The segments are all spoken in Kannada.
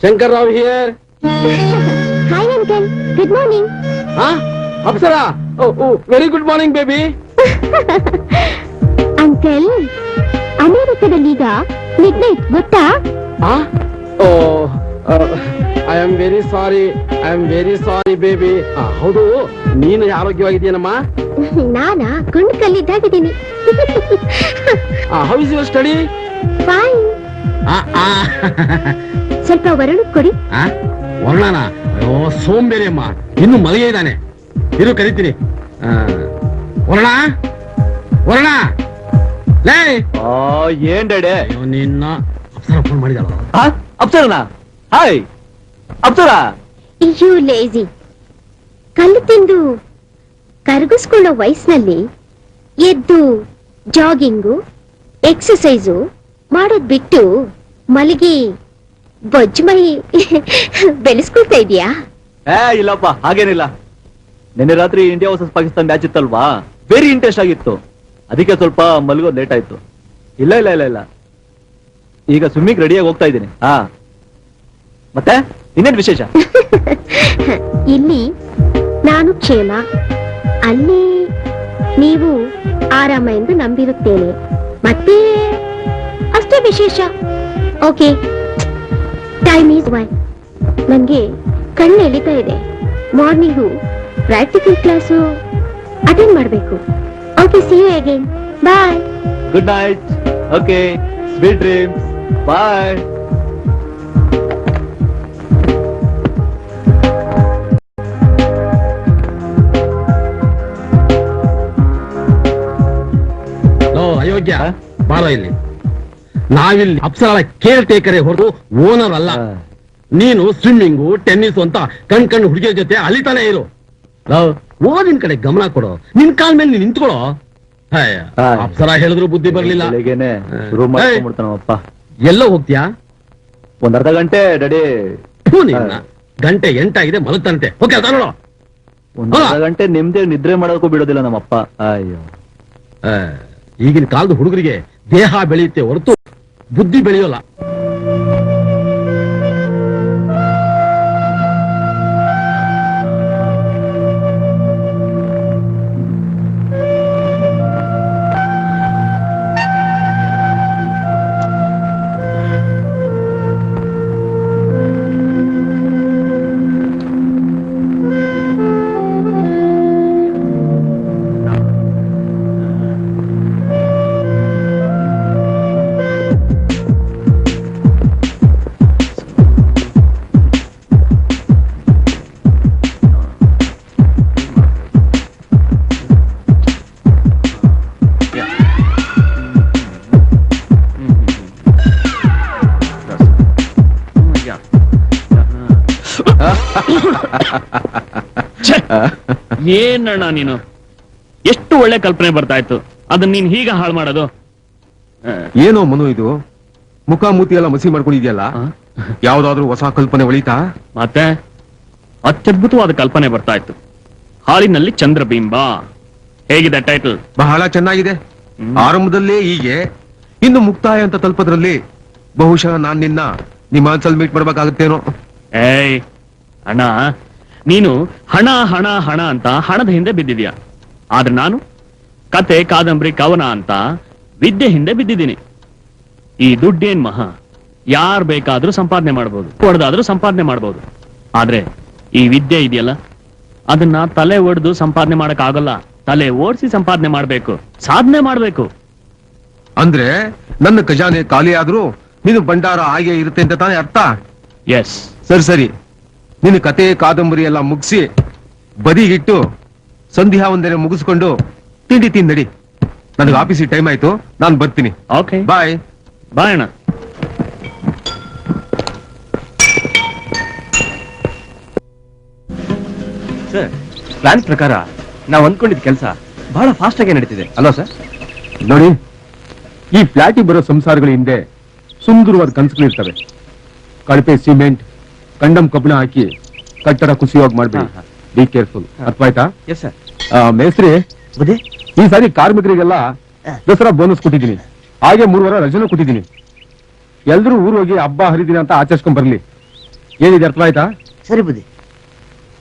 Shankar Rao here. Hi uncle, good morning. Apsara, very good morning baby. Uncle, ಅಮೆರಿಕದಲ್ಲಿ ಈಗ ಮಿಡ್ ನೈಟ್ ಗೊತ್ತಾ? I am very sorry baby. ಹೌದು, ನೀನು ಆರೋಗ್ಯವಾಗಿದ್ದೀನಮ್ಮ? ನಾನಾ ಗುಂಡ್ ಕಲ್ಲಿದ್ದಾಗಿದ್ದೀನಿ. How is your study? Fine. ಸ್ವಲ್ಪ ವರುಣ ಕೊಡಿ. ವರ್ಣನ? ಸೋಂಬೇರಿ ಅಮ್ಮ, ಇನ್ನು ಮಲಗೆ ಇದ್ದಾನೆ. ಇರು ಕರಿತೀನಿ. ವರ್ಣ ಲೇ. ಏನ್ ಡ್ಯಾಡಿ? ನಿನ್ನ ಅಪ್ಸರ ಫೋನ್ ಮಾಡಿದಾಳ. ಅಪ್ಸರನಾ? ಹಾಯ್ ಅಪ್ಸರಾ. You lazy. ಕಲ್ಲು ತಿಂದು ಕರಗಿಸ್ಕೊಳ್ಳೋ ವಯಸ್ಸಿನಲ್ಲಿ ಎದ್ದು ಜಾಗಿಂಗು ಎಕ್ಸಸೈಸು ಮಾಡೋದ್ ಬಿಟ್ಟು ಮಲಗಿ ಬೊಜ್ಜು ಮೈ ಬೆಳೆಸ್ಕೊಳ್ತಾ ಇದೀಯಾ? ಇಲ್ಲಪ್ಪ, ಹಾಗೇನಿಲ್ಲ. ನಿನ್ನೆ ರಾತ್ರಿ ಇಂಡಿಯಾ ವರ್ಸಸ್ ಪಾಕಿಸ್ತಾನ್ ಮ್ಯಾಚ್ ಇತ್ತಲ್ವಾ, ವೆರಿ ಇಂಟ್ರೆಸ್ಟ್ ಆಗಿತ್ತು. ಅದಕ್ಕೆ ಸ್ವಲ್ಪ ಮಲಗೋದು ಲೇಟ್ ಆಯ್ತು. ಇಲ್ಲ ಇಲ್ಲ ಇಲ್ಲ ಇಲ್ಲ, ಈಗ ಸ್ವಿಮ್ಮಿಂಗ್ ರೆಡಿಯಾಗಿ ಹೋಗ್ತಾ ಇದ್ದೀನಿ. ಮತ್ತೆ ಇನ್ನೇನ್ ವಿಶೇಷ? ಇಲ್ಲಿ ನಾನು ಕ್ಷೇಮ, ಅಲ್ಲಿ ನೀವು ಆರಾಮ ಎಂದು ನಂಬಿರುತ್ತೇನೆ. ಮತ್ತೆ ಅಷ್ಟೇ ವಿಶೇಷ. Okay, time is 1. ನನ್ಗೆ ಕಣ್ಣು ಎಳಿತಾ ಇದೆ. ಮಾರ್ನಿಂಗು ಪ್ರಾಕ್ಟಿಕಲ್ ಕ್ಲಾಸು ಅಟೆಂಡ್ ಮಾಡಬೇಕು. Okay, see you again. Bye. Good night. Okay, sweet dreams. Bye. ಅಯೋಗ್ಯ, ಬಾರೋ ಇಲ್ಲಿ. ನಾವಿಲ್ಲಿ ಅಪ್ಸರ ಕೇರ್ ಟೇಕರೇ ಹೊರತು ಓನರ್ ಅಲ್ಲ. ನೀನು ಸ್ವಿಮ್ಮಿಂಗು ಟೆನ್ನಿಸ್ ಅಂತ ಕಣ್ ಹುಡುಗಿಯ ಜೊತೆ ಅಲಿತಾನೆ ಇರು. ಓದಿನ ಕಡೆ ಗಮನ ಕೊಡು. ನಿನ್ ಕಾಲ್ ಮೇಲೆ ನೀನ್ ನಿಂತ್ಕೊಳ್ಳೋ. ಅಪ್ಸರ ಹೇಳಿದ್ರು ಬುದ್ಧಿ ಬರ್ಲಿಲ್ಲ. ಎಲ್ಲೋ ಹೋಗ್ತೀಯಾ? ಒಂದ್ ಅರ್ಧ ಗಂಟೆ ಡ್ಯಾಡಿ. ಗಂಟೆ 8 ಆಗಿದೆ, ಮಲಗ್ತಾನಂತೆ. ಓಕೆ, ನೋಡೋ. ಒಂದ್ ಅರ್ಧ ಗಂಟೆ ನಿಮ್ದೇ ನಿದ್ರೆ ಮಾಡೋದಕ್ಕೂ ಬಿಡೋದಿಲ್ಲ ನಮ್ಮಪ್ಪ. ಅಯ್ಯೋ, ಈಗಿನ ಕಾಲದ ಹುಡುಗರಿಗೆ ದೇಹ ಬೆಳೆಯುತ್ತೆ ಹೊರತು ಬುದ್ಧಿ ಬೆಳೆಯೋಲ್ಲ. ಏನಣ್ಣ ನೀನು, ಎಷ್ಟು ಒಳ್ಳೆ ಕಲ್ಪನೆ ಬರ್ತಾ ಇತ್ತು, ಅದನ್ನ ನೀನ್ ಹೀಗ ಹಾಳು ಮಾಡೋದು? ಏನೋ ಮನು, ಇದು ಮುಖ ಮೂತಿ ಎಲ್ಲ ಮಸಿ ಮಾಡ್ಕೊಂಡಿದ್ಯಲ್ಲ, ಯಾವ್ದಾದ್ರು ಹೊಸ ಕಲ್ಪನೆ ಒಳಿತಾ? ಮತ್ತೆ ಅತ್ಯದ್ಭುತವಾದ ಕಲ್ಪನೆ ಬರ್ತಾ ಇತ್ತು. ಹಾಲಿನಲ್ಲಿ ಚಂದ್ರಬಿಂಬ. ಹೇಗಿದೆ ಟೈಟಲ್? ಬಹಳ ಚೆನ್ನಾಗಿದೆ. ಆರಂಭದಲ್ಲೇ ಹೀಗೆ, ಇನ್ನು ಮುಕ್ತಾಯ ಅಂತ ತಲುಪದ್ರಲ್ಲಿ ಬಹುಶಃ ನಾನ್ ನಿಮ್ಮ ಮೀಟ್ ಮಾಡ್ಬೇಕಾಗತ್ತೇನೋ. ಏಯ್ ಅಣ್ಣ, ನೀನು ಹಣ ಹಣ ಹಣ ಅಂತ ಹಣದ ಹಿಂದೆ ಬಿದ್ದಿದ್ಯಾ. ಆದ್ರೆ ನಾನು ಕತೆ ಕಾದಂಬರಿ ಕವನ ಅಂತ ವಿದ್ಯೆ ಹಿಂದೆ ಬಿದ್ದಿದ್ದೀನಿ. ಈ ದುಡ್ಡೇನ್ ಮಹಾ, ಯಾರ್ ಬೇಕಾದ್ರೂ ಸಂಪಾದನೆ ಮಾಡ್ಬೋದು, ಹೊಡೆದಾದ್ರೂ ಸಂಪಾದನೆ ಮಾಡ್ಬೋದು. ಆದ್ರೆ ಈ ವಿದ್ಯೆ ಇದೆಯಲ್ಲ, ಅದನ್ನ ತಲೆ ಒಡೆದು ಸಂಪಾದನೆ ಮಾಡಕ್ ಆಗಲ್ಲ. ತಲೆ ಓಡಿಸಿ ಸಂಪಾದನೆ ಮಾಡ್ಬೇಕು, ಸಾಧನೆ ಮಾಡ್ಬೇಕು. ಅಂದ್ರೆ ನನ್ನ ಖಜಾನೆ ಖಾಲಿ ಆದ್ರೂ ನೀನು ಭಂಡಾರ ಹಾಗೆ ಇರುತ್ತೆ ಅಂತ ತಾನೇ ಅರ್ಥ? ಎಸ್. ಸರಿ, ನಿನ್ನ ಕತೆ ಕಾದಂಬರಿ ಎಲ್ಲ ಮುಗಿಸಿ ಬದಿಗಿಟ್ಟು ಸಂಧ್ಯಾ ಒಂದರೆ ಮುಗಿಸ್ಕೊಂಡು ತಿಂಡಿ ತಿಂದಡಿ. ನನಗೆ ಆಫೀಸಿಗೆ ಟೈಮ್ ಆಯ್ತು, ನಾನು ಬರ್ತೀನಿ. ಓಕೆ, ಬಾಯ್. ಬಾಯ್ ಅಣ್ಣ. ಸರ್, ಪ್ಲಾನ್ ಪ್ರಕಾರ ನಾವು ಅಂದ್ಕೊಂಡಿದ್ದ ಕೆಲಸ ಬಹಳ ಫಾಸ್ಟ್ ಆಗಿ ನಡೀತಿದೆ ಅಲ್ವಾ ಸರ್? ನೋಡಿ, ಈ ಫ್ಲಾಟಿಗೆ ಬರೋ ಸಂಸಾರಗಳ ಹಿಂದೆ ಸುಂದರವಾದ ಕನಸುಗಳಿರ್ತವೆ. ಕಳಪೆ ಸಿಮೆಂಟ್, ಕಂಡಮ್ ಕಬ್ಬಿಣ ಹಾಕಿ ಕಟ್ಟಡ ಕುಸಿಯೋಗಿ ಮಾಡ್ಬೇಡಿ. Be careful. ಅರ್ಥ ಆಯ್ತಾ? Yes sir. ಮೇಸ್ತ್ರಿ, ಈ ಸಾರಿ ಕಾರ್ಮಿಕರಿಗೆಲ್ಲ ದಸರಾ ಬೋನಸ್ ಕೊಟ್ಟಿದ್ದೀನಿ, ಹಾಗೆ 3 ವಾರ ರಜೆನೂ ಕೊಟ್ಟಿದ್ದೀನಿ. ಎಲ್ರೂ ಊರು ಹೋಗಿ ಹಬ್ಬ ಹರಿದಿನ ಅಂತ ಆಚರಿಸ್ಕೊಂಡ್ ಬರ್ಲಿ. ಏನಿದೆ ಅರ್ಥ ಆಯ್ತಾ? ಸರಿ ಬುದ್ಧಿ,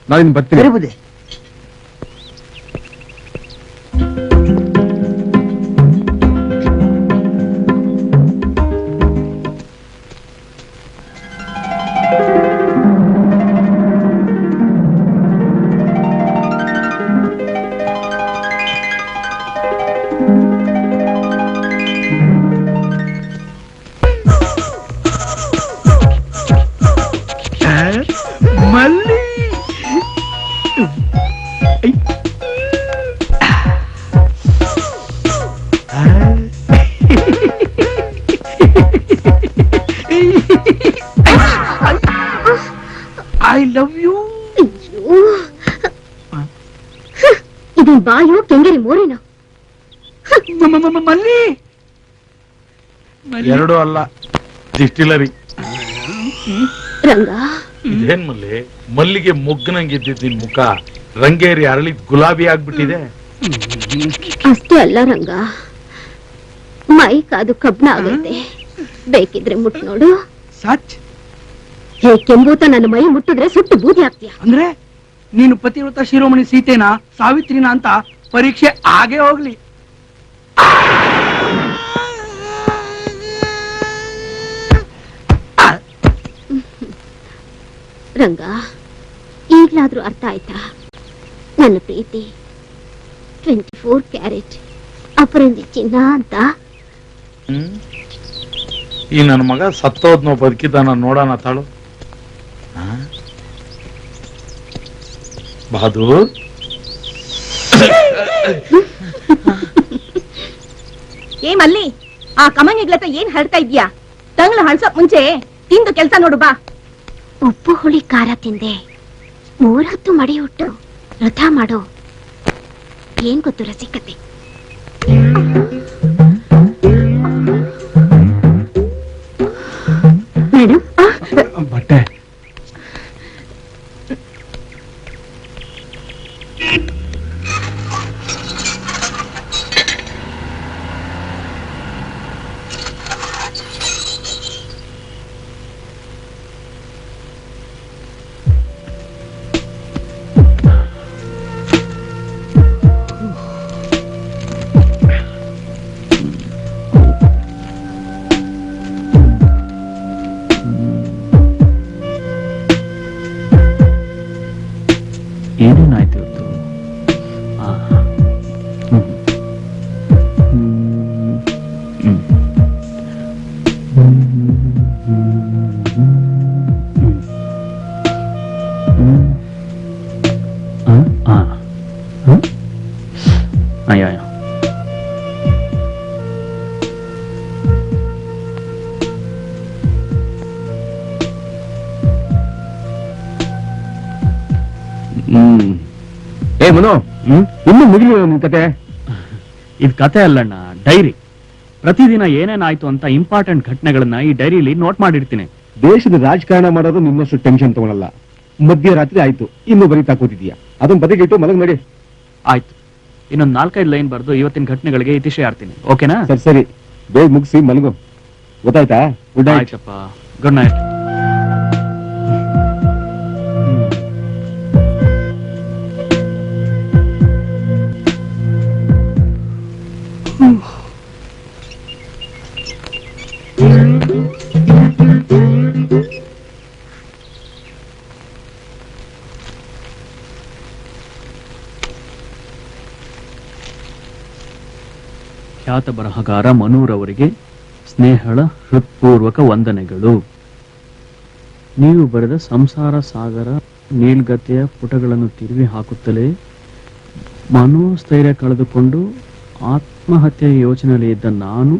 ನಾನು ಬರ್ತೀನಿ. ಸರಿ ಬುದ್ಧಿ. ಮಲ್ಲಿ ಐ ಲವ್ ಯು. ಇದು ಬಾಯು ಕೆಂಗರಿ ಮೋರಿನ. ಮಲ್ಲಿ ಎರಡು ಅಲ್ಲ, ಡಿಸ್ಟಿಲರಿ. ರಂಗ, ಇದೇನ್ ಮಲ್ಲಿ, ಮಲ್ಲಿಗೆ ಮೊಗ್ಗನಂಗಿದ್ದಿದ್ದ ಮುಖ ರಂಗೇರಿ ಅರಳಿ ಗುಲಾಬಿ ಆಗ್ಬಿಟ್ಟಿದೆ. ಅಷ್ಟೇ ಅಲ್ಲ ರಂಗ, ಮೈ ಕಾದು ಕಬ್ಣ ಆಗೈತೆ. ಬೇಕಿದ್ರೆ ಮುಟ್ ನೋಡು. ಸಚ್ ಹೇ ಕೆಂಬೂತ, ನನ್ನ ಮೈ ಮುಟ್ಟಿದ್ರೆ ಸುಟ್ಟು ಬೂದಿ ಆಗ್ತೀಯ. ಅಂದ್ರೆ ನೀನು ಪತಿವ್ರತ ಶಿರೋಮಣಿ ಸೀತೆನಾ ಸಾವಿತ್ರಿನಾ ಅಂತ ಪರೀಕ್ಷೆ ಆಗೇ ಹೋಗ್ಲಿ. ರಂಗ, ಈಗ್ಲಾದ್ರೂ ಅರ್ಥ ಆಯ್ತಾ ನನ್ನ ಪ್ರೀತಿ 24 ಕ್ಯಾರೆಟ್ ಅಪರಂಜಿ ಚಿನ್ನ ಅಂತ? ಈ ನನ್ನ ಮಗ ಸತ್ತೋದ್ನೋ ಬದುಕಿದ್ದಾನ ನೋಡೋಣ ತಾಳು. ಬಹದ್ದೂರ್, ಏ ಮಲ್ಲಿ, ಆ ಕಮಂಗಿಗ್ಲತ್ತ ಏನ್ ಹರಡ್ತಾ ಇದ್ಯಾ? ತಂಗ್ಳ ಹಳ್ಸೋಕ್ ಮುಂಚೆ ತಿಂದು ಕೆಲ್ಸ ನೋಡು ಬಾ. ಉಪ್ಪು ಹುಳಿ ಖಾರ ತಿಂದೆ 3 ಹೊತ್ತು ಮಡಿ ಹುಟ್ಟು ರಥ ಮಾಡೋ. ಏನ್ ಗೊತ್ತು ರಸಿಕತೆ? ಮೇಡಮ್, ಬಟ್ಟೆ ಏನೇನಾಯ್ತು ಇವತ್ತು? ಅಯ್ಯ ಏ ಮನು, ಇನ್ನು ಮುಗಿಲಿಲ್ಲ ನಿನ್ ಕತೆ? ಇದು ಕತೆ ಅಲ್ಲಣ್ಣ, ಡೈರಿ. ಪ್ರತಿದಿನ ಏನೇನಾಯ್ತು ಅಂತ ಇಂಪಾರ್ಟೆಂಟ್ ಘಟನೆಗಳನ್ನ ಈ ಡೈರಿಲಿ ನೋಟ್ ಮಾಡಿರ್ತೀನಿ. ದೇಶದ ರಾಜಕಾರಣ ಮಾಡೋದು ನಿನ್ನಷ್ಟು ಟೆನ್ಷನ್ ತಗೊಳಲ್ಲ. ಮಧ್ಯರಾತ್ರಿ ಆಯ್ತು, ಇನ್ನು ಬರೀತಾ ಕೂತಿದ್ಯಾ. ಅದನ್ನ ಬದಿಗಿಟ್ಟು ಮಲಗ್ ನಡಿ. ಆಯ್ತು, ಇನ್ನೊಂದು 4-5 ಲೈನ್ ಬರೆದು ಇವತ್ತಿನ ಘಟನೆಗಳಿಗೆ ಇತಿಶ್ರೀ ಆಡ್ತೀನಿ. ಓಕೆನಾ? ಸರಿ ಸರಿ, ಬೇಗ ಮುಗಿಸಿ ಮಲಗು. ಗೊತ್ತಾಯ್ತಾ? Good night. ಆಯ್ತಪ್ಪ, ಗುಡ್ ನೈಟ್. ಖ್ಯಾತ ಬರಹಗಾರ ಮನೂರವರಿಗೆ ಸ್ನೇಹಳ ಹೃತ್ಪೂರ್ವಕ ವಂದನೆಗಳು. ನೀವು ಬರೆದ ಸಂಸಾರ ಸಾಗರ ನೀಲ್ಗತೆಯ ಪುಟಗಳನ್ನು ತಿರುವಿ ಹಾಕುತ್ತಲೇ ಮನೋಸ್ಥೈರ್ಯ ಕಳೆದುಕೊಂಡು ಆತ್ಮಹತ್ಯೆ ಯೋಚನೆಯಲ್ಲಿ ಇದ್ದ ನಾನು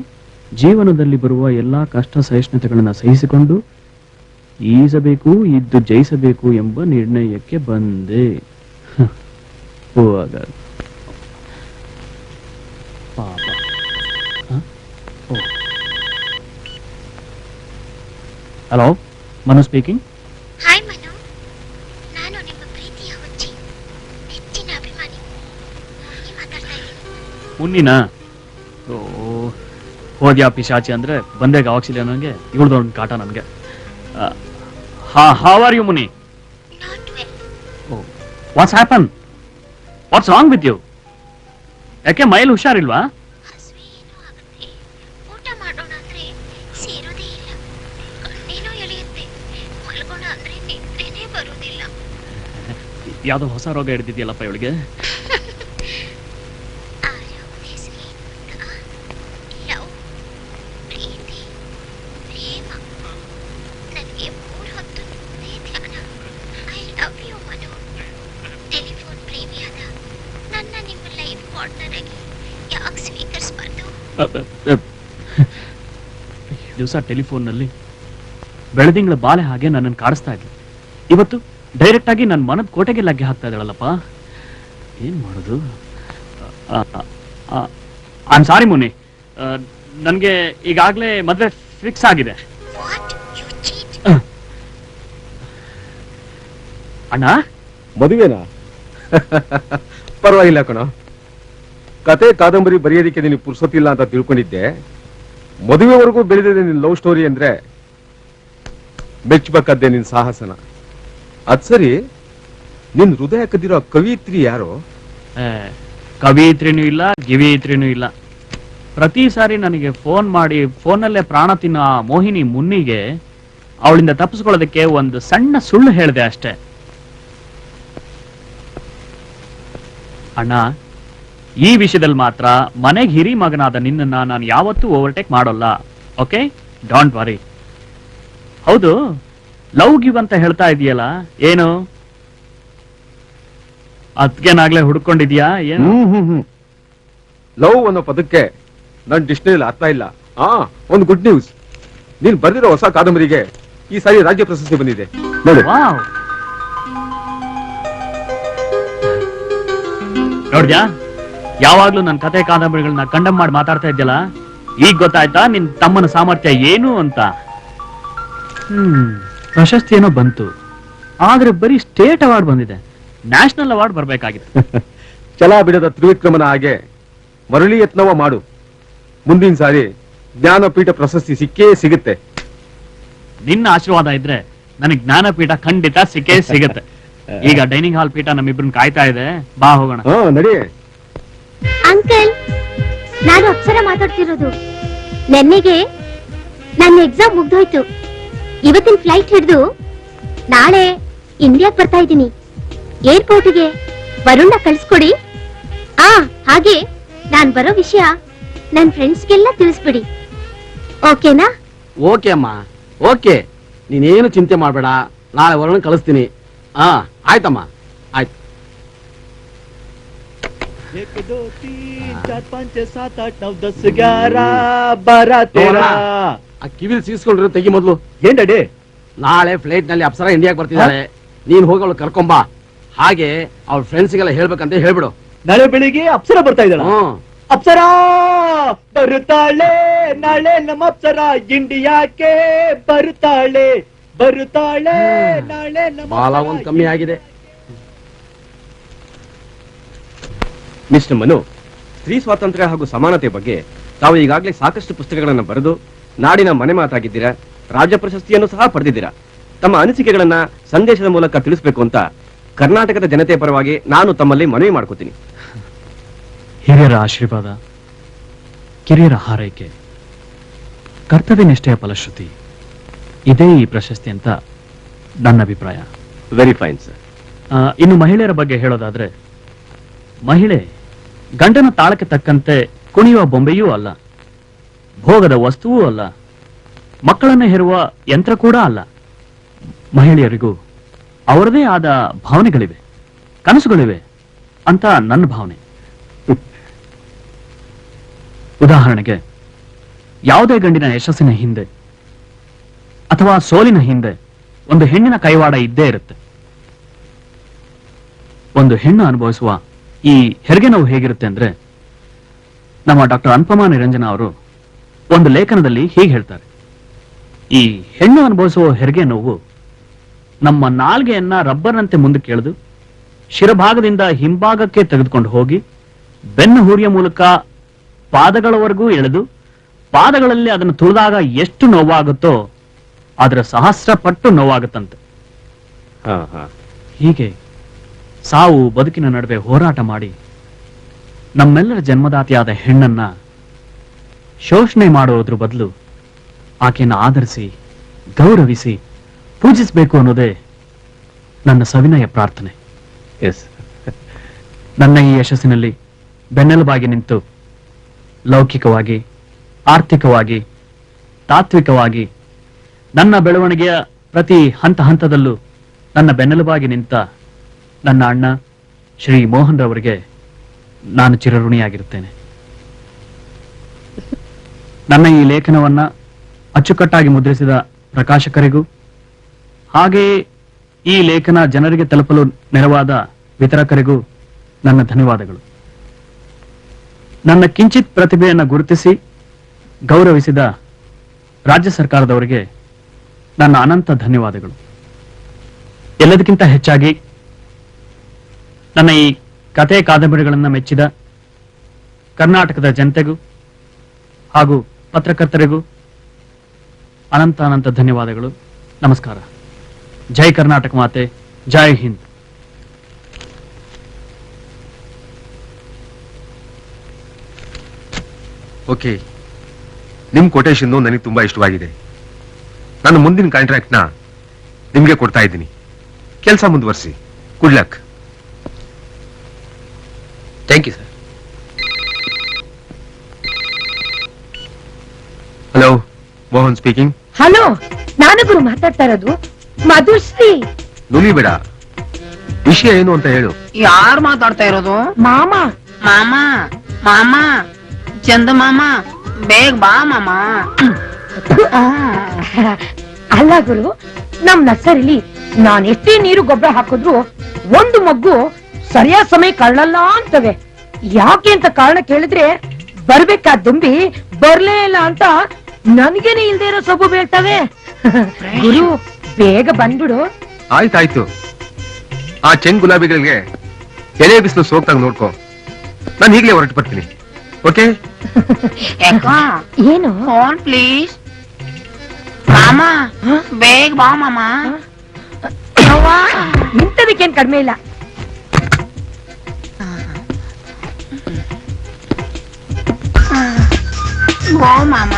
ಜೀವನದಲ್ಲಿ ಬರುವ ಎಲ್ಲಾ ಕಷ್ಟ ಸಹಿಷ್ಣುತೆಗಳನ್ನು ಸಹಿಸಿಕೊಂಡು ಈಸಬೇಕು, ಇದ್ದು ಜಯಿಸಬೇಕು ಎಂಬ ನಿರ್ಣಯಕ್ಕೆ ಬಂದೆ. ಹೋಗ ಪಾಪ. Hello, Manu speaking. Hi Manu, ನಾನು ನಿಮ್ಮ ಪ್ರೀತಿಯ ಹುಚ್ಚಿ, ಹೆಚ್ಚಿನ ಅಭಿಮಾನಿ ಮಾತಾಡ್ತಾ ಇದ್ದೀನಿ. ಮುನ್ನಿನ ಹೋದ್ಯಾ ಪಿಶಾಚಿ ಅಂದ್ರೆ ಬಂದೇಗ ಆಕ್ಸಿಲಿ ಅನ್ನೋಂಗೆ ಇವಳ್ದೊಂದು ಕಾಟ ನನಗೆ. How are you, Muni? Oh, what's happened? What's wrong with you? ಯಾಕೆ ಮೈಲ್ ಹುಷಾರಿಲ್ವಾ? ಹಸುವೆ ಏನೂ ಆಗುತ್ತೆ. ಊಟ ಮಾಡೋಣ ಅಂದ್ರೆ ಸೇರೋದೇ ಇಲ್ಲ. ಕಣ್ಣೇನೋ ಎಳೆಯುತ್ತೆ. ಮಲ್ಗೋಣ ಅಂದ್ರೆ ನಿದ್ರೆನೇ ಬರುವುದಿಲ್ಲ. ಯಾವ್ದೋ ಹೊಸ ರೋಗ ಹಿಡಿದಿದ್ಯಲ್ಲಪ್ಪ ಇವಳಿಗೆ. ಆರೋಗ್ಯ ಸ್ನೇಹಿತ, ಲವ್, ಪ್ರೀತಿ, ಪ್ರೇಮ. ನನಗೆ 3 ಹೊತ್ತು ನಿದ್ದೆ ಧ್ಯಾನ. I love you Manu. Telephone ಪ್ರೇಮಿಯಾದ ನನ್ನ ನಿಮ್ಮ ಲೈಫ್ ಪಾರ್ಟ್ನರ್ ಆಗಿ ಯಾಕೆ ಸ್ವೀಕರಿಸಬಾರ್ದು? ದಿವಸ ಟೆಲಿಫೋನ್ನಲ್ಲಿ ಬೆಳದಿಂಗಳ ಬಾಲೆ ಹಾಗೆ ನನ್ನನ್ನು ಕಾಡಿಸ್ತಾ ಇದ್ಲು. ಇವತ್ತು ಡೈರೆಕ್ಟ್ ಆಗಿ ನನ್ನ ಮನದ ಕೋಟೆಗೆ ಲಗ್ಗೆ ಹಾಕ್ತಾ ಇದ್ದಾಳಲ್ಲಪ್ಪ. ಏನ್ ಮಾಡೋದು? ಐ ಆಮ್ ಸಾರಿ ಮುನಿ, ನನಗೆ ಈಗಾಗಲೇ ಮದುವೆ ಫಿಕ್ಸ್ ಆಗಿದೆ. What you cheat? ಅಣ್ಣ, ಮದುವೆನಾ? ಪರವಾಗಿಲ್ಲ ಕಣೋ. ಕತೆ ಕಾದಂಬರಿ ಬರೆಯೋದಕ್ಕೆ ನಿನಗೆ ಪುರ್ಸೊತ್ತಿಲ್ಲ ಅಂತ ತಿಳ್ಕೊಂಡಿದ್ದೆ. ಮದುವೆವರೆಗೂ ಬೆಳೆದಿದೆ ನಿನ್ ಲವ್ ಸ್ಟೋರಿ ಅಂದ್ರೆ ಮೆಚ್ಚಬೇಕದ್ದೆ ನಿನ್ ಸಾಹಸನ. ಅದ್ ಸರಿ, ನಿನ್ ಹೃದಯ ಕದ್ದಿರೋ ಕವಿತ್ರಿ ಯಾರು? ಕವಿಯಿತ್ರಿನೂ ಇಲ್ಲ, ಗಿವಿಯಿತ್ರಿನೂ ಇಲ್ಲ. ಪ್ರತಿ ಸಾರಿ ನನಗೆ ಫೋನ್ ಮಾಡಿ ಫೋನಲ್ಲೇ ಪ್ರಾಣ ತಿನ್ನೋ ಆ ಮೋಹಿನಿ ಮುನ್ನಿಗೆ ಅವಳಿಂದ ತಪ್ಪಿಸ್ಕೊಳ್ಳೋದಕ್ಕೆ ಒಂದು ಸಣ್ಣ ಸುಳ್ಳು ಹೇಳಿದೆ ಅಷ್ಟೇ. ಅಣ್ಣ, ಈ ವಿಷಯದಲ್ಲಿ ಮಾತ್ರ ಮನೆಗೆ ಹಿರಿ ಮಗನಾದ ನಿನ್ನನ್ನ ನಾನು ಯಾವತ್ತೂ ಓವರ್ಟೇಕ್ ಮಾಡೋಲ್ಲ. Okay, don't worry. ಹೌದು, ಲವ್ ಗಿವ್ ಅಂತ ಹೇಳ್ತಾ ಇದೆಯಲ್ಲ, ಏನು ಅದ್ಕೇನಾಗ್ಲೇ ಹುಡ್ಕೊಂಡಿದ್ಯಾ? ಏನು ಲವ್ ಅನ್ನೋ ಪದಕ್ಕೆ ನನ್ ಡಿಕ್ಷನರಿಯಲ್ಲಿ ಅರ್ಥ ಇಲ್ಲ. ಒಂದು ಗುಡ್ ನ್ಯೂಸ್, ನೀನ್ ಬರೆದಿರೋ ಹೊಸ ಕಾದಂಬರಿಗೆ ಈ ಸಾರಿ ರಾಜ್ಯ ಪ್ರಶಸ್ತಿ ಬಂದಿದೆ ನೋಡಿ. ವಾವ್, ನೋಡ್ದ್ಯಾ? ಯಾವಾಗ್ಲೂ ನನ್ನ ಕತೆ ಕಾದಂಬರಿಗಳನ್ನ ಕಂಡಮ್ ಮಾಡಿ ಮಾತಾಡ್ತಾ ಇದ್ಯಲ್ಲ, ಈಗ ಗೊತ್ತಾಯ್ತಾ ನಿನ್ ತಮ್ಮನ ಸಾಮರ್ಥ್ಯ ಏನು ಅಂತ? ಪ್ರಶಸ್ತಿ ಏನೋ ಬಂತು, ಆದ್ರೆ ಬರೀ ಸ್ಟೇಟ್ ಅವಾರ್ಡ್ ಬಂದಿದೆ. ನ್ಯಾಷನಲ್ ಅವಾರ್ಡ್ ಬರ್ಬೇಕಾಗಿದೆ. ಛಲ ಬಿಡದ ತ್ರಿವಿಕ್ರಮನ ಹಾಗೆ ಮರಳಿ ಯತ್ನವ ಮಾಡು. ಮುಂದಿನ ಸಾರಿ ಜ್ಞಾನಪೀಠ ಪ್ರಶಸ್ತಿ ಸಿಕ್ಕೇ ಸಿಗುತ್ತೆ. ನಿನ್ನ ಆಶೀರ್ವಾದ ಇದ್ರೆ ನನಗೆ ಜ್ಞಾನಪೀಠ ಖಂಡಿತ ಸಿಕ್ಕೇ ಸಿಗುತ್ತೆ. ಈಗ ಡೈನಿಂಗ್ ಹಾಲ್ ಪೀಠ ನಮ್ಮಿಬ್ರನ್ನ ಕಾಯ್ತಾ ಇದೆ, ಬಾ ಹೋಗೋಣ. ನಡಿ. ಅಂಕಲ್, ನಾನು ಅಪ್ಸರ ಮಾತಾಡ್ತಿರೋದು. ನೆನ್ನೆಗೆ ನನ್ನ ಎಕ್ಸಾಮ್ ಮುಗ್ದೋಯ್ತು. ಇವತ್ತಿನ ಫ್ಲೈಟ್ ಹಿಡಿದು ನಾಳೆ ಇಂಡಿಯಾಕ್ ಬರ್ತಾ ಇದ್ದೀನಿ. ಏರ್ಪೋರ್ಟ್ಗೆ ವರುಣ್ನ ಕಳಿಸ್ಕೊಡಿ. ಹಾಗೆ ನಾನ್ ಬರೋ ವಿಷಯ ನನ್ನ ಫ್ರೆಂಡ್ಸ್ಗೆಲ್ಲ ತಿಳಿಸ್ಬಿಡಿ. ಓಕೆನಾ? ಓಕೆ ಅಮ್ಮ, ಓಕೆ. ನೀನೇನು ಚಿಂತೆ ಮಾಡಬೇಡ, ನಾಳೆ ವರುಣ ಕಳಿಸ್ತೀನಿ. ಆಯ್ತಮ್ಮ, ಆಯ್ತು. 1 2 3 4 5 6 7 8 9 10 11 12 13. ಆ ಕಿವಿಲ್ ಸೀಸ್ಕೊಂಡ್ರೆ ತೆಗಿ ಮೊದ್ಲು. ಏನ್ ಡ್ಯಾಡಿ? ನಾಳೆ ಫ್ಲೈಟ್ ನಲ್ಲಿ ಅಪ್ಸರ ಇಂಡಿಯಾಗೆ ಬರ್ತಿದ್ದಾಳೆ. ನೀನ್ ಹೋಗಿ ಅವಳು ಕರ್ಕೊಂಬಾ. ಹಾಗೆ ಅವ್ಳ ಫ್ರೆಂಡ್ಸ್ಗೆಲ್ಲ ಹೇಳ್ಬೇಕಂತ ಹೇಳ್ಬಿಡು. ನಾಳೆ ಬೆಳಿಗ್ಗೆ ಅಪ್ಸರ ಬರ್ತಾ ಇದ್ದಾಳ. ಅಪ್ಸರ ಬರುತ್ತಾಳೆ ನಾಳೆ, ನಮ್ಮ ಅಪ್ಸರ ಇಂಡಿಯಾಕ್ಕೆ ಬರುತ್ತಾಳೆ ನಾಳೆ. ಬಾಲ ಒಂದ್ ಕಮ್ಮಿ ಆಗಿದೆ. ಮಿಸ್ಟರ್ ಮನು, ಸ್ತ್ರೀ ಸ್ವಾತಂತ್ರ್ಯ ಹಾಗೂ ಸಮಾನತೆ ಬಗ್ಗೆ ತಾವು ಈಗಾಗಲೇ ಸಾಕಷ್ಟು ಪುಸ್ತಕಗಳನ್ನು ಬರೆದು ನಾಡಿನ ಮನೆ ಮಾತಾಗಿದ್ದೀರಾ. ರಾಜ್ಯ ಪ್ರಶಸ್ತಿಯನ್ನು ಸಹ ಪಡೆದಿದ್ದೀರಾ. ತಮ್ಮ ಅನಿಸಿಕೆಗಳನ್ನ ಸಂದೇಶದ ಮೂಲಕ ತಿಳಿಸಬೇಕು ಅಂತ ಕರ್ನಾಟಕದ ಜನತೆಯ ಪರವಾಗಿ ನಾನು ತಮ್ಮಲ್ಲಿ ಮನವಿ ಮಾಡ್ಕೋತೀನಿ. ಹಿರಿಯರ ಆಶೀರ್ವಾದ, ಕಿರಿಯರ ಹಾರೈಕೆ, ಕರ್ತವ್ಯ ನಿಷ್ಠೆಯ ಫಲಶ್ರುತಿ, ಇದೇ ಈ ಪ್ರಶಸ್ತಿ ಅಂತ ನನ್ನ ಅಭಿಪ್ರಾಯ. Very fine sir. ಇನ್ನು ಮಹಿಳೆಯರ ಬಗ್ಗೆ ಹೇಳೋದಾದ್ರೆ, ಮಹಿಳೆ ಗಂಡನ ತಾಳಕ್ಕೆ ತಕ್ಕಂತೆ ಕುಣಿಯುವ ಬೊಂಬೆಯೂ ಅಲ್ಲ, ಭೋಗದ ವಸ್ತುವೂ ಅಲ್ಲ, ಮಕ್ಕಳನ್ನು ಹೆರುವ ಯಂತ್ರ ಕೂಡ ಅಲ್ಲ. ಮಹಿಳೆಯರಿಗೂ ಅವರದೇ ಆದ ಭಾವನೆಗಳಿವೆ, ಕನಸುಗಳಿವೆ ಅಂತ ನನ್ನ ಭಾವನೆ. ಉದಾಹರಣೆಗೆ, ಯಾವುದೇ ಗಂಡಿನ ಯಶಸ್ಸಿನ ಹಿಂದೆ ಅಥವಾ ಸೋಲಿನ ಹಿಂದೆ ಒಂದು ಹೆಣ್ಣಿನ ಕೈವಾಡ ಇದ್ದೇ ಇರುತ್ತೆ. ಒಂದು ಹೆಣ್ಣು ಅನುಭವಿಸುವ ಈ ಹೆರಿಗೆ ನೋವು ಹೇಗಿರುತ್ತೆ ಅಂದ್ರೆ, ನಮ್ಮ ಡಾಕ್ಟರ್ ಅನುಪಮಾ ನಿರಂಜನ ಅವರು ಒಂದು ಲೇಖನದಲ್ಲಿ ಹೀಗೆ ಹೇಳ್ತಾರೆ: ಈ ಹೆಣ್ಣು ಅನುಭವಿಸುವ ಹೆರಿಗೆ ನೋವು ನಮ್ಮ ನಾಲ್ಗೆಯನ್ನ ರಬ್ಬರ್ನಂತೆ ಮುಂದಕ್ಕೆ ಎಳೆದು ಶಿರಭಾಗದಿಂದ ಹಿಂಭಾಗಕ್ಕೆ ತೆಗೆದುಕೊಂಡು ಹೋಗಿ ಬೆನ್ನು ಹುರಿಯ ಮೂಲಕ ಪಾದಗಳವರೆಗೂ ಎಳೆದು ಪಾದಗಳಲ್ಲಿ ಅದನ್ನು ತುಳಿದಾಗ ಎಷ್ಟು ನೋವಾಗುತ್ತೋ ಅದರ ಸಹಸ್ರ ಪಟ್ಟು ನೋವಾಗುತ್ತಂತೆ. ಹೀಗೆ ಸಾವು ಬದುಕಿನ ನಡುವೆ ಹೋರಾಟ ಮಾಡಿ ನಮ್ಮೆಲ್ಲರ ಜನ್ಮದಾತಿಯಾದ ಹೆಣ್ಣನ್ನ ಶೋಷಣೆ ಮಾಡೋದ್ರ ಬದಲು ಆಕೆಯನ್ನು ಆದರಿಸಿ ಗೌರವಿಸಿ ಪೂಜಿಸಬೇಕು ಅನ್ನೋದೇ ನನ್ನ ಸವಿನಯ ಪ್ರಾರ್ಥನೆ. ಎಸ್. ನನ್ನ ಈ ಯಶಸ್ಸಿನಲ್ಲಿ ಬೆನ್ನೆಲುಬಾಗಿ ನಿಂತು ಲೌಕಿಕವಾಗಿ, ಆರ್ಥಿಕವಾಗಿ, ತಾತ್ವಿಕವಾಗಿ ನನ್ನ ಬೆಳವಣಿಗೆಯ ಪ್ರತಿ ಹಂತ ಹಂತದಲ್ಲೂ ನನ್ನ ಬೆನ್ನೆಲುಬಾಗಿ ನಿಂತ ನನ್ನ ಅಣ್ಣ ಶ್ರೀ ಮೋಹನ್ ರವರಿಗೆ ನಾನು ಚಿರಋಣಿಯಾಗಿರುತ್ತೇನೆ. ನನ್ನ ಈ ಲೇಖನವನ್ನ ಅಚ್ಚುಕಟ್ಟಾಗಿ ಮುದ್ರಿಸಿದ ಪ್ರಕಾಶಕರಿಗೂ ಹಾಗೆಯೇ ಈ ಲೇಖನ ಜನರಿಗೆ ತಲುಪಲು ನೆರವಾದ ವಿತರಕರಿಗೂ ನನ್ನ ಧನ್ಯವಾದಗಳು. ನನ್ನ ಕಿಂಚಿತ್ ಪ್ರತಿಭೆಯನ್ನು ಗುರುತಿಸಿ ಗೌರವಿಸಿದ ರಾಜ್ಯ ಸರ್ಕಾರದವರಿಗೆ ನನ್ನ ಅನಂತ ಧನ್ಯವಾದಗಳು. ಎಲ್ಲದಕ್ಕಿಂತ ಹೆಚ್ಚಾಗಿ ನನ್ನ ಈ ಕಥೆ ಕಾದಂಬರಿಗಳನ್ನು ಮೆಚ್ಚಿದ ಕರ್ನಾಟಕದ ಜನತೆಗೂ ಹಾಗೂ ಪತ್ರಕರ್ತರಿಗೂ ಅನಂತ ಅನಂತ ಧನ್ಯವಾದಗಳು. ನಮಸ್ಕಾರ. ಜೈ ಕರ್ನಾಟಕ ಮಾತೆ, ಜೈ ಹಿಂದ್. ಓಕೆ, ನಿಮ್ ಕೊಟೇಶನ್ ನನಗೆ ತುಂಬಾ ಇಷ್ಟವಾಗಿದೆ. ನಾನು ಮುಂದಿನ ಕಾಂಟ್ರಾಕ್ಟ್ನ ನಿಮ್ಗೆ ಕೊಡ್ತಾ ಇದ್ದೀನಿ. ಕೆಲಸ ಮುಂದುವರಿಸಿ. Good luck. Thank you sir. Hello, Mohan speaking. Hello, ನಾನು ಗುರು ಮಾತಾಡ್ತಾ ಇರೋದು. ಮಧುಶ್ರೀ. ನುಲಿ ಬೇಡ, ವಿಷಯ ಏನು ಅಂತ ಹೇಳು. ಯಾರು ಮಾತಾಡ್ತಾ ಇರೋದು? ಮಾಮ. ಮಾಮ, ಮಾಮ, ಚಂದ ಮಾಮ, ಬೇಗ ಬಾ ಮಾಮ. ಅಲ್ಲ ಗುರು, ನಮ್ ನರ್ಸರಿಲಿ ನಾನ್ ಎಷ್ಟೇ ನೀರು ಗೊಬ್ಬರ ಹಾಕಿದ್ರು ಒಂದು ಮಗ್ಗು ಸರಿಯಾದ ಸಮಯ ಕಳ್ಳಲ್ಲ ಅಂತವೆ. ಯಾಕೆ ಅಂತ ಕಾರಣ ಕೇಳಿದ್ರೆ ಬರ್ಬೇಕಾದ ದುಂಬಿ ಬರ್ಲೇ ಇಲ್ಲ ಅಂತ ನನ್ಗೇನೆ ಇಲ್ದೇ ಇರೋ ಸೊಬು ಬೀಳ್ತವೆ. ಗುರು, ಬೇಗ ಬಂದ್ಬಿಡು. ಆಯ್ತಾಯ್ತು. ಆ ಚೆಂಗ್ ಗುಲಾಬಿಗಳಿಗೆ ಎಲೆ ಬಿಸಿಲು ಸೋಗ್ತಂಗ್ ನೋಡ್ಕೋ. ನಾನು ಈಗಲೇ ಹೊರಟು ಬರ್ತೀನಿ. ಓಕೆ? ಏನು? Phone please. ಮಾಮ, ಬೇಗ ಬಾ ಮಾಮ. ಇಂಥದಕ್ಕೇನ್ ಕಡಿಮೆ ಇಲ್ಲ. ಬಾ ಮಾಮ.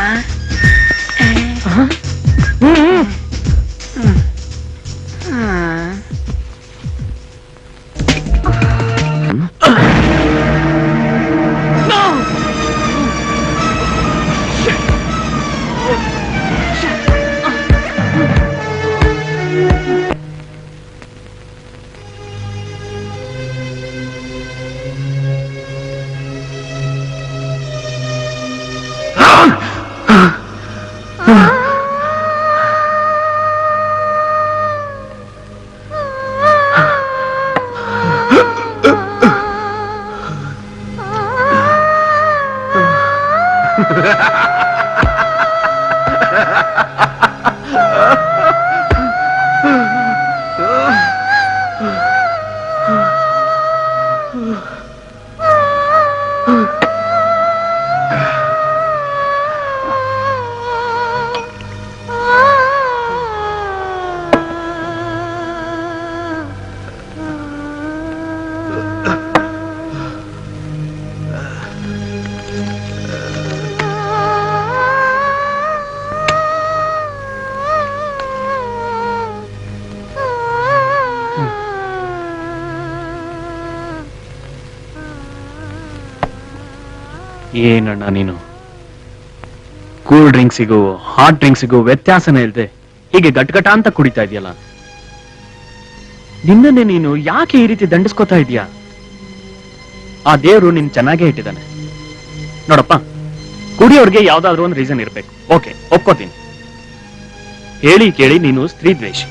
ಏನಣ್ಣ ನೀನು, ಕೂಲ್ ಡ್ರಿಂಕ್ಸಿಗೂ ಹಾಟ್ ಡ್ರಿಂಕ್ಸಿಗೂ ವ್ಯತ್ಯಾಸನೇ ಇಲ್ಲದೆ ಹೀಗೆ ಗಟ್ಗಟ ಅಂತ ಕುಡಿತಾ ಇದೆಯಲ್ಲ. ನಿನ್ನನ್ನೇ ನೀನು ಯಾಕೆ ಈ ರೀತಿ ದಂಡಿಸ್ಕೋತಾ ಇದೀಯಾ? ಆ ದೇವ್ರು ನಿನ್ ಚೆನ್ನಾಗೇ ಇಟ್ಟಿದ್ದಾನೆ ನೋಡಪ್ಪ. ಕುಡಿಯೋರ್ಗೆ ಯಾವ್ದಾದ್ರು ಒಂದು ರೀಸನ್ ಇರ್ಬೇಕು. ಓಕೆ, ಒಪ್ಕೋತೀನಿ. ಹೇಳಿ ಕೇಳಿ ನೀನು ಸ್ತ್ರೀ ದ್ವೇಷಿ.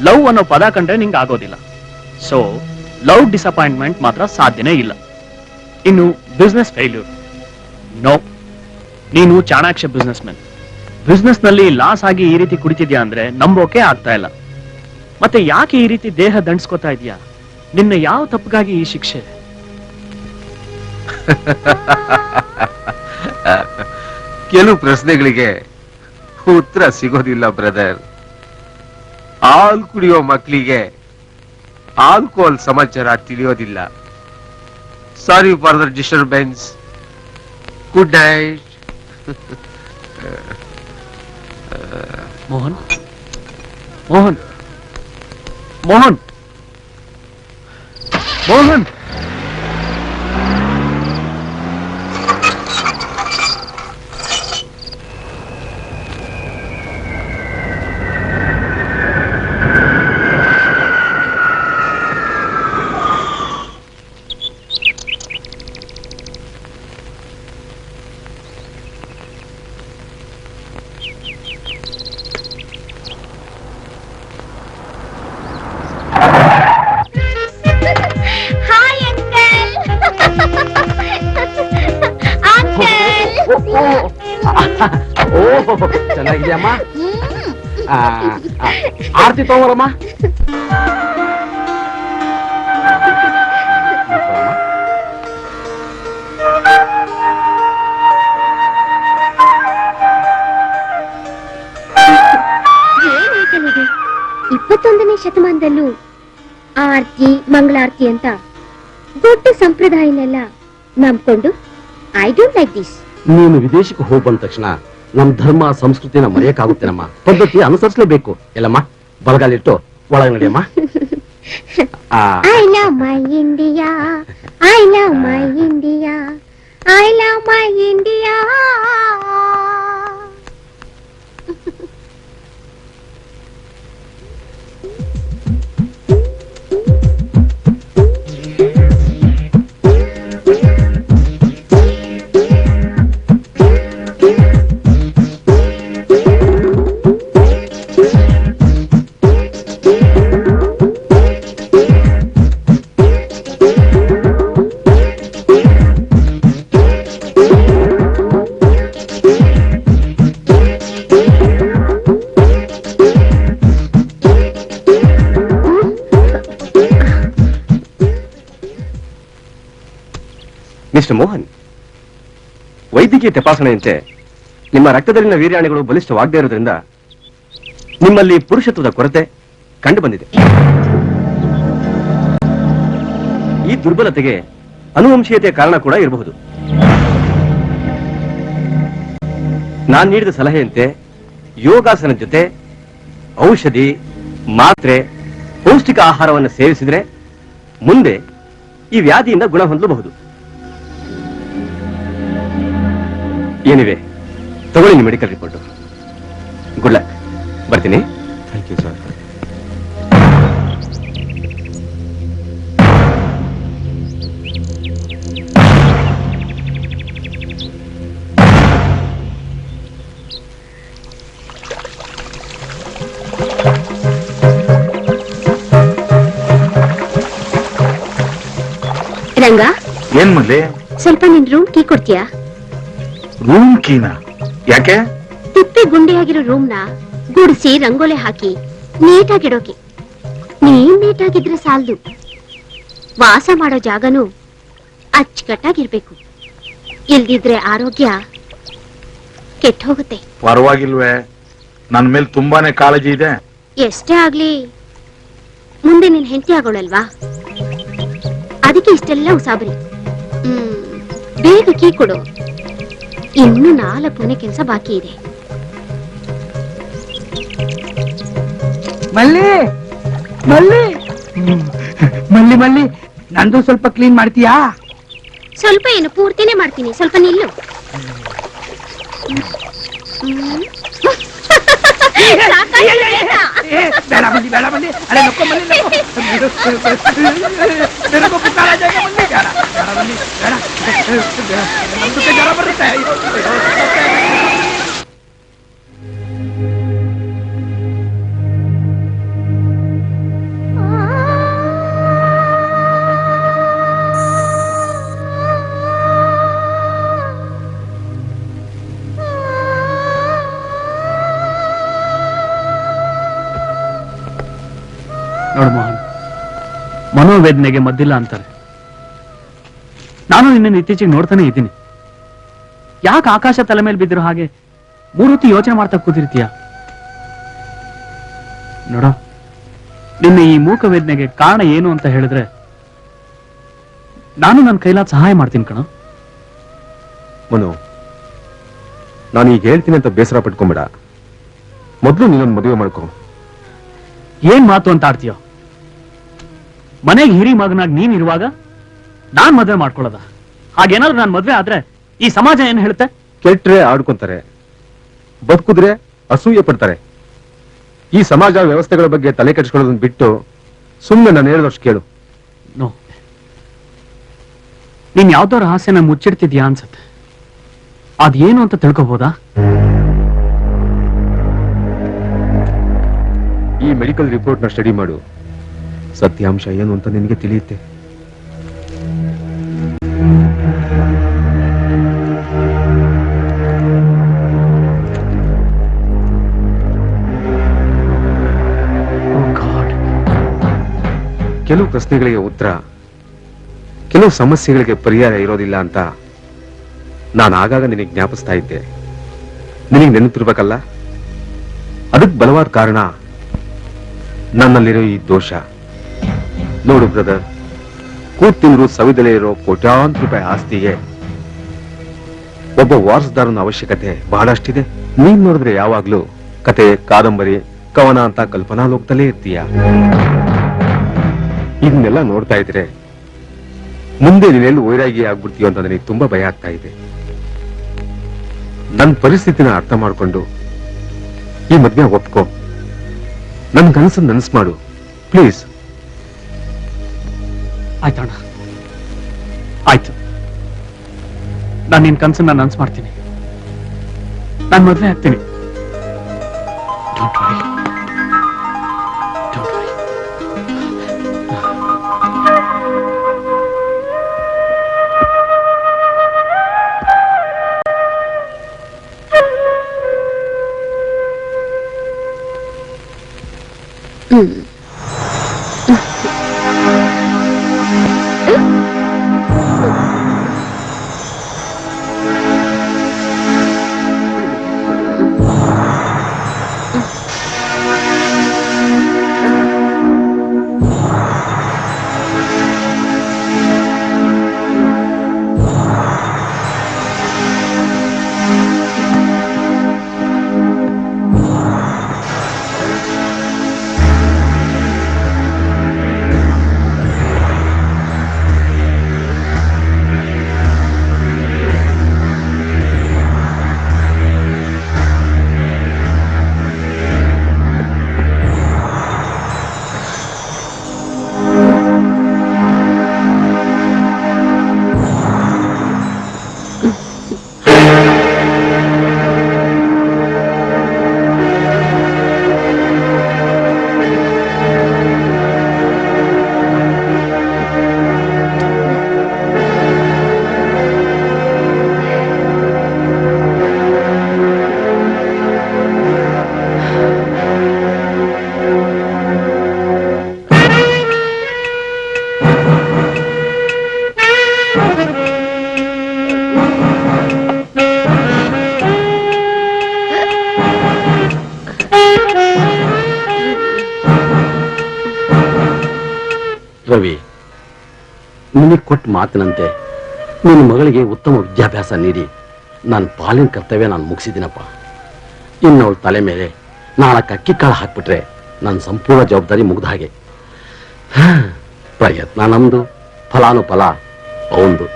ಲವ್ ಅನ್ನೋ ಪದ ಕಂಡ್ರೆ ನಿಂಗೆ ಆಗೋದಿಲ್ಲ. ಸೊ ಲವ್ ಡಿಸಪಾಯಿಂಟ್ಮೆಂಟ್ ಮಾತ್ರ ಸಾಧ್ಯನೇ ಇಲ್ಲ. ಇನ್ನು ಬಿಸ್ನೆಸ್ ಫೇಲ್ಯೂರ್, ನೋ. ನೀನು ಚಾಣಾಕ್ಷ ಬಿಸ್ನೆಸ್ ಮ್ಯಾನ್. ಬಿಸ್ನೆಸ್ ನಲ್ಲಿ ಲಾಸ್ ಆಗಿ ಈ ರೀತಿ ಕುಡಿತಿದ್ಯಾ ಅಂದ್ರೆ ನಂಬೋಕೆ ಆಗ್ತಾ ಇಲ್ಲ. ಮತ್ತೆ ಯಾಕೆ ಈ ರೀತಿ ದೇಹ ದಂಡಿಸ್ಕೋತಾ ಇದೀಯಾ? ನಿನ್ನ ಯಾವ ತಪ್ಪಿಗಾಗಿ ಈ ಶಿಕ್ಷೆ? ಕೆಲವು ಪ್ರಶ್ನೆಗಳಿಗೆ ಉತ್ತರ ಸಿಗೋದಿಲ್ಲ ಬ್ರದರ್. ಹಾಲು ಕುಡಿಯೋ ಮಕ್ಕಳಿಗೆ ಆಲ್ಕೋಹಾಲ್ ಸಮಾಚಾರ ತಿಳಿಯೋದಿಲ್ಲ. Sorry for the disturbance. Good night. Mohan Mohan Mohan Mohan hi uncle. ಓಹ್ ಚೆನ್ನಾಗಿದೆಯಮ್ಮ. ಆರ್ತಿ ತಗೋರಮ್ಮ. ಏನಾಯ್ತನಿಗೆ 21ನೇ ಶತಮಾನದಲ್ಲೂ ಆರ್ತಿ ಮಂಗಳಾರತಿ ಅಂತ ದೊಡ್ಡ ಸಂಪ್ರದಾಯನೆಲ್ಲ ನಂಬ್ಕೊಂಡು ಐ ಡೋಂಟ್ ಲೈಕ್ ದಿಸ್. ನೀನು ವಿದೇಶಕ್ಕೆ ಹೋಗಿ ಬಂದ ತಕ್ಷಣ ನಮ್ ಧರ್ಮ ಸಂಸ್ಕೃತಿನ ಮರೆಯಕ್ಕಾಗುತ್ತೇನಮ್ಮ. ಪದ್ಧತಿ ಅನುಸರಿಸಲೇಬೇಕು. ಎಲ್ಲಮ್ಮ ಬಲಗಾಲಿಟ್ಟು ಒಳಗೆ ನಡಿಯಮ್ಮ. I love my India, I love my India, I love my India. Mister Mohan, ವೈದ್ಯಕೀಯ ತಪಾಸಣೆಯಂತೆ ನಿಮ್ಮ ರಕ್ತದಲ್ಲಿನ ವೀರ್ಯಾಣುಗಳು ಬಲಿಷ್ಠವಾಗದೇ ಇರೋದ್ರಿಂದ ನಿಮ್ಮಲ್ಲಿ ಪುರುಷತ್ವದ ಕೊರತೆ ಕಂಡು ಬಂದಿದೆ. ಈ ದುರ್ಬಲತೆಗೆ ಅನುವಂಶೀಯತೆಯ ಕಾರಣ ಕೂಡ ಇರಬಹುದು. ನಾನು ನೀಡಿದ ಸಲಹೆಯಂತೆ ಯೋಗಾಸನ ಜೊತೆ ಔಷಧಿ, ಮಾತ್ರೆ, ಪೌಷ್ಟಿಕ ಆಹಾರವನ್ನು ಸೇವಿಸಿದ್ರೆ ಮುಂದೆ ಈ ವ್ಯಾಧಿಯಿಂದ ಗುಣ ಹೊಂದಬಹುದು. ಏನಿವೆ ತಗೊಳ್ಳಿ ನಿಮ್ಮ ಮೆಡಿಕಲ್ ರಿಪೋರ್ಟ್. Good luck. ಬರ್ತೀನಿ. Thank you sir. ರಂಗ, ಏನ್ ಮಲ್ಲಿ? ಸ್ವಲ್ಪ ನಿನ್ ರೂಮ್ ಕೀ ಕೊಡ್ತೀಯಾ? ರೂಮ್ ಕೀನಾ? ಯಾಕೆ? ತಿಪ್ಪೆ ಗುಂಡಿಯಾಗಿರೋ ರೂಮ್ನ ಗುಡಿಸಿ ರಂಗೋಲೆ ಹಾಕಿ ನೀಟಾಗಿಡೋಕೆ. ನೀನ್ ನೀಟಾಗಿದ್ರೆ ಸಾಲದು, ವಾಸ ಮಾಡೋ ಜಾಗನೂ ಅಚ್ಚುಕಟ್ಟಾಗಿರ್ಬೇಕು. ಇಲ್ದಿದ್ರೆ ಆರೋಗ್ಯ ಕೆಟ್ಟ ಹೋಗುತ್ತೆ. ಪರವಾಗಿಲ್ವೇ, ನನ್ ಮೇಲೆ ತುಂಬಾನೇ ಕಾಳಜಿ ಇದೆ. ಎಷ್ಟೇ ಆಗ್ಲಿ ಮುಂದೆ ನಿನ್ ಹೆಂಡತಿ ಆಗೋಳಲ್ವಾ, ಅದಕ್ಕೆ ಇಷ್ಟೆಲ್ಲ ಉಸಾಬರಿ. ಬೇಗ ಕೀ ಕೊಡು, ಇನ್ನು 4 ಮನೆ ಕೆಲಸ ಬಾಕಿ ಇದೆ. ಮಲ್ಲಿ ಮಲ್ಲಿ ಮಲ್ಲಿ ಮಲ್ಲಿ ನಂದು ಸ್ವಲ್ಪ ಕ್ಲೀನ್ ಮಾಡ್ತೀಯಾ? ಸ್ವಲ್ಪ ಏನು, ಪೂರ್ತಿನೇ ಮಾಡ್ತೀನಿ. ಸ್ವಲ್ಪ ನಿಲ್ಲು. ಏ, ಬೇಡ ಮಲ್ಲಿ ಬೇಡ ಮಲ್ಲಿ, ಅರೆ ನಕ್ಕೋ ಮಲ್ಲಿ ನಕ್ಕೋ. मेरे को पुकारा जाएगा मल्ली. ಬೇಡ ಬೇಡ ಮಲ್ಲಿ ಬೇಡ, ನಮ್ದು ಜ್ವರ ಬರುತ್ತೆ. ನೋಡು ಮೋಹನ್, ಮನೋವೇದನೆಗೆ ಮದ್ದಿಲ್ಲ ಅಂತಾರೆ. ನಾನು ನಿನ್ನ ಇತ್ತೀಚೆಗೆ ನೋಡ್ತಾನೆ ಇದ್ದೀನಿ. ಯಾಕೆ ಆಕಾಶ ತಲೆ ಮೇಲೆ ಬಿದ್ದಿರೋ ಹಾಗೆ 3 ಹೊತ್ತು ಯೋಚನೆ ಮಾಡ್ತಾ ಕೂತಿರ್ತೀಯ? ನೋಡ, ನಿನ್ನ ಈ ಮೂಕ ವೇದನೆಗೆ ಕಾರಣ ಏನು ಅಂತ ಹೇಳಿದ್ರೆ ನಾನು ನನ್ನ ಕೈಲಾದ ಸಹಾಯ ಮಾಡ್ತೀನಿ ಕಣ. ಮನು, ನಾನು ಈಗ ಹೇಳ್ತೀನಿ ಅಂತ ಬೇಸರ ಪಟ್ಕೊಂಬೇಡ. ಮೊದಲು ನೀನೊಂದು ಮದುವೆ ಮಾಡ್ಕೊ. ಏನ್ ಮಾತು ಅಂತ ಆಡ್ತೀಯೋ? ಮನೆಗೆ ಹಿರಿ ಮಗನಾಗಿ ನೀನ್ ಇರುವಾಗ ನಾನ್ ಮದ್ವೆ ಮಾಡ್ಕೊಳ್ಳೋದ? ಹಾಗೇನಾದ್ರು ನಾನ್ ಮದ್ವೆ ಆದ್ರೆ ಈ ಸಮಾಜ ಏನ್ ಹೇಳುತ್ತೆ? ಕೆಟ್ರೆ ಆಡ್ಕೊಂತಾರೆ, ಬದುಕುದ್ರೆ ಅಸೂಯೆ ಪಡ್ತಾರೆ. ಈ ಸಮಾಜ ವ್ಯವಸ್ಥೆಗಳ ಬಗ್ಗೆ ತಲೆ ಕೆಡಿಸ್ಕೊಳ್ಳೋದನ್ನ ಬಿಟ್ಟು ಸುಮ್ಮನೆ ನಾನು ಹೇಳಿದಷ್ಟು ಕೇಳು. ನೋ, ನೀನ್ ಯಾವ್ದೋ ರಹಸ್ಯನ ಮುಚ್ಚಿಡ್ತಿದ್ಯಾ ಅನ್ಸತ್ತೆ. ಅದೇನು ಅಂತ ತಿಳ್ಕೊಬೋದಾ? ಈ ಮೆಡಿಕಲ್ ರಿಪೋರ್ಟ್ ನ ಸ್ಟಡಿ ಮಾಡು. ಸತ್ಯಾಂಶ ಏನು ಅಂತ ನಿನಗೆ ತಿಳಿಯುತ್ತೆ. ಕೆಲವು ಪ್ರಶ್ನೆಗಳಿಗೆ ಉತ್ತರ, ಕೆಲವು ಸಮಸ್ಯೆಗಳಿಗೆ ಪರಿಹಾರ ಇರೋದಿಲ್ಲ ಅಂತ ನಾನು ಆಗಾಗ ನಿನಗೆ ಜ್ಞಾಪಿಸ್ತಾ ಇದ್ದೆ. ನಿನಗೆ ನೆನಪಿರ್ಬೇಕಲ್ಲ? ಅದಕ್ಕೆ ಬಲವಾದ ಕಾರಣ ನನ್ನಲ್ಲಿರೋ ಈ ದೋಷ. ನೋಡು ಬ್ರದರ್, ಕೂತಿಂದ್ರು ಸವಿದಲೇ ಇರೋ ಕೋಟ್ಯಾಂತರ ರೂಪಾಯಿ ಆಸ್ತಿಗೆ ಒಬ್ಬ ವಾರಸುದಾರನ ಅವಶ್ಯಕತೆ ಬಹಳಷ್ಟಿದೆ. ನೀನ್ ನೋಡಿದ್ರೆ ಯಾವಾಗ್ಲೂ ಕತೆ, ಕಾದಂಬರಿ, ಕವನ ಅಂತ ಕಲ್ಪನಾ ಲೋಕದಲ್ಲೇ ಇರ್ತೀಯ. ಇದನ್ನೆಲ್ಲ ನೋಡ್ತಾ ಇದ್ರೆ ಮುಂದೆ ನೀನೆಲ್ಲಿ ವೈರಾಗಿ ಆಗ್ಬಿಡ್ತೀಯೋ ಅಂತ ನನಗೆ ತುಂಬಾ ಭಯ ಆಗ್ತಾ ಇದೆ. ನನ್ನ ಪರಿಸ್ಥಿತಿನ ಅರ್ಥ ಮಾಡ್ಕೊಂಡು ಈ ಮದ್ವೆ ಒಪ್ಕೋ. ನನ್ ಕನಸನ್ನು ನನಸು ಮಾಡು ಪ್ಲೀಸ್. ಆಯ್ತಣ್ಣ, ಆಯ್ತು. ನಾನು ನಿನ್ ಕನ್ಸನ್ನ ನನ್ಸ್ ಮಾಡ್ತೀನಿ. ನಾನು ಮದ್ವೆ ಆಗ್ತೀನಿ. Don't worry. Don't worry. Ravi, ನಿನಗೆ ಕೊಟ್ಟ ಮಾತಿನಂತೆ ನಿನ್ನ ಮಗಳಿಗೆ ಉತ್ತಮ ವಿದ್ಯಾಭ್ಯಾಸ ನೀಡಿ ನನ್ನ ಪಾಲಿನ ಕರ್ತವ್ಯ ನಾನು ಮುಗಿಸಿದ್ದೀನಪ್ಪ. ಇನ್ನು ಅವಳ ತಲೆ ಮೇಲೆ 4 ಅಕ್ಕಿ ಕಾಳು ಹಾಕ್ಬಿಟ್ರೆ ನನ್ನ ಸಂಪೂರ್ಣ ಜವಾಬ್ದಾರಿ ಮುಗ್ದ ಹಾಗೆ. ಪ್ರಯತ್ನ ನಮ್ದು, ಫಲಾನುಫಲ ಅವಂದು.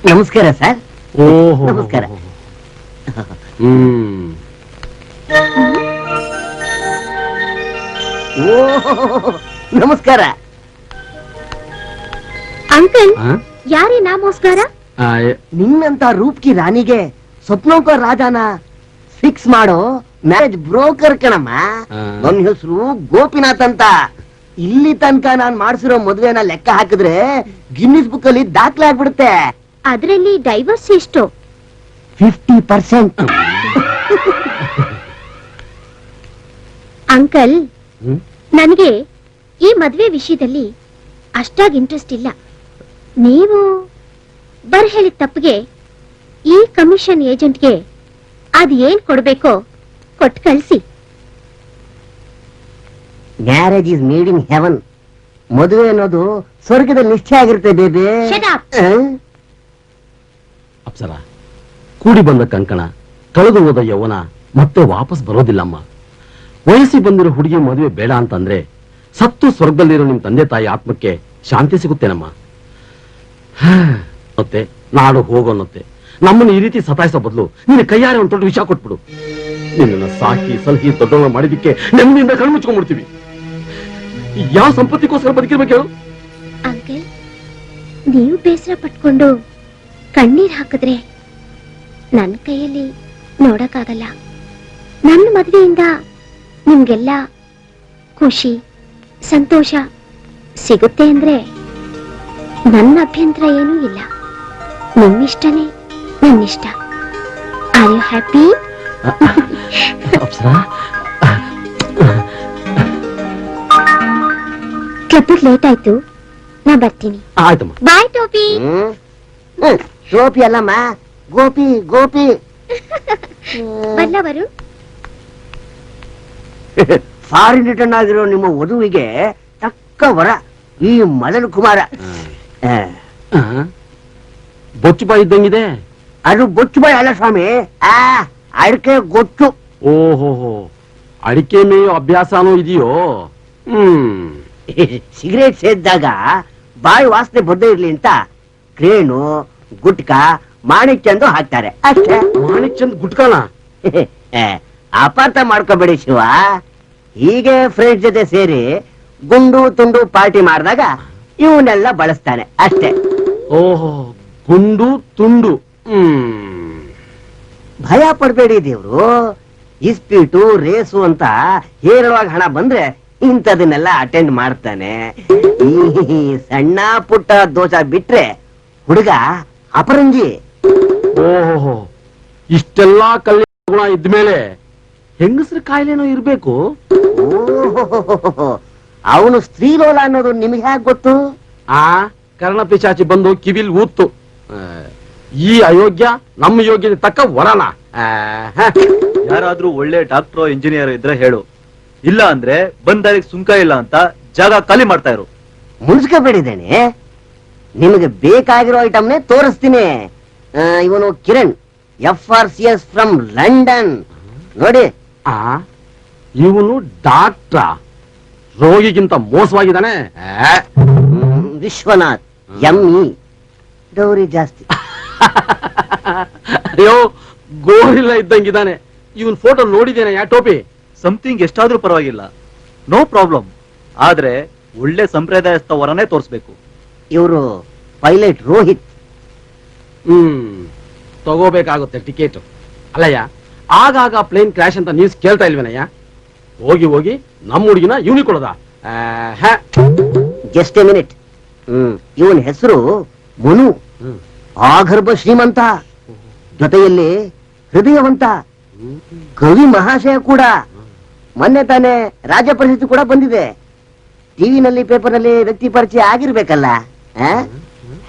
ನಮಸ್ಕಾರ ಸರ್. ಓಹೋ, ನಮಸ್ಕಾರ. ಹ್ಮ್. ಓ ನಮಸ್ಕಾರ. ಅಂಕಲ್ ಆ? ಯಾರೇ ನಮಸ್ಕಾರ? ಆ, ನಿನ್ನಂತ ರೂಪ್ಕಿ ರಾಣಿಗೆ ಸ್ವಪ್ನೋಕರ್ ರಾಜಾನ ಫಿಕ್ಸ್ ಮಾಡೋ ಮ್ಯಾರೇಜ್ ಬ್ರೋಕರ್ ಕಣಮ್ಮ. ಆ. ನನ್ನ ಹೆಸರು ಗೋಪಿನಾಥ್ ಅಂತ. ಇಲ್ಲಿ ತನಕ ನಾನ್ ಮಾಡ್ಸಿರೋ ಮದ್ವೆನ ಲೆಕ್ಕ ಹಾಕಿದ್ರೆ ಗಿನ್ನಿಸ್ ಬುಕ್ ಅಲ್ಲಿ ದಾಖಲೆ ಆಗ್ಬಿಡುತ್ತೆ. ಅದರಲ್ಲಿ ಡೈವರ್ಸ್ ಎಷ್ಟು? 50%. ಅಂಕಲ್, ಹ್ಮ್? ನನಗೆ ಈ ಮದ್ವೆ ವಿಷಯದಲ್ಲಿ ಅಷ್ಟಾಗಿ ಇಂಟ್ರೆಸ್ಟ್ ಇಲ್ಲ. ನೀವು ಬರ್ ಹೇಳಿದ ತಪ್ಪಿಗೆ ಈ ಕಮಿಷನ್ ಏಜೆಂಟ್ಗೆ ಅದ್ ಏನ್ ಕೊಡ್ಬೇಕೋ ಕೊಟ್ಟು ಕಳ್ಸಿ. Marriage is made in heaven. ಮದುವೆ ಅನ್ನೋದು ಸ್ವರ್ಗದಲ್ಲಿ ನಿಶ್ಚಯ ಆಗಿರುತ್ತೆ ಬೇಬಿ. Shut up. ಅಪ್ಸರ, ಕೂಡಿ ಬಂದ ಕಂಕಣ, ಕಳೆದು ಹೋದ ಯೌವನ ಮತ್ತೆ ವಾಪಸ್ ಬರೋದಿಲ್ಲಮ್ಮ. ವಯಸ್ಸಿ ಬಂದಿರೋ ಹುಡುಗಿ ಮದುವೆ ಬೇಡ ಅಂತಂದ್ರೆ ಸತ್ತು ಸ್ವರ್ಗದಲ್ಲಿರೋ ನಿಮ್ ತಂದೆ ತಾಯಿ ಆತ್ಮಕ್ಕೆ ಶಾಂತಿ ಸಿಗುತ್ತೇನಮ್ಮ. ಮತ್ತೆ ನಾಡು ಹೋಗೋನತ್ತೆ ನಮ್ಮನ್ನು ಈ ರೀತಿ ಸತಾಯಿಸೋ ಬದಲು ನಿನ್ನ ಕೈಯಾರೆ ಒಂದು ದೊಡ್ಡ ವಿಷಯ ಕೊಟ್ಬಿಡು. ನಿನ್ನನ್ನು ಸಾಕಿ ಸಲಹಿ ದೊಡ್ಡವನ್ನ ಮಾಡಿದಕ್ಕೆ ನೆಮ್ಮದಿಯಿಂದ ಕಣ್ಮುಚ್ಕೊಂಡ್ಬಿಡ್ತೀವಿ. ಯಾವ ಸಂಪತ್ತಿಗೋಸ್ಕರ ಬದುಕಿರ್ಬೇಕು ಹೇಳು? ಅಂಕಲ್, ನೀವು ಬೇಸರ ಪಟ್ಕೊಂಡು ಕಣ್ಣೀರ್ ಹಾಕಿದ್ರೆ ನನ್ನ ಕೈಯಲ್ಲಿ ನೋಡಕ್ಕಾಗಲ್ಲ. ನನ್ನ ಮದುವೆಯಿಂದ ನಿಮ್ಗೆಲ್ಲ ಖುಷಿ ಸಂತೋಷ ಸಿಗುತ್ತೆ ಅಂದ್ರೆ ನನ್ನ ಅಭ್ಯಂತರ ಏನೂ ಇಲ್ಲ. ನಿಮ್ಮಿಷ್ಟನೇ ನನ್ನಿಷ್ಟ. Are you happy? ಅಪ್ಸರಾ, ಕ್ಲಬ್ಬಿಗೆ ಲೇಟ್ ಆಯ್ತು, ನಾ ಬರ್ತೀನಿ. ಆಯ್ತಮ್ಮ. ಬಾಯ್ ಟೋಪಿ. ಟೋಪಿ ಅಲ್ಲಮ್ಮ, ಗೋಪಿ ಗೋಪಿ. ಬಲ್ಲವರು ಫಾರಿನ್ ರಿಟರ್ನ್ ಆಗಿರೋ ನಿಮ್ಮ ವಧುವಿಗೆ ತಕ್ಕ ವರ ಈ ಮದನ್ ಕುಮಾರ. ಬೊಚ್ಚು ಬಾಯಿ ಇದ್ದಂಗಿದೆ. ಅದು ಬೊಚ್ಚು ಬಾಯಿ ಅಲ್ಲ ಸ್ವಾಮಿ, ಅಡಿಕೆ ಗೊತ್ತು. ಓಹೋ, ಅಡಿಕೆ ಮೇಯೋ ಅಭ್ಯಾಸನೂ ಇದೆಯೋ? ಸಿಗರೇಟ್ ಸೇದಿದಾಗ ಬಾಯಿ ವಾಸನೆ ಬದ್ದೇ ಇರ್ಲಿ ಅಂತ ಕ್ರೇನು ಗುಟ್ಕ ಮಾಣಿಕ್ಯಂದು ಹಾಕ್ತಾರೆ ಅಷ್ಟೇ. ಮಾಣಿಕ್ ಚಂದ್ ಗುಟ್ಕಾನ ಅಪಾರ್ಥ ಮಾಡ್ಕೋಬೇಡಿ ಶಿವ. ಹೀಗೆ ಫ್ರೆಂಡ್ಸ್ ಜೊತೆ ಸೇರಿ ಗುಂಡು ತುಂಡು ಪಾರ್ಟಿ ಮಾಡಿದಾಗ ಇವನ್ನೆಲ್ಲ ಬಳಸ್ತಾನೆ ಅಷ್ಟೇ. ಓಹೋ, ಗುಂಡು ತುಂಡು. ಭಯ ಪಡ್ಬೇಡಿ ದೇವ್ರು. ಇಸ್ಪೀಟು ರೇಸು ಅಂತ ಹೇರಳವಾಗಿ ಹಣ ಬಂದ್ರೆ ಇಂಥದನ್ನೆಲ್ಲ ಅಟೆಂಡ್ ಮಾಡ್ತಾನೆ. ಈ ಸಣ್ಣ ಪುಟ್ಟ ದೋಷ ಬಿಟ್ರೆ ಹುಡುಗ ಅಪರಂಜಿ. ಓಹೋ, ಇಷ್ಟೆಲ್ಲಾ ಕಲ್ಯಾಣ ಗುಣ ಇದ್ಮೇಲೆ ಹೆಂಗಸ್ರ ಕಾಯಿಲೆನೋ ಇರ್ಬೇಕು. ಅವನು ಸ್ತ್ರೀಲೋಲ ಅನ್ನೋದು ನಿಮ್ಗೆ ಹೇಗೆ ಗೊತ್ತು? ಆ ಕರ್ಣ ಪಿಶಾಚಿ ಬಂದು ಕಿವಿಲ್ ಊತ್ತು. ಈ ಅಯೋಗ್ಯ ನಮ್ಮ ಯೋಗ್ಯತೆ ತಕ್ಕ ವರನ. ಯಾರಾದ್ರೂ ಒಳ್ಳೆ ಡಾಕ್ಟ್ರೋ ಇಂಜಿನಿಯರ್ ಇದ್ರೆ ಹೇಳು, ಇಲ್ಲ ಅಂದ್ರೆ ಬಂದಾರಿಗೆ ಸುಂಕ ಇಲ್ಲ ಅಂತ ಜಾಗ ಖಾಲಿ ಮಾಡ್ತಾ ಇರು. ಮುನ್ಸ್ಕೋಬೇಡಿದ್ದೇನೆ, ನಿಮಗೆ ಬೇಕಾಗಿರೋ ಐಟಮ್ನೇ ತೋರಿಸ್ತೀನಿ. ಇವನು ಕಿರಣ್, FRCS ಫ್ರಮ್ ಲಂಡನ್. ನೋಡಿ, ಇವನು ಡಾಕ್ಟ್ರ, ರೋಗಿಗಿಂತ ಮೋಸವಾಗಿದ್ದಾನೆ. ವಿಶ್ವನಾಥ್, ME, ಡೌರಿ ಜಾಸ್ತಿ. ಅಯ್ಯೋ, ಗೋರಿಲ್ಲ ಇದ್ದಂಗಿದ್ದಾನೆ. ಇವನ್ ಫೋಟೋ ನೋಡಿದ್ದೇನೆ. ಯಾ ಟೋಪಿ? ಸಮಥಿಂಗ್ ಎಷ್ಟಾದ್ರೂ ಪರವಾಗಿಲ್ಲ, ನೋ ಪ್ರಾಬ್ಲಮ್. ಆದ್ರೆ ಒಳ್ಳೆ ಸಂಪ್ರದಾಯಸ್ಥ ವರನೇ ತೋರಿಸ್ಬೇಕು. ಇವರು ಪೈಲಟ್ ರೋಹಿತ್. ತಗೋಬೇಕಾಗುತ್ತೆ ಟಿಕೆಟ್. ಅಲ್ಲಯ್ಯ, ಆಗಾಗ ಪ್ಲೇನ್ ಕ್ರಾಶ್ ಅಂತ ನ್ಯೂಸ್ ಕೇಳ್ತಾ ಇಲ್ವೇನಯ್ಯ? ಹೋಗಿ ಹೋಗಿ ನಮ್ಮ ಹುಡುಗಿನ ಇವನಿ ಕೊಡದ? Just A minute. ಇವನ್ ಹೆಸರು ಮನು. ಆಗರ್ಭ ಶ್ರೀಮಂತ, ಜೊತೆಯಲ್ಲಿ ಹೃದಯವಂತ, ಕವಿ ಮಹಾಶಯ ಕೂಡ. ಮೊನ್ನೆ ತಾನೇ ರಾಜ್ಯ ಪ್ರಶಸ್ತಿ ಕೂಡ ಬಂದಿದೆ. ಟಿವಿನಲ್ಲಿ ಪೇಪರ್ನಲ್ಲಿ ವ್ಯಕ್ತಿ ಪರಿಚಯ ಆಗಿರ್ಬೇಕಲ್ಲ.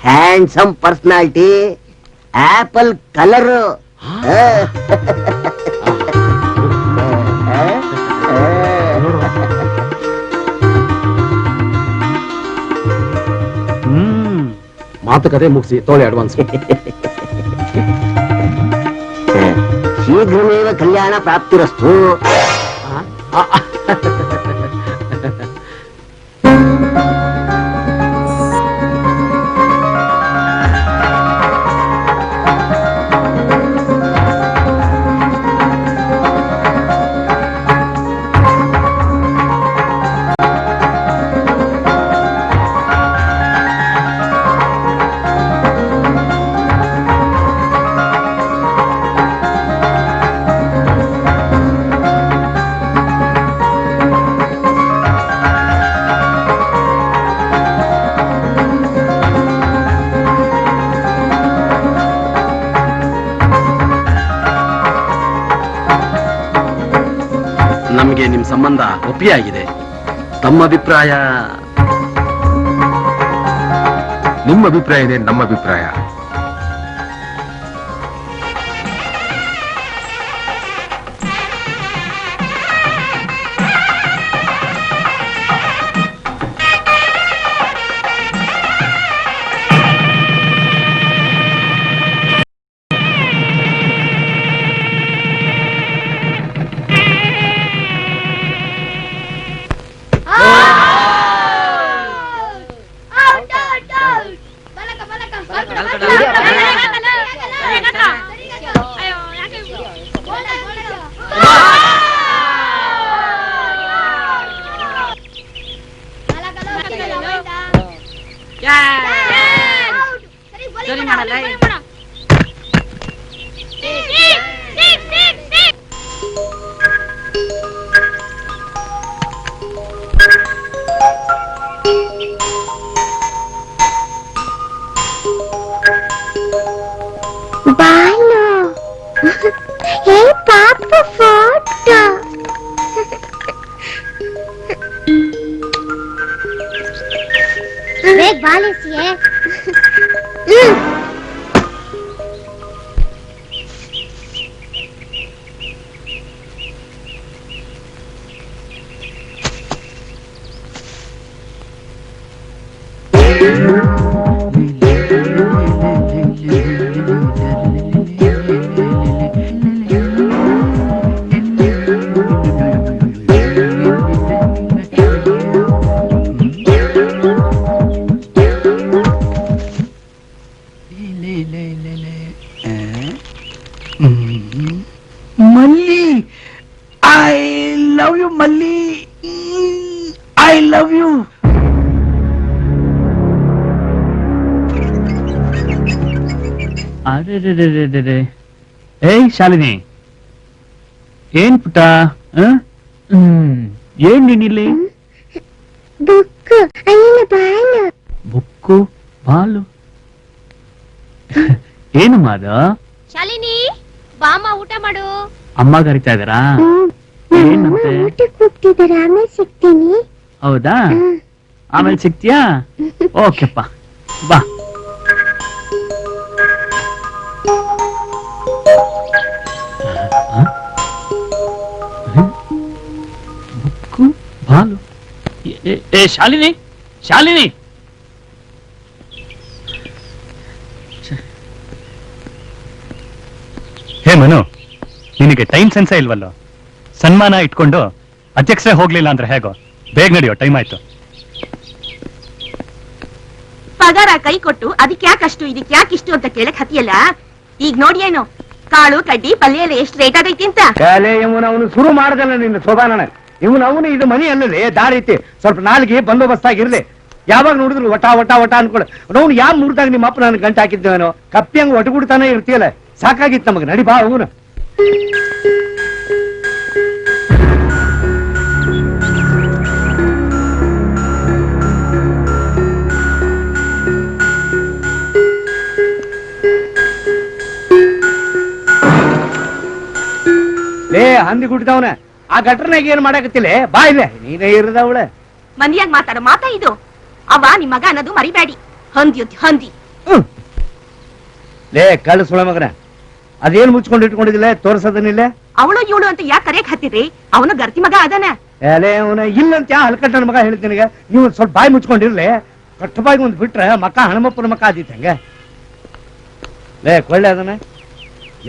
Handsome personality, apple colour. ಮಾತುಕತೆ ಮುಗಿಸಿ ತೋಳಿ ಅಡ್ವಾನ್ಸ್. ಶೀಘ್ರಮೇವ ಕಲ್ಯಾಣ ಪ್ರಾಪ್ತಿರಸ್ತು. ನಿಮ್ ಸಂಬಂಧ ಒಪ್ಪಿಯಾಗಿದೆ. ತಮ್ಮ ಅಭಿಪ್ರಾಯ? ನಿಮ್ಮ ಅಭಿಪ್ರಾಯನೇ ನಮ್ಮ ಅಭಿಪ್ರಾಯ. ಬಾಲು ಹೇ ಪಾಪ ಫೋಟೋ ಬೇಗ ಬಾಲಿಸಿಯೇ ಮಲ್ಲಿ ಐ ಲವ್ ಯು ಮಲ್ಲಿ ಐ ಲವ್ ಯು. ಅರೆ ಏಯ್ ಶಾಲಿನಿ, ಏನ್ ಪುಟ್ಟ? ಏನ್ ನೀನಿಲ್ಲಿ? ಬುಕ್ಕು ಅಯ್ಯನ ಬಾಲು ಬುಕ್ಕು ಬಾಲು ಏನು ಮಾದ? ಶಾಲಿನಿ ಬಾಮ ಊಟ ಮಾಡು. ಅಮ್ಮ ಕರಿತಾ ಇದಾರಾ? ಏನಂತೆ? ಊಟಕ್ಕೆ ಹೋಗ್ತಿದ್ದಾರೆ, ಆಮೇಲೆ ಸಿಗ್ತೀನಿ. ಹೌದಾ? ಆಮೇಲೆ ಸಿಗ್ತೀಯಾ? ಓಕೆಪ್ಪ, ಬಾ. ಬುಕ್ಕು ಬಾಲು. ಏ ಶಾಲಿನಿ, ಶಾಲಿನಿ, ಹೇ ಮನು, ನಿನಗೆ ಟೈಮ್ ಸೆನ್ಸೇ ಇಲ್ವಲ್ಲೋ? ಸನ್ಮಾನ ಇಟ್ಕೊಂಡು ಅಧ್ಯಕ್ಷರೇ ಹೋಗ್ಲಿಲ್ಲ ಅಂದ್ರೆ ಹೇಗೋ? ಬೇಗ ನಡೆಯೋ, ಟೈಮ್ ಆಯ್ತು. ಪಗಾರ ಕೈ ಕೊಟ್ಟು ಅದಕ್ಕೆ ಯಾಕಷ್ಟು ಇದಕ್ಕೆ ಯಾಕಿಷ್ಟು ಅಂತ ಕೇಳಕ್ ಹತ್ತಿಯಲ್ಲ. ಈಗ ನೋಡಿ ಏನು ಕಾಳು ಕಡ್ಡಿ ಪಲ್ಯ ಎಲ್ಲ ಎಷ್ಟು ರೇಟ್ ಆಗೈತಿ ಅಂತ. ಅವನು ಶುರು ಮಾಡದಲ್ಲ ನಿನ್ನ ಶೋಭಾನ. ಅವನು ಇದು ಮನಿ ಅಲ್ಲದೆ ದಾರಿ ಐತಿ, ಸ್ವಲ್ಪ ನಾಲ್ಗೆ ಬಂದೋಬಸ್ತ್ ಆಗಿರ್ಲಿ. ಯಾವಾಗ ನೋಡಿದ್ರು ವಟ ವಟ ವಟ ಅನ್ಕೊಳ. ನಾವು ಯಾವ ಮುರ್ದಾಗ ನಿಮ್ಮ ಅಪ್ಪ ನನ್ ಗಂಟೆ ಹಾಕಿದ್ದೇನೋ, ಕಪ್ಪಿ ಹಂಗ ಒಟಗುಡ್ತಾನೆ ಇರ್ತೀಯಲ್ಲ. ಸಾಕಾಗಿತ್ತು ನಮಗ್, ನಡಿ ಬಾ ಅವನು. ಲೇ ಹಂದಿ ಗುಡ್ದವನ, ಆ ಗಟ್ರನಾಗ ಏನ್ ಮಾಡಾಕತ್ತಿಲ್ಲ? ಬಾ ಇಲ್ಲ, ನೀನೇ ಇರದವಳ. ಮನಿಯಾಗ ಮಾತಾಡೋ ಮಾತಾ ಇದು. ಅವ ನಿಮ್ ಮಗ ಅನ್ನೋದು ಮರಿಬೇಡಿ. ಹಂದಿ ಹಂದಿ. ಲೇ ಕಳ್ಳ ಸುಳ ಮಗನ, ಅದೇನ್ ಮುಚ್ಕೊಂಡು ಇಟ್ಕೊಂಡಿದ್ದಿಲ್ಲ, ತೋರ್ಸದನಿಲ್ಲ. ಅವಳು ಇವಳು ಅಂತ ಯಾಕೆ ಕರೆಯಕ್ ಹತ್ತಿರಿ? ಅವನು ಗರ್ತಿ ಮಗ ಅದಾನ. ಲೇ ಅವನ ಇಲ್ಲಂತ ಹಲ್ಕಟ್ಟನ ಮಗ ಹೇಳ್ತೀನಿ. ನೀವು ಸ್ವಲ್ಪ ಬಾಯಿ ಮುಚ್ಕೊಂಡಿರ್ಲಿ. ಕಟ್ಟು ಬಾಯಿ ಒಂದ್ ಬಿಟ್ರೆ ಮಕ್ಕ ಹಣಮಪ್ಪನ ಮಕ್ಕ ಆದಿತ್ತು ಹಂಗ. ಲೇ ಕೊಳ್ಳೆ ಅದನ್ನ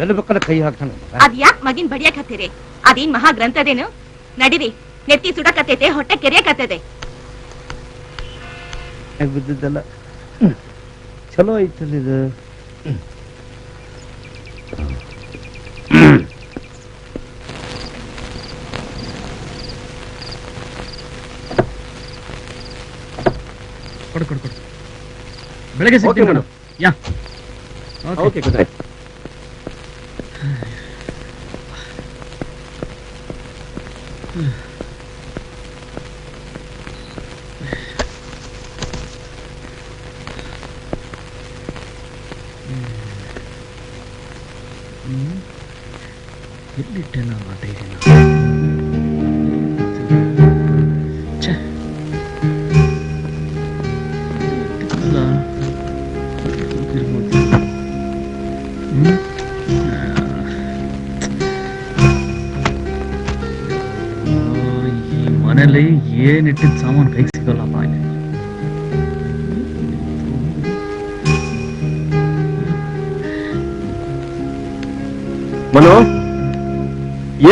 ಎಲ್ಲಿ ಬೇಕಾದ್ರೆ ಕೈ ಹಾಕ್ತಾನ. ಅದ್ ಯಾಕೆ ಮಗಿನ್ ಬಡಿಯಕ್ ಹತ್ತಿರಿ? ಅದೇನ್ ಮಹಾ ಗ್ರಂಥದೇನು? ನಡಿರಿ, ನೆತ್ತಿ ಸುಡಕತ್ತೈತೆ, ಹೊಟ್ಟೆ ಕೆರೆಯಕತ್ತದೆ. ಬಿದ್ದಿದ್ದಲ್ಲ ಚಲೋ ಐತಲ್ಲ ಇದು. ಕೊಡು ಕೊಡು ಕೊಡು. ಬೆಳಗ್ಗೆ ಸಿಗ್ತೀನಿ ನೋಡು. ಯಾ ಓಕೆ, ಗೊತ್ತಾಯ್ತು. ಎಲ್ಲಿಟ್ಟೆ ನಾವು ಆ ಡೈರಿನ? ಮನೇಲಿ ಏನಿಟ್ಟಿದ್ ಸಾಮಾನು ಕೈಗೆ ಸಿಗಲ್ಲಪ್ಪ ಇಲ್ಲಿ. ಮನು,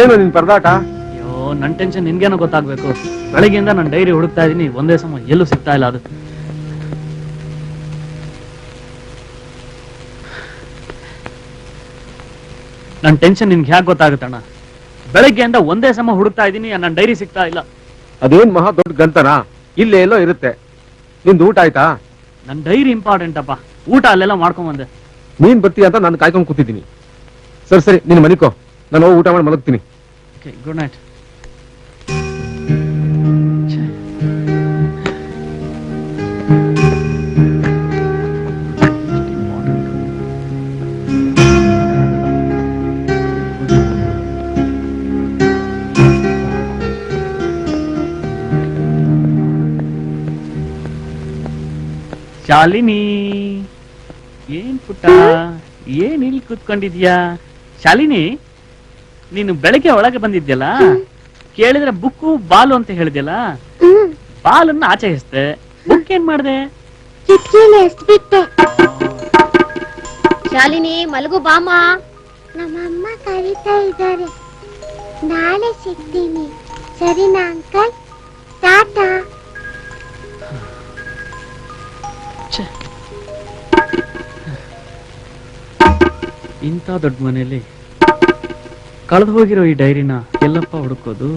ಏನು ನಿನ್ ಪರದಾಟ? ಅಯ್ಯೋ ನನ್ ಟೆನ್ಷನ್ ನಿನ್ಗೇನೋ ಗೊತ್ತಾಗ್ಬೇಕು. ಬೆಳಗ್ಗೆಯಿಂದ ನಾನು ಡೈರಿ ಹುಡುಕ್ತಾ ಇದೀನಿ, ಒಂದೇ ಸಮ ಎಲ್ಲೂ ಸಿಗ್ತಾ ಇಲ್ಲ. ಅದು ನನ್ ಟೆನ್ಷನ್ ನಿನ್ಗೆ ಹ್ಯಾಕ್ ಗೊತ್ತಾಗುತ್ತಣ್ಣ? ಬೆಳಗ್ಗೆಯಿಂದ ಒಂದೇ ಸಮ ಹುಡುಕ್ತಾ ಇದೀನಿ, ನನ್ನ ಡೈರಿ ಸಿಗ್ತಾ ಇಲ್ಲ. ಅದೇನ್ ಮಹಾ ದೊಡ್ಡ ಗಂತನ? ಇಲ್ಲೇ ಎಲ್ಲೋ ಇರುತ್ತೆ. ನಿಂದು ಊಟ ಆಯ್ತಾ? ನನ್ ಡೈರಿ ಇಂಪಾರ್ಟೆಂಟ್ ಅಪ್ಪ. ಊಟ ಅಲ್ಲೆಲ್ಲ ಮಾಡ್ಕೊಂಡ್ ಬಂದೆ. ನೀನ್ ಬರ್ತೀಯ ಅಂತ ನಾನು ಕಾಯ್ಕೊಂಡ್ ಕೂತಿದ್ದೀನಿ. ಸರಿ ಸರಿ, ನೀನ್ ಮನಿಕೋ, ನಾನು ಹೋಗಿ ಊಟ ಮಾಡಿ ಮಲಗ್ತೀನಿ. Good night. ಶಾಲಿನಿ, ಏನ್ ಪುಟ್ಟ, ಏನ್ ಇಲ್ಲಿ ಕೂತ್ಕೊಂಡಿದ್ಯಾ? ಶಾಲಿನಿ, ನೀನು ಬೆಳಗ್ಗೆ ಒಳಗೆ ಬಂದಿದ್ಯಲ್ಲ, ಕೇಳಿದ್ರೆ ಬುಕ್ಕು ಬಾಲು ಅಂತ ಹೇಳಿದ್ಯಲ್ಲ, ಬಾಲನ್ನ ಆಚೆ ಎಸ್ತೆ, ಬುಕ್ ಏನ್ ಮಾಡ್ದೆ? ಬಿಟ್ಟೆ. ಶಾಲಿನಿ, ಮಲಗು ಬಾಮ. ನಮ್ಮಮ್ಮ ಕರೀತಾ ಇದ್ದಾರೆ, ನಾಳೆ ಸಿಗ್ತೀನಿ. ಸರಿನಾ ಅಂಕಲ್? ಟಾಟಾ. ಇಂಥ ದೊಡ್ಡ ಮನೆಯಲ್ಲಿ ಕಳೆದು ಹೋಗಿರೋ ಈ ಡೈರಿನ ಎಲ್ಲಪ್ಪ ಹುಡುಕೋದು?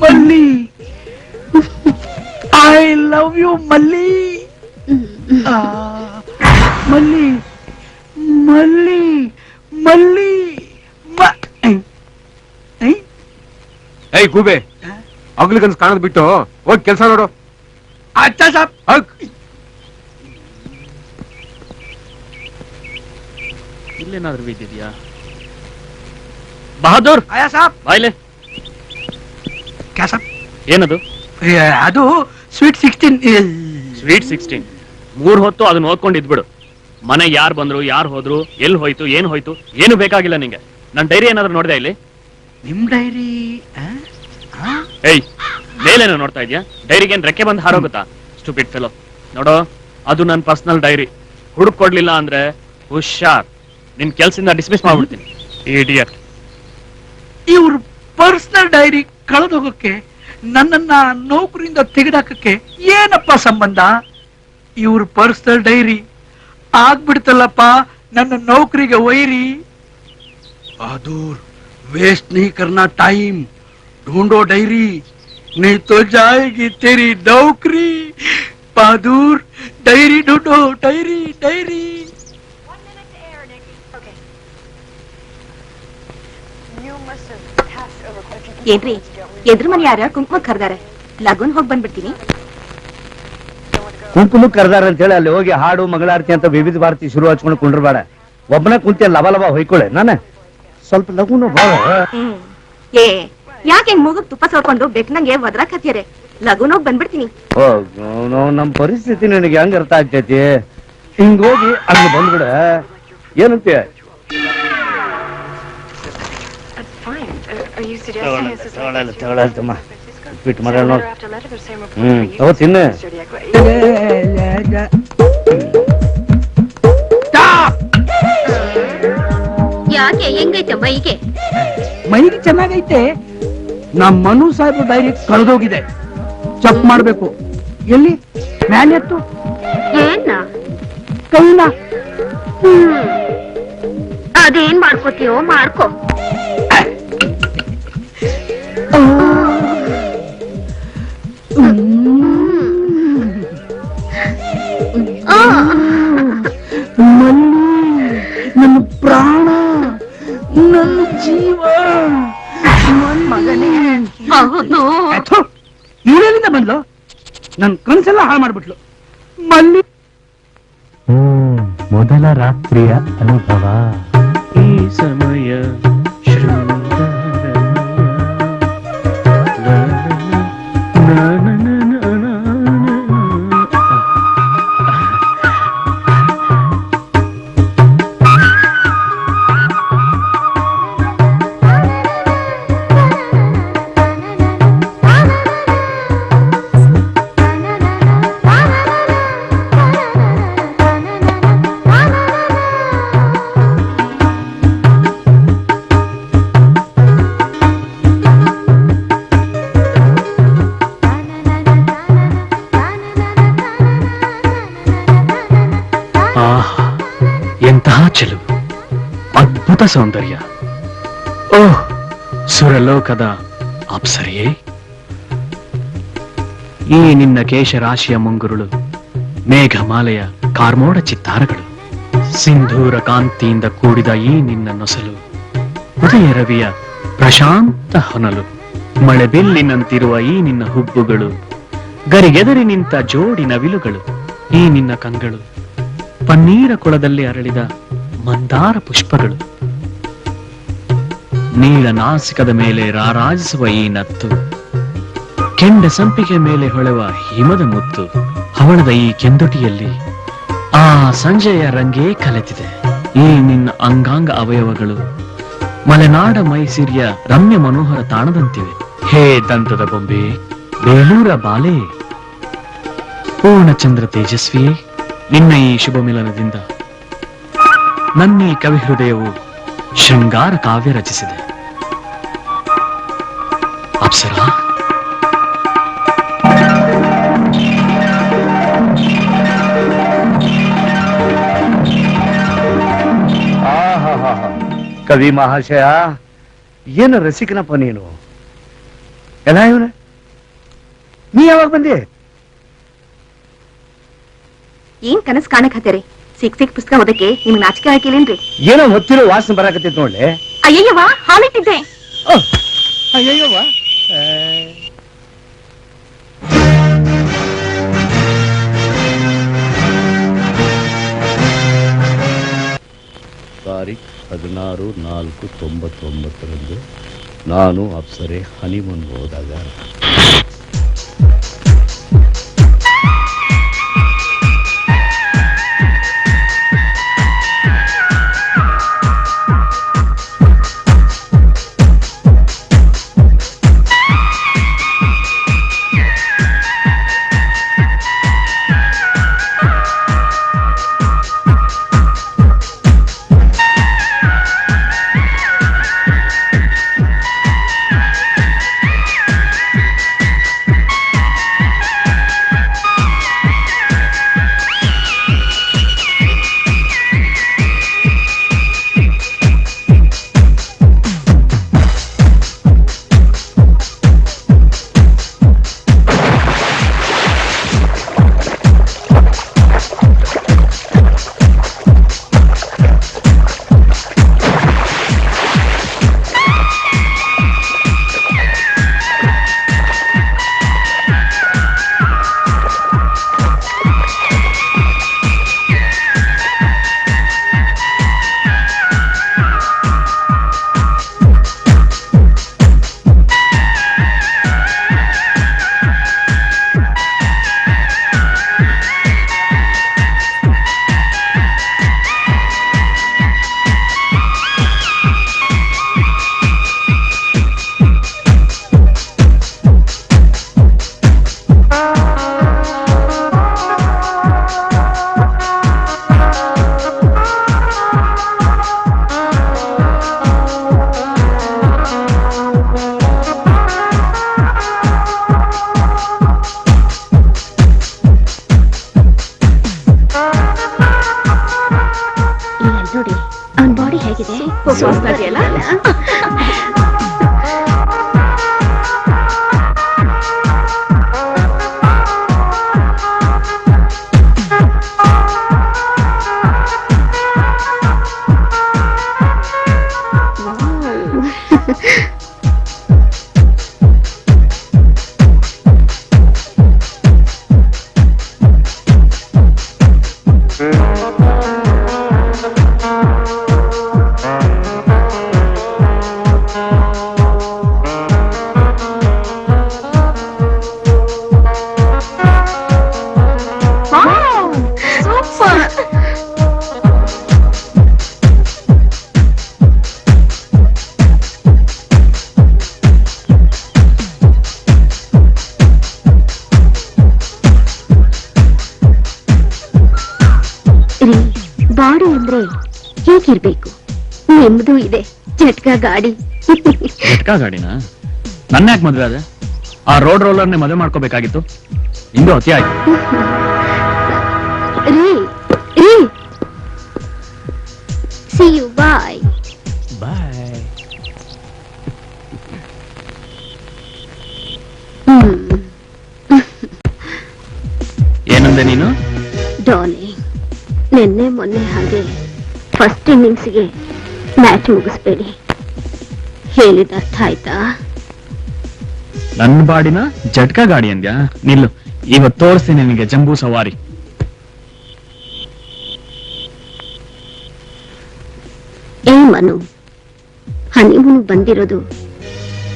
ಮಲ್ಲಿ, ಐ ಲವ್ ಯು ಮಲ್ಲಿ. ಮಲ್ಲಿ ಮಲ್ಲಿ ಮಲ್ಲಿ. ಏಯ್ ಗೂಬೆ, ಅಗ್ಲಿಗನ್ಸ್ ಕಾಣದ್ ಬಿಟ್ಟು ಹೋಗಿ ಕೆಲ್ಸ ನೋಡು. ಅಚ್ಚ ಸಾಬ್. ಇಲ್ಲೇನಾದ್ರೂ ಬಿದ್ದಿದ್ಯಾ? ಬಹದ್ದೂರ್, ಆಯಾ ಸಾಬ್. ಬಾಯ್ಲೆ. ಕ್ಯಾ ಸಾಬ್? ಏನದು? ಅದು ಸ್ವೀಟ್ 16. ಸ್ವೀಟ್ 16. 3 ಹೊತ್ತು ಅದನ್ನ ಓದ್ಕೊಂಡು ಇದ್ಬಿಡು. ಮನೆ ಯಾರು ಬಂದ್ರು, ಯಾರು ಹೋದ್ರು, ಎಲ್ಲಿ ಹೋಯ್ತು, ಏನು ಹೋಯ್ತು, ಏನು ಬೇಕಾಗಿಲ್ಲ ನಿಂಗೆ. ನನ್ ಡೈರಿ ಏನಾದ್ರು ನೋಡ್ದೆ ಇಲ್ಲಿ? ನಿಮ್ ಡೈರಿ? ಏಯ್, ಮೇಲೇನೋ ನೋಡ್ತಾ ಇದ್ಯಾ? ಡೈರಿಗೆ ಏನ್ ರೆಕ್ಕೆ ಬಂದು ಹಾರೋಗುತ್ತಾ? Stupid fellow. ನೋಡೋ, ಅದು ನನ್ನ ಪರ್ಸನಲ್ ಡೈರಿ. ಹುಡುಕ್ ಕೊಡ್ಲಿಲ್ಲ ಅಂದ್ರೆ ಹುಷಾರ್, ನಿನ್ ಕೆಲ್ಸದಿಂದ ಡಿಸ್ಮಿಸ್ ಮಾಡ್ಬಿಡ್ತೀನಿ. ಇಡಿಯಟ್. ಇವ್ರ ಪರ್ಸನಲ್ ಡೈರಿ ಕಳೆದೋಗಕ್ಕೆ, ನನ್ನನ್ನ ನೌಕರಿಯಿಂದ ತೆಗೆದಾಕಕ್ಕೆ ಏನಪ್ಪ ಸಂಬಂಧ? ಇವ್ರ ಪರ್ಸನಲ್ ಡೈರಿ ಆಗ್ಬಿಡ್ತಲ್ಲಪ್ಪ ನನ್ನ ನೌಕರಿಗೆ ವೈರಿ. बहादुर, वेस्ट नहीं करना टाइम, ढूंढो डायरी, नहीं तो जाएगी तेरी नौकरी. बहादुर, डायरी ढूंढो, डायरी डायरी. ಏನ್ರಿ, ಎದುರು ಮನೆ ಯಾರ ಕುಂಕುಮ ಕರ್ದಾರೆ, ಲಗುನ್ ಹೋಗಿ ಬಂದ್ಬಿಡ್ತೀನಿ. ಕುಂಕುಮ ಕರ್ದಾರ ಅಂತ ಹೇಳಿ ಅಲ್ಲಿ ಹೋಗಿ ಹಾಡು ಮಂಗಳಾರತಿ ಅಂತ ವಿವಿಧ ಭಾರತಿ ಶುರು ಹಚ್ಕೊಂಡು ಕುಂಡ್ರಬೇಡ. ಒಬ್ಬನ ಕುಂತಿ ಲವ ಲವ ಹೊಯ್ಕೊಳ್ಳೆ. ನಾನೇ ಸ್ವಲ್ಪ ಲಗುನು ಬಾ. ಏ, ಯಾಕೆ ಮೂಗಕ್ ತುಪ್ಪ ಸೋಕೊಂಡು ಬೆಕ್ನಂಗೆ ಒದ್ರಾಕತ್ತೀರಿ? ಲಗುನ್ ಹೋಗಿ ಬಂದ್ಬಿಡ್ತೀನಿ. ನಮ್ ಪರಿಸ್ಥಿತಿ ನಿನಗೆ ಹೆಂಗ್ ಅರ್ಥ ಆಗ್ತೈತಿ? ಹಿಂಗೋಗಿ ಹಂಗ ಬಂದ್ಬಿಡ. ಏನಂತೀಯ? ತಗೊಳಲ್ತಮ್ಮ, ಬಿಟ್ಟು ಮರ ನೋಡ್. ತಿನ್ನ. ಯಾಕೆ, ಹೆಂಗೈತೆ ಮೈಗೆ? ಮೈಗೆ ಚೆನ್ನಾಗೈತೆ. ನಮ್ ಮನು ಸಾಹೇಬ್ ಡೈರಿ ಕಳೆದೋಗಿದೆ, ಚೆಕ್ ಮಾಡ್ಬೇಕು. ಎಲ್ಲಿ? ಮ್ಯಾಲೆತ್ತು ಏನ ಕೈನ. ಅದೇನ್ ಮಾಡ್ಕೋತೀಯೋ ಮಾಡ್ಕೋ. ಮಲ್ಲಿ, ನನ್ನ ಪ್ರಾಣ, ನನ್ನ ಜೀವ ಮಗನೇ ಹೌದು ಇವಳೆಲ್ಲಿಂದ ಬಂದ್ಲು ನನ್ ಕನ್ಸೆಲ್ಲ ಹಾಳು ಮಾಡ್ಬಿಟ್ಲು ಮಲ್ಲಿ ಮೊದಲ ರಾತ್ರಿಯ ಅನುಭವ ಈ ಸಮಯ ಎಂತಹ ಚೆಲುವು, ಅದ್ಭುತ ಸೌಂದರ್ಯ. ಓಹ್, ಸುರಲೋಕದ ಅಪ್ಸರೆಯೇ, ಈ ನಿನ್ನ ಕೇಶರಾಶಿಯ ಮುಂಗುರುಳು, ಮೇಘಮಾಲೆಯ ಕಾರ್ಮೋಡ ಚಿತ್ತಾರಗಳು, ಸಿಂಧೂರ ಕಾಂತಿಯಿಂದ ಕೂಡಿದ ಈ ನಿನ್ನ ನೊಸಲು, ಉದಯ ರವಿಯ ಪ್ರಶಾಂತ ಹೊನಲು, ಮಳೆಬಿಲ್ಲಿನಂತಿರುವ ಈ ನಿನ್ನ ಹುಬ್ಬುಗಳು, ಗರಿಗೆದರಿ ನಿಂತ ಜೋಡಿ ನವಿಲುಗಳು, ಈ ನಿನ್ನ ಕಂಗಳು, ಪನ್ನೀರ ಕೊಳದಲ್ಲಿ ಅರಳಿದ ಮಂದಾರ ಪುಷ್ಪಗಳು, ನೀಳ ನಾಸಿಕದ ಮೇಲೆ ರಾರಾಜಿಸುವ ಈ ನತ್ತು, ಕೆಂಡ ಸಂಪಿಗೆ ಮೇಲೆ ಹೊಳೆವ ಹಿಮದ ಮುತ್ತು, ಹವಳದ ಈ ಕೆಂದುಟಿಯಲ್ಲಿ ಆ ಸಂಜೆಯ ರಂಗೇ ಕಲೆತಿದೆ. ಈ ನಿನ್ನ ಅಂಗಾಂಗ ಅವಯವಗಳು ಮಲೆನಾಡ ಮೈಸೂರಿಯ ರಮ್ಯ ಮನೋಹರ ತಾಣದಂತಿವೆ. ಹೇ ದಂತದ ಬೊಂಬೆ, ಬೇಲೂರ ಬಾಲೆ, ಪೂರ್ಣಚಂದ್ರ ತೇಜಸ್ವಿಯೇ, ನಿನ್ನ ಈ ಶುಭ ಮಿಲನದಿಂದ ನನ್ನ ಈ ಕವಿ ಹೃದಯವು ಶೃಂಗಾರ ಕಾವ್ಯ ರಚಿಸಿದೆ. ಅಪ್ಸರಾ, ಕವಿ ಮಹಾಶಯ, ಏನು ರಸಿಕನಪ್ಪ ನೀನು. ಎಲ್ಲ ಇವನ ನೀ ಯಾವಾಗ ಬಂದೆ? ಏನ್ ಕನಸ್ ಕಾಣಕ್ ಹತ್ತೇರಿ? ಸಿಕ್ ಪುಸ್ತಕ ಓದಕ್ಕೆ ನಿಮ್ಗೆ ನಾಚಿಕೆ ಹಾಕಿಲ್ಲೇನ್ರಿ? ಏನೋ ಹೊತ್ತಿರೋ ವಾಸನೆ ಬರಾಕತ್ತಿತ್ತು ನೋಡ್ಲೆ. ಅಯ್ಯವ್ವ, ಹಾಲಿಟ್ಟಿದ್ದೆ. ಅಯ್ಯವ್ವ, ತಾರೀಖ್ 16/4/99 ನಾನು ಅಪ್ಸರೆ ಹನಿಮೂನ್ ಹೋದಾಗ ಬಾಡಿ ಅಂದ್ರೆ ಹೇಗಿರ್ಬೇಕು? ನಿಮ್ದು ಇದೆ ಜಟ್ಕಾ ಗಾಡಿ. ಜಟ್ಕಾ ಗಾಡಿನ ನನ್ನ ಯಾಕೆ ಮದ್ವೆ ಅದೇ? ಆ ರೋಡ್ ರೋಲರ್ನೇ ಮದುವೆ ಮಾಡ್ಕೋಬೇಕಾಗಿತ್ತು. ಇಂದು ಅತಿ ಆಯ್ತು. ರೀ ರೀ ಸಿ ಯು ಬಾಯ್. ಬಾಯ್. ಏನಂದೆ ನೀನು? ಡಾರ್ಲಿಂಗ್, ನಿನ್ನೆ ಮೊನ್ನೆ ಹಾಗೆ ಫಸ್ಟ್ ಇನ್ನಿಂಗ್ಸ್ಗೆ ಮ್ಯಾಚ್ ಮುಗಿಸ್ಬೇಡಿ. ಹೇಳಿದ ಅರ್ಥ ಆಯ್ತಾ? ನನ್ನ ಬಾಡಿನ ಜಟ್ಕಾ ಗಾಡಿ ಅಂದ್ಯಾ? ನಿಲ್ಲು, ಇವತ್ತು ತೋರಿಸ್ತೀನಿ ನಿನಗೆ ಜಂಬೂ ಸವಾರಿ. ಏ ಮನು, ಹನಿಮೂನ್ ಬಂದಿರೋದು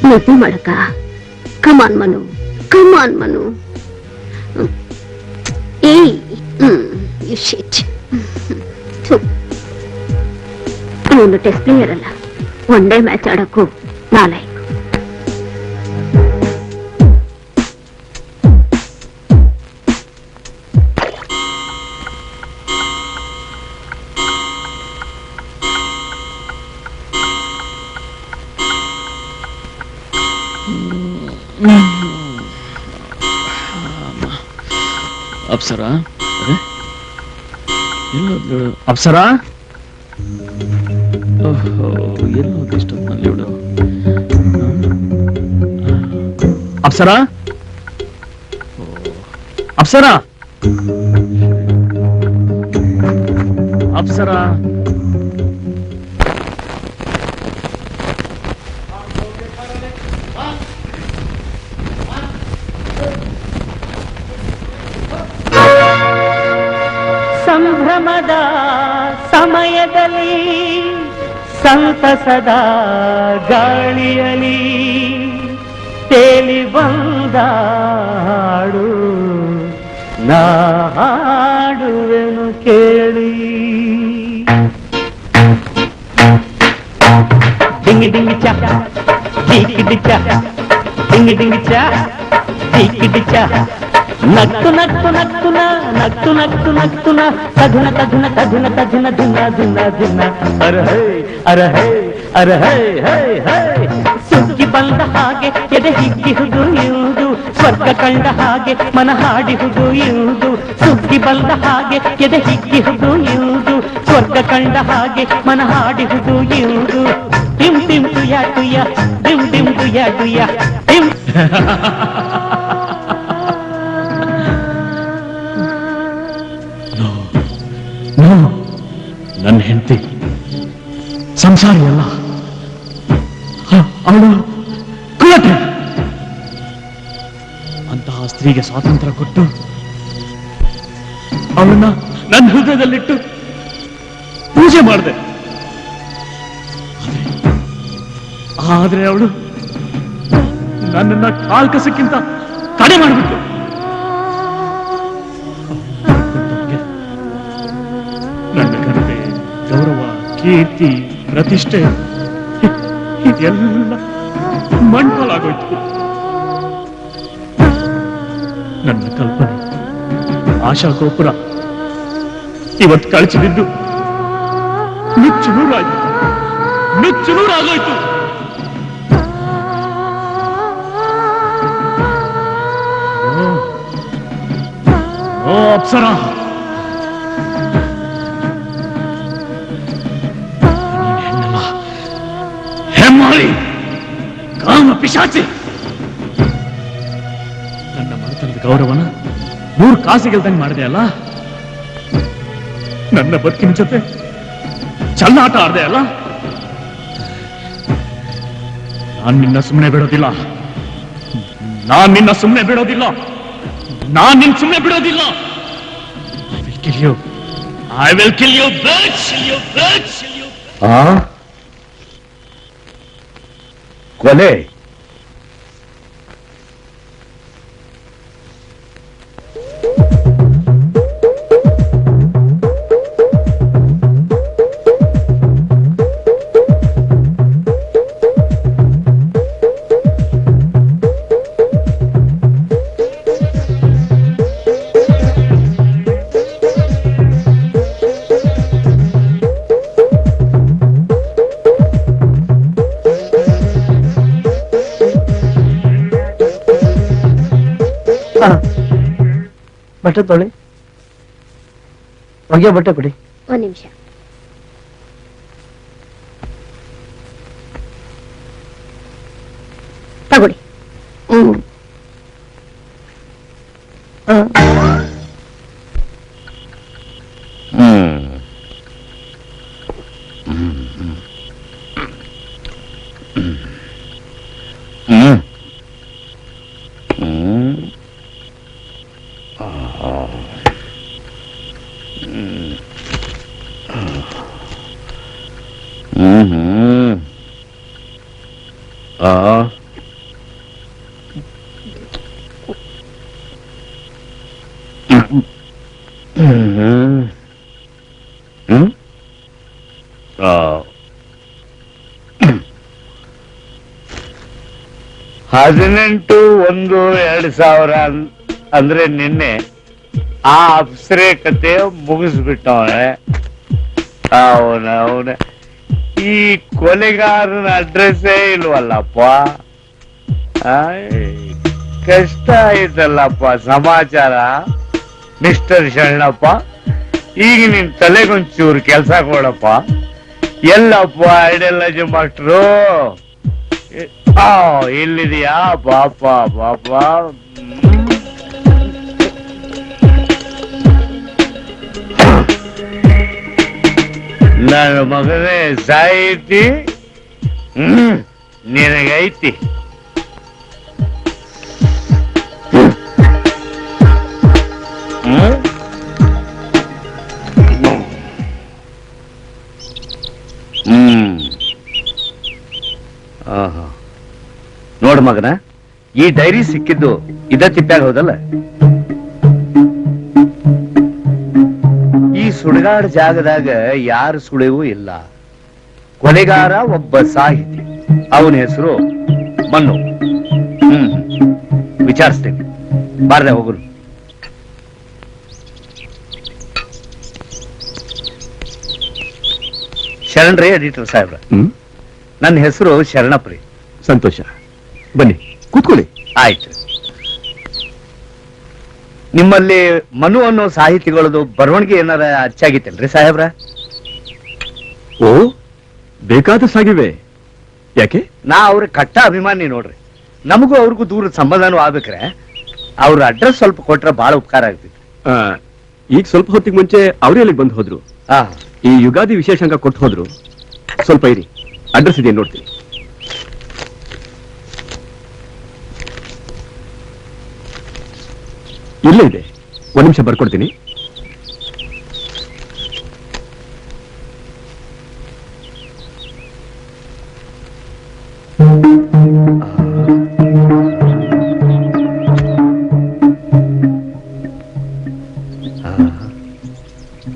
ನಿದ್ದೆ ಮಾಡಕ? ಕಮಾನ್ ಮನು, ಕಮಾನ್ ಮನು. ಏಯ್ ಯು ಶಿಟ್. ಇವನು ಟೆಸ್ಟ್ ಪ್ಲೇಯರ್ ಅಲ್ಲ, ಒನ್ ಡೇ ಮ್ಯಾಚ್ ಆಡಕ್ಕೂ ನಾಲ್ಕು. ಅಪ್ಸರಾ, ಎಲ್ಲೋದ್ಲು ಅಪ್ಸರಾ? ಎಲ್ಲೋದ್ ಇಷ್ಟೊತ್ತಿನಲ್ಲಿ ಇವಳು? ಅಪ್ಸರಾ, ಅಪ್ಸರಾ, ಅಪ್ಸರಾ. ಸಂಭ್ರಮದ ಸಮಯದಲ್ಲಿ ಸಂತಸದ ಗಾಳಿಯಲಿ ತೇಲಿ ಬಂದ ಹಾಡು ನಾ ಹಾಡುವೆನು ಕೇಳಿ. ಡಿಂಗಿ ಡಿಂಗಿ ಚಾ ಡಿಂಗಿ ಚಾ ಡಿಂಗಿ ಡಿಂಗಿ ಚಾ ಡಿಂಗಿ ಚಾ. ನಕ್ತು ನಕ್ತು ನಕ್ತುನ ನಕ್ತು ನಕ್ತು ನಕ್ತುನ ತಧುನ ತಧುನ ತಧುನ ತಧುನ ಧುನ ಧುನ ಧುನ. ಅರಹೇ ಅರಹೇ ಅರಹೇ ಹೇ ಹೇ. ಸುಗ್ಗಿ ಬಂದ ಹಾಗೆ ಎದೆ ಹಿಗ್ಗಿಹುದು ಇಂದು, ಸ್ವರ್ಗ ಕಂಡ ಹಾಗೆ ಮನ ಹಾಡಿಹುದು ಇಂದು. ಸುಗ್ಗಿ ಬಂದ ಹಾಗೆ ಎದೆ ಹಿಗ್ಗಿಹುದು ಇಂದು, ಸ್ವರ್ಗ ಕಂಡ ಹಾಗೆ ಮನ ಹಾಡಿಹುದು ಇಂದು. ಟಿಮ್ ಟಿಮ್ ತುಯ ತುಯ ಡಿಮ್ ಡಿಮ್ ತುಯ ತುಯ ಟಿಮ್. ನನ್ನ ಹೆಂಡತಿ ಸಂಸಾರಿ ಅಲ್ಲ, ಅವಳು ಕುಲಟೆ. ಅಂತಹ ಸ್ತ್ರೀಗೆ ಸ್ವಾತಂತ್ರ್ಯ ಕೊಟ್ಟು ಅವಳನ್ನ ನನ್ನ ಹೃದಯದಲ್ಲಿಟ್ಟು ಪೂಜೆ ಮಾಡಿದೆ. ಆದ್ರೆ ಅವಳು ನನ್ನನ್ನ ಕಾಲ್ಕಸಕ್ಕಿಂತ ಕಡೆ ಮಾಡಿಬಿಟ್ಟು ನನ್ನ ಘನತೆ, ಗೌರವ, ಕೀರ್ತಿ, ಪ್ರತಿಷ್ಠೆ ಇದೆಲ್ಲ ಮಣ್ಪಾಲಾಗೋಯ್ತು. ನನ್ನ ಕಲ್ಪನೆ, ಆಶಾ ಗೋಪುರ ಇವತ್ತು ಕಳಚಿಬಿದ್ದು ನುಚ್ಚುನೂರಾಯ್ತು, ನುಚ್ಚುನೂರಾಗೋಯ್ತು. ಓ ಅಪ್ಸರಾ, ಹೆಮ್ಮಾಳಿ, ಕಾಮ ಪಿಶಾಚಿ. ನನ್ನ ಮನೆತನದ ಗೌರವನ 3 ಕಾಸಿಗೆಲ್ದಂಗೆ ಮಾಡಿದೆ ಅಲ್ಲ. ನನ್ನ ಬದುಕಿನ ಜೊತೆ ಚಲ್ಲಾಟ ಆಡ್ದೆ ಅಲ್ಲ. ನಾನ್ ನಿನ್ನ ಸುಮ್ಮನೆ ಬಿಡೋದಿಲ್ಲ. ನಾನ್ ನಿನ್ನ ಸುಮ್ಮನೆ ಬಿಡೋದಿಲ್ಲ. ನಾನ್ ನಿನ್ ಸುಮ್ಮನೆ ಬಿಡೋದಿಲ್ಲ. I will kill you, bitch! You bitch! You... ಕೊಲೆ ಬಟ್ಟೆ ತೊಳಿ ಒಗೆ ಬಟ್ಟೆ ಕೊಡಿ. ಒಂದ್ ನಿಮಿಷ. ತಗೊಳ್ಳಿ. ಹದಿನೆಂಟು 1/2000 ಅಂದ್ರೆ ನಿನ್ನೆ ಆ ಅಪ್ಸರೆ ಕತೆ ಮುಗಿಸ್ಬಿಟ್ಟವನೆ. ಅವನ ಈ ಕೊಲೆಗಾರನ ಅಡ್ರೆಸ್ಸೇ ಇಲ್ವಲ್ಲಪ್ಪ. ಕಷ್ಟ ಆಯ್ತಲ್ಲಪ್ಪ ಸಮಾಚಾರ. ಮಿಸ್ಟರ್ ಶರಣಪ್ಪ, ಈಗ ನಿನ್ ತಲೆಗೊಂಚೂರು ಕೆಲ್ಸ ಕೊಡಪ್ಪ. ಎಲ್ಲಪ್ಪ ಐಡಿಯಾಲಜಿ ಮಾಸ್ಟ್ರು? ಇಲ್ಲಿದೆಯಾ? ಪಾಪ ಪಾಪ. ನನ್ನ ಮಗನೇ ಸಾಹಿತಿ ನಿನಗೈತಿ. ನೋಡು ಮಗನ, ಈ ಡೈರಿ ಸಿಕ್ಕಿದ್ದು ಇದ ತಿಪ್ಪಾಗ ಹೌದಲ್ಲ. ಈ ಸುಡುಗಾಡು ಜಾಗದಾಗ ಯಾರು ಸುಳಿವೂ ಇಲ್ಲ. ಕೊಲೆಗಾರ ಒಬ್ಬ ಸಾಹಿತಿ, ಅವನ ಹೆಸರು ಮನ್ನು. ವಿಚಾರಿಸ್ತೇನೆ, ಬಾರ್ದೆ ಹೋಗುನು. ಶರಣರೇ ಎಡಿಟರ್ ಸಾಹೇಬ್ರ, ನನ್ನ ಹೆಸರು ಶರಣಪ್ರಿ. ಸಂತೋಷ, ಬನ್ನಿ ಕೂತ್ಕೊಳ್ಳಿ. ಆಯ್ತು. ನಿಮ್ಮಲ್ಲಿ ಮನು ಅನ್ನೋ ಸಾಹಿತಿಗಳದು ಬರವಣಿಗೆ ಏನಾರ ಅಚ್ಚಾಗಿತ್ತೇನ್ರಿ ಸಾಹೇಬ್ರ? ಓ, ಬೇಕಾದ ಸಾಗಿವೆ. ಯಾಕೆ? ನಾ ಅವ್ರ ಕಟ್ಟ ಅಭಿಮಾನಿ ನೋಡ್ರಿ. ನಮಗೂ ಅವ್ರಿಗೂ ದೂರದ ಸಂಬಂಧನೂ ಆಗ್ಬೇಕ್ರೆ ಅವ್ರ ಅಡ್ರೆಸ್ ಸ್ವಲ್ಪ ಕೊಟ್ರೆ ಬಹಳ ಉಪಕಾರ ಆಗ್ತಿತ್ತು. ಈಗ ಸ್ವಲ್ಪ ಹೊತ್ತಿಗೆ ಮುಂಚೆ ಅವ್ರೇ ಅಲ್ಲಿಗೆ ಬಂದು ಹೋದ್ರು. ಈ ಯುಗಾದಿ ವಿಶೇಷಾಂಗ ಕೊಟ್ಟು ಹೋದ್ರು. ಸ್ವಲ್ಪ ಇರಿ, ಅಡ್ರೆಸ್ ಇದೆ ನೋಡ್ತೀನಿ. ಇಲ್ಲೇ ಇದೆ, ಒಂದ್ ನಿಮಿಷ ಬರ್ಕೊಡ್ತೀನಿ.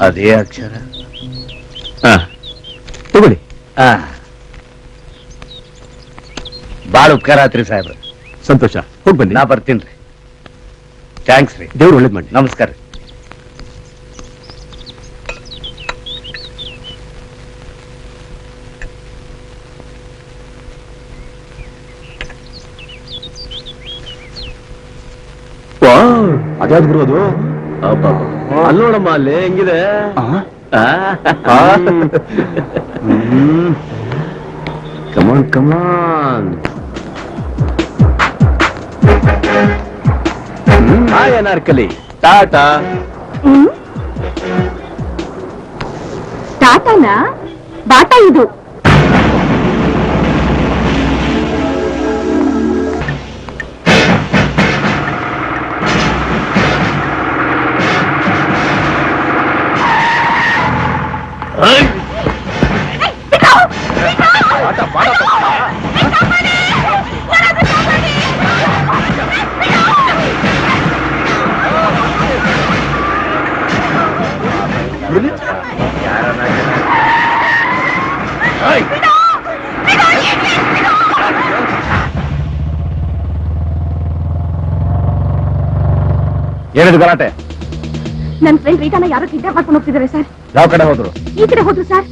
ಅದೇ ಅಕ್ಷರ. ತಗೊಳ್ಳಿ. ಬಾಳ ಉಪಕಾರ ಆತ್ರಿ ಸಾಹೇಬ್ರ. ಸಂತೋಷ, ಹೋಗಿ ಬನ್ನಿ. ನಾ ಬರ್ತೀನಿ. ಥ್ಯಾಂಕ್ಸ್ ರೀ. ದೇವ್ರು ಒಳ್ಳೇದ್ ಮಾಡಿ. ನಮಸ್ಕಾರ. ಅದ್ಯಾವ್ದು ಬರೋದು? ಅಲ್ಲಿ ನೋಡಮ್ಮ, ಅಲ್ಲಿ ಹೆಂಗಿದೆ. ಕಮಾನ್ ಕಮಾನ್. ಹಾಯ್ ಅನಾರ್ಕಲಿ. ಟಾಟಾ. ಟಾಟಾನ ಬಾಟ ಇದು. ಏನಿದು ಗಲಾಟೆ? ನನ್ನ ಫ್ರೆಂಡ್ ರೀಟಾನ ಯಾರೋ ಕಿಡ್ನಾಪ್ ಮಾಡ್ಕೊಂಡು ಹೋಗ್ತಿದ್ದಾರೆ ಸರ್. ಯಾವ ಕಡೆ ಹೋದ್ರು? ಈ ಕಡೆ ಹೋದ್ರು ಸರ್.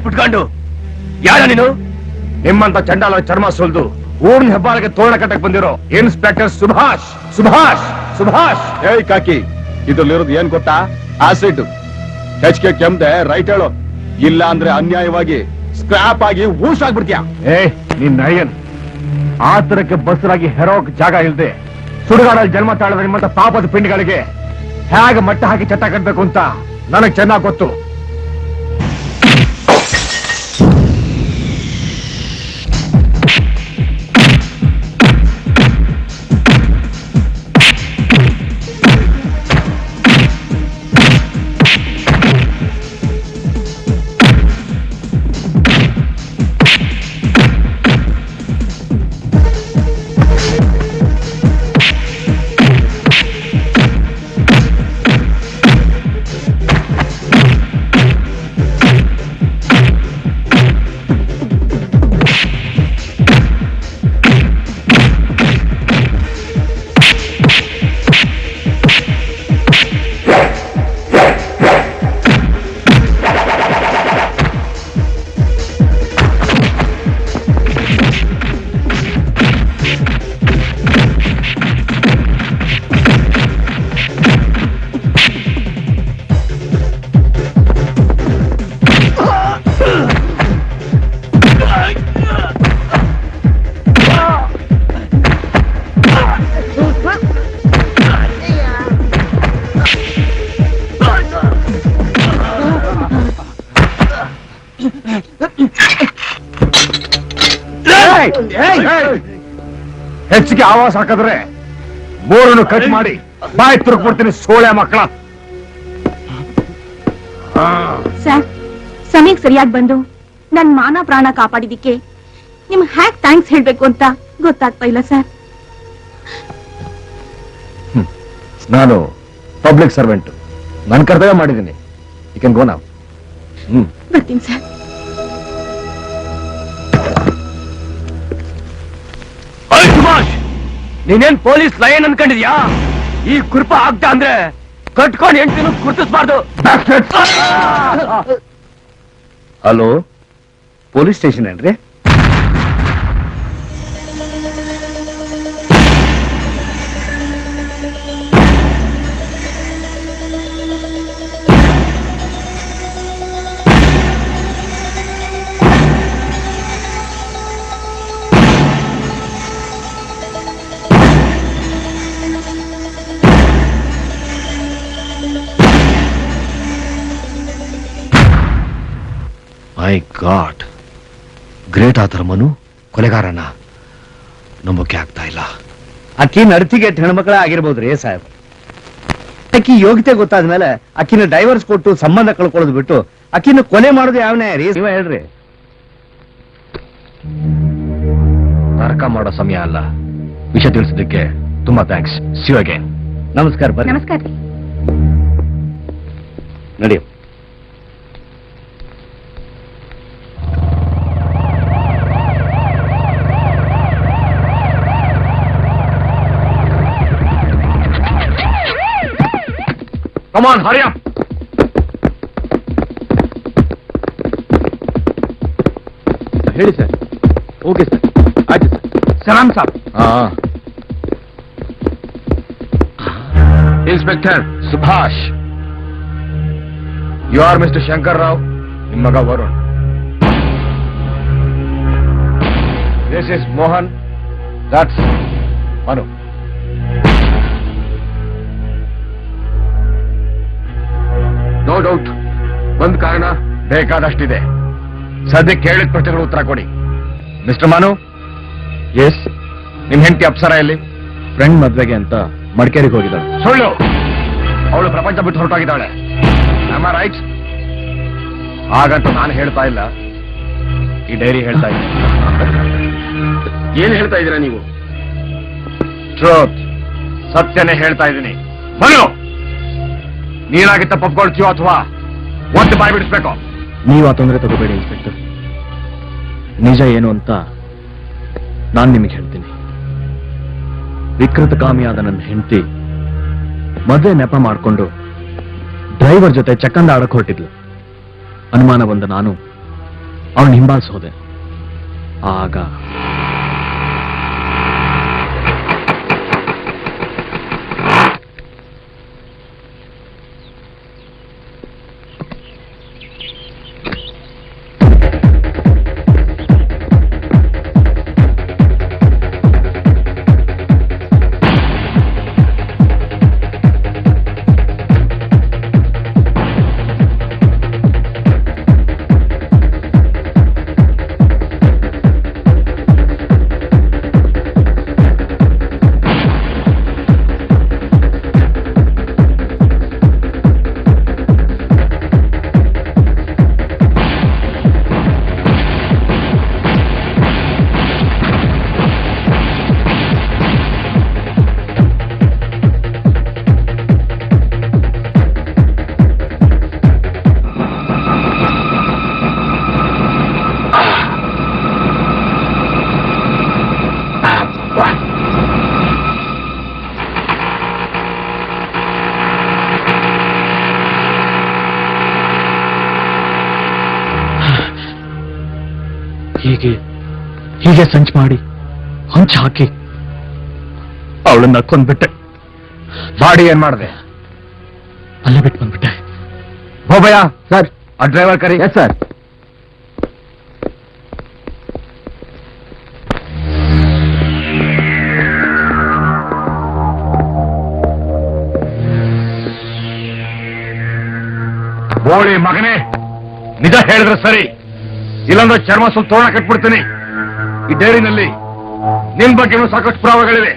ಪುಟ್ಕೊಂಡು ಯಾರ ನೀನು? ನಿಮ್ಮಂತ ಚಂಡಾಲ ಚರ್ಮ ಸುಲ್ದು ಊರ್ನ ಹೆಬ್ಬಾಳಿಗೆ ತೋರಣ ಕಟ್ಟಕ್ ಬಂದಿರೋ ಇನ್ಸ್ಪೆಕ್ಟರ್ ಸುಭಾಷ್. ಸುಭಾಷ್ ಸುಭಾಷ್ ಏಯ್ ಕಾಕಿ, ಇದ್ರಲ್ಲಿರೋದು ಏನ್ ಗೊತ್ತಾ? ಆಸಿಡ್. ಹೆಚ್ಚಿಗೆ ಕೆಮ್ದೆ ರೈಟ್ ಹೇಳು, ಇಲ್ಲ ಅಂದ್ರೆ ಅನ್ಯಾಯವಾಗಿ ಸ್ಕ್ರಾಪ್ ಆಗಿ ಊಸ್ ಆಗ್ಬಿಡ್ತೀಯ. ನಿನ್ ನಯನ್ ಆತರಕ್ಕೆ ಬಸರಾಗಿ ಹೆರೋಕ್ ಜಾಗ ಇಲ್ದೆ ಸುಡುಗಾಡಲ್ಲಿ ಜನ್ಮ ತಾಳದ ನಿಮ್ಮಂತ ಪಾಪದ ಪಿಂಡಿಗಳಿಗೆ ಹೇಗೆ ಮಟ್ಟ ಹಾಕಿ ಚಟ್ಟ ಕಟ್ಬೇಕು ಅಂತ ನನಗ್ ಚೆನ್ನಾಗ್ ಗೊತ್ತು. ಹೆಚ್ಚಿಗೆ ಆವಾಸ ಹಾಕಿದ್ರೆ ಬೋರನ್ನು ಕಟ್ ಮಾಡಿ ಬಾಯಿ ತುರುಕ್ಬಿಡ್ತೀನಿ ಸೋಳೆ ಮಕ್ಕಳ. ಸರ್, ಸಮಯಕ್ಕೆ ಸರಿಯಾಗಿ ಬಂದು ನನ್ ಮಾನ ಪ್ರಾಣ ಕಾಪಾಡಿದಿಕ್ಕೆ ನಿಮ್ಗೆ ಹ್ಯಾಕ್ ಥ್ಯಾಂಕ್ಸ್ ಹೇಳ್ಬೇಕು ಅಂತ ಗೊತ್ತಾಗ್ತಾ ಇಲ್ಲ ಸರ್. ನಾನು ಪಬ್ಲಿಕ್ ಸರ್ವೆಂಟ್, ನನ್ನ ಕರ್ತವ್ಯ ಮಾಡಿದ್ದೀನಿ. You can go now. ಬರ್ತೀನಿ ಸರ್. ಸುಭಾಷ್, ನೀನೇನ್ ಪೊಲೀಸ್ ಲೈನ್ ಅನ್ಕೊಂಡಿದ್ಯಾ? ಈ ಕುರುಪ ಆಗ್ತಾ ಅಂದ್ರೆ ಕಟ್ಕೊಂಡು ಹೆಂಡ್ತಿನೂ ಗುರ್ತಿಸ್ಬಾರ್ದು. ಹಲೋ, ಪೊಲೀಸ್ ಸ್ಟೇಷನ್ ಏನ್ರಿ? ಮೈ ಗಾಡ್, ಗ್ರೇಟ್ ಆತರ ಮನು ಕೊಲೆಗಾರನ ನಂಬೋಕೆ ಆಗ್ತಾ ಇಲ್ಲ. ಅಕ್ಕಿ ನಡತಿಗೆ ಹೆಣ್ಮಕ್ಳ ಆಗಿರ್ಬೋದ್ರಿ ಸಾಹೇಬ್. ಅಕ್ಕಿ ಯೋಗ್ಯತೆ ಗೊತ್ತಾದ್ಮೇಲೆ ಅಕ್ಕಿನ ಡೈವರ್ಸ್ ಕೊಟ್ಟು ಸಂಬಂಧ ಕಳ್ಕೊಳ್ಳೋದು ಬಿಟ್ಟು ಅಕ್ಕಿನ ಕೊಲೆ ಮಾಡೋದು ಯಾವನೇ ರೀ? ನೀವ ಹೇಳ್ರಿ. ತರ್ಕ ಮಾಡೋ ಸಮಯ ಅಲ್ಲ. ವಿಷಯ ತಿಳಿಸಿದ್ದಕ್ಕೆ ತುಂಬಾ ಥ್ಯಾಂಕ್ಸ್. C you again. ನಮಸ್ಕಾರ. ಬರ್ರಿ. ನಮಸ್ಕಾರ. ನಡಿ. Come on, hurry up. ಹೇಳಿ ಸರ್. ಓಕೆ ಸರ್, ಆಯ್ತು ಸರ್. ಸಲಾಂ ಸಾಬ್. Inspector Subhash, you are mister Shankar Rao. ನಿಮ್ಮ ಮಗ Varun. This is Mohan, that's Manu. No doubt, ಒಂದು ಕಾರಣ ಬೇಕಾದಷ್ಟಿದೆ. ಸದ್ಯಕ್ಕೆ ಕೇಳಿದ ಪ್ರಶ್ನೆಗಳು ಉತ್ತರ ಕೊಡಿ. ಮಿಸ್ಟರ್ ಮಾನು. ಎಸ್. ನಿಮ್ ಹೆಂಡತಿ ಅಪ್ಸರ ಎಲ್ಲಿ? ಫ್ರೆಂಡ್ ಮದ್ವೆಗೆ ಅಂತ ಮಡಿಕೇರಿಗೆ ಹೋಗಿದ್ದಾಳೆ. ಸುಳ್ಳು. ಅವಳು ಪ್ರಪಂಚ ಬಿಟ್ಟು ಹೊರಟೋಗಿದ್ದಾಳೆ. Am I right? ಹಾಗಂತ ನಾನು ಹೇಳ್ತಾ ಇಲ್ಲ, ಈ ಡೈರಿ ಹೇಳ್ತಾ ಇದ್ದೀನಿ. ಏನ್ ಹೇಳ್ತಾ ಇದ್ದೀರಾ ನೀವು? ಟ್ರೂತ್, ಸತ್ಯನೇ ಹೇಳ್ತಾ ಇದ್ದೀನಿ. ಮನು, ನೀನಾಗಿ ತಪ್ಪಿಕೊಳ್ತೀಯೋ ಅಥವಾ ಒಂದು ಬಾಯಿ ಬಿಡಿಸ್ಬೇಕು? ನೀವು ಆ ತೊಂದರೆ ತಗೋಬೇಡಿ ಇನ್ಸ್ಪೆಕ್ಟರ್. ನಿಜ ಏನು ಅಂತ ನಾನು ನಿಮಗೆ ಹೇಳ್ತೀನಿ. ವಿಕೃತಕಾಮಿಯಾದ ನನ್ನ ಹೆಂಡತಿ ಮದುವೆ ನೆಪ ಮಾಡಿಕೊಂಡು ಡ್ರೈವರ್ ಜೊತೆ ಚಕ್ಕಂದ ಆಡಕ್ ಹೊರಟಿದ್ಲು. ಅನುಮಾನ ಬಂದ ನಾನು ಅವನು ಹಿಂಬಾಲಿಸೋದೆ. ಆಗ ಹೀಗೆ ಸಂಚ್ ಮಾಡಿ ಹೊಂಚ್ ಹಾಕಿ ಅವಳನ್ನ ಕೊಂದ್ಬಿಟ್ಟೆ. ಬಾಡಿ ಏನ್ ಮಾಡಿದೆ? ಅಲ್ಲೇ ಬಿಟ್ಟು ಬಂದ್ಬಿಟ್ಟೆ. ಹೋಬಯ್ಯ ಸರ್, ಆ ಡ್ರೈವರ್ ಕರಿ. Yes sir. ಬೋಳಿ ಮಗನೇ, ನಿಜ ಹೇಳಿದ್ರೆ ಸರಿ, ಇಲ್ಲಂದ್ರೆ ಚರ್ಮ ಸ್ವಲ್ಪ ತೋರಣ ಕಟ್ಬಿಡ್ತೀನಿ. ಈ ಡೈರಿನಲ್ಲಿ ನಿನ್ ಬಗ್ಗೆನೂ ಸಾಕಷ್ಟು ಪುರಾವೆಗಳಿವೆ.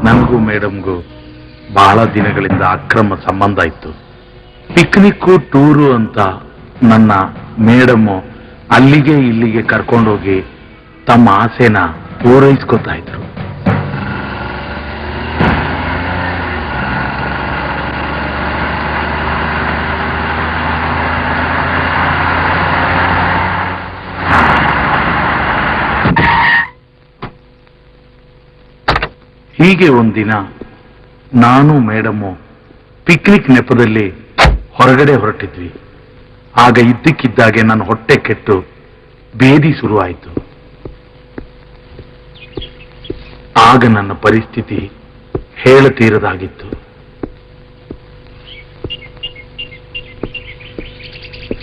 ನನಗೂ ಮೇಡಮ್ಗೂ ಬಹಳ ದಿನಗಳಿಂದ ಅಕ್ರಮ ಸಂಬಂಧ ಇತ್ತು. ಪಿಕ್ನಿಕ್ಕು ಟೂರು ಅಂತ ನನ್ನ ಮೇಡಮ್ಮು ಅಲ್ಲಿಗೆ ಇಲ್ಲಿಗೆ ಕರ್ಕೊಂಡೋಗಿ ತಮ್ಮ ಆಸೆನ ಪೂರೈಸ್ಕೊತಾ ಇದ್ರು. ಹೀಗೆ ಒಂದಿನ ನಾನು ಮೇಡಮ್ಮು ಪಿಕ್ನಿಕ್ ನೆಪದಲ್ಲಿ ಹೊರಗಡೆ ಹೊರಟಿದ್ವಿ. ಆಗ ಇದ್ದಕ್ಕಿದ್ದಾಗೆ ನನ್ನ ಹೊಟ್ಟೆ ಕೆಟ್ಟು ಬೇದಿ ಶುರುವಾಯಿತು. ಆಗ ನನ್ನ ಪರಿಸ್ಥಿತಿ ಹೇಳತೀರದಾಗಿತ್ತು.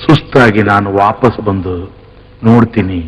ಸುಸ್ತಾಗಿ ನಾನು ವಾಪಸ್ ಬಂದು ನೋಡ್ತೀನಿ.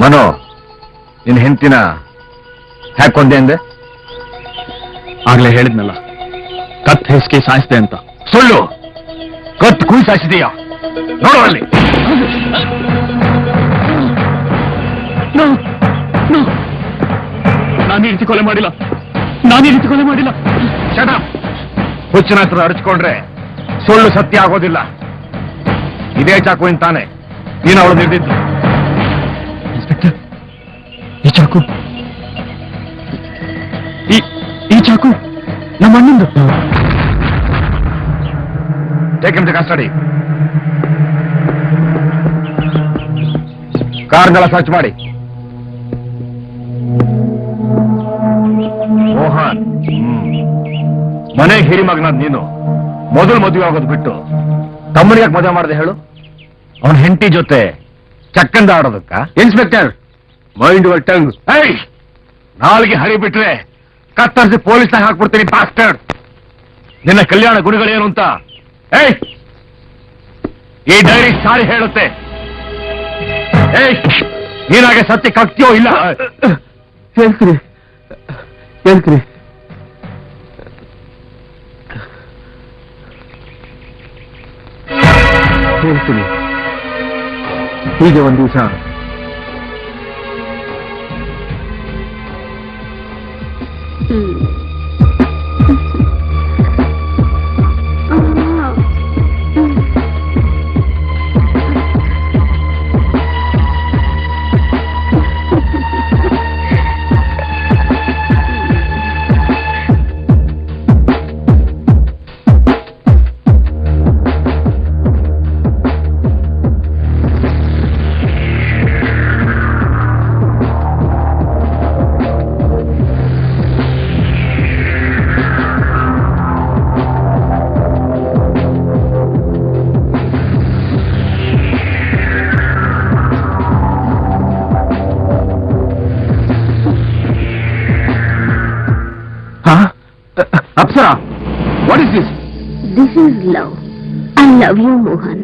ಮನೋ, ನಿನ್ ಹೆಂಡತಿನ ಹ್ಯಾಕೊಂಡೆ ಅಂದೆ? ಆಗ್ಲೇ ಹೇಳಿದ್ನಲ್ಲ, ಕತ್ ಹೆಸ್ಗೆ ಸಾಯಿಸ್ದೆ ಅಂತ. ಸುಳ್ಳು! ಕತ್ ಕುಯ್ ಸಾಯಿಸಿದೀಯ ನೋಡು ಅಲ್ಲಿ. ನಾನು ಈ ರೀತಿ ಕೊಲೆ ಮಾಡಿಲ್ಲ, ಶಟ! ಹುಚ್ಚಿನ ಹತ್ರ ಅರಚ್ಕೊಂಡ್ರೆ ಸುಳ್ಳು ಸತ್ಯ ಆಗೋದಿಲ್ಲ. ಇದೇ ಚಾಕು ತಾನೆ ನೀನು ಅವಳು ನಿರ್ದಿದ್ದು. ಈ ಚಾಕು ಈ ಚಾಕು ನಮ್ಮ ಅಣ್ಣಂದು. Take him to custody. ಕಾರ್ನೆಲ್ಲ ಸರ್ಚ್ ಮಾಡಿ. ಮೋಹನ್, ಮನೆ ಹಿರಿ ಮಗನಾದ್ ನೀನು ಮೊದಲು ಮದುವೆ ಆಗೋದು ಬಿಟ್ಟು ತಮ್ಮನಿಗೆ ಮದುವೆ ಮಾಡದೆ ಹೇಳು? ಅವನ ಹೆಂಡತಿ ಜೊತೆ ಚಕ್ಕಂದ ಆಡೋದಕ್ಕ? Inspector, mind your tongue. ನಾಲ್ಗೆ ಹರಿ ಬಿಟ್ರೆ ಕತ್ತರಿಸಿ ಪೊಲೀಸ್ ಹಾಕ್ಬಿಡ್ತೀನಿ ಬಾಸ್ಟರ್ಡ್. ನಿನ್ನ ಕಲ್ಯಾಣ ಗುಣಗಳೇನು ಅಂತ ಈ ಡೈರಿ ಸಾರಿ ಹೇಳುತ್ತೆ. ನೀನಾಗೆ ಸತ್ಯಕ್ಕೆ ಆಗ್ತೀಯೋ ಇಲ್ಲ? ಹೇಳ್ತೀನಿ. ಹೀಗೆ ಒಂದು ದಿವಸ Apsara, what is this? This is love. I love you, Mohan.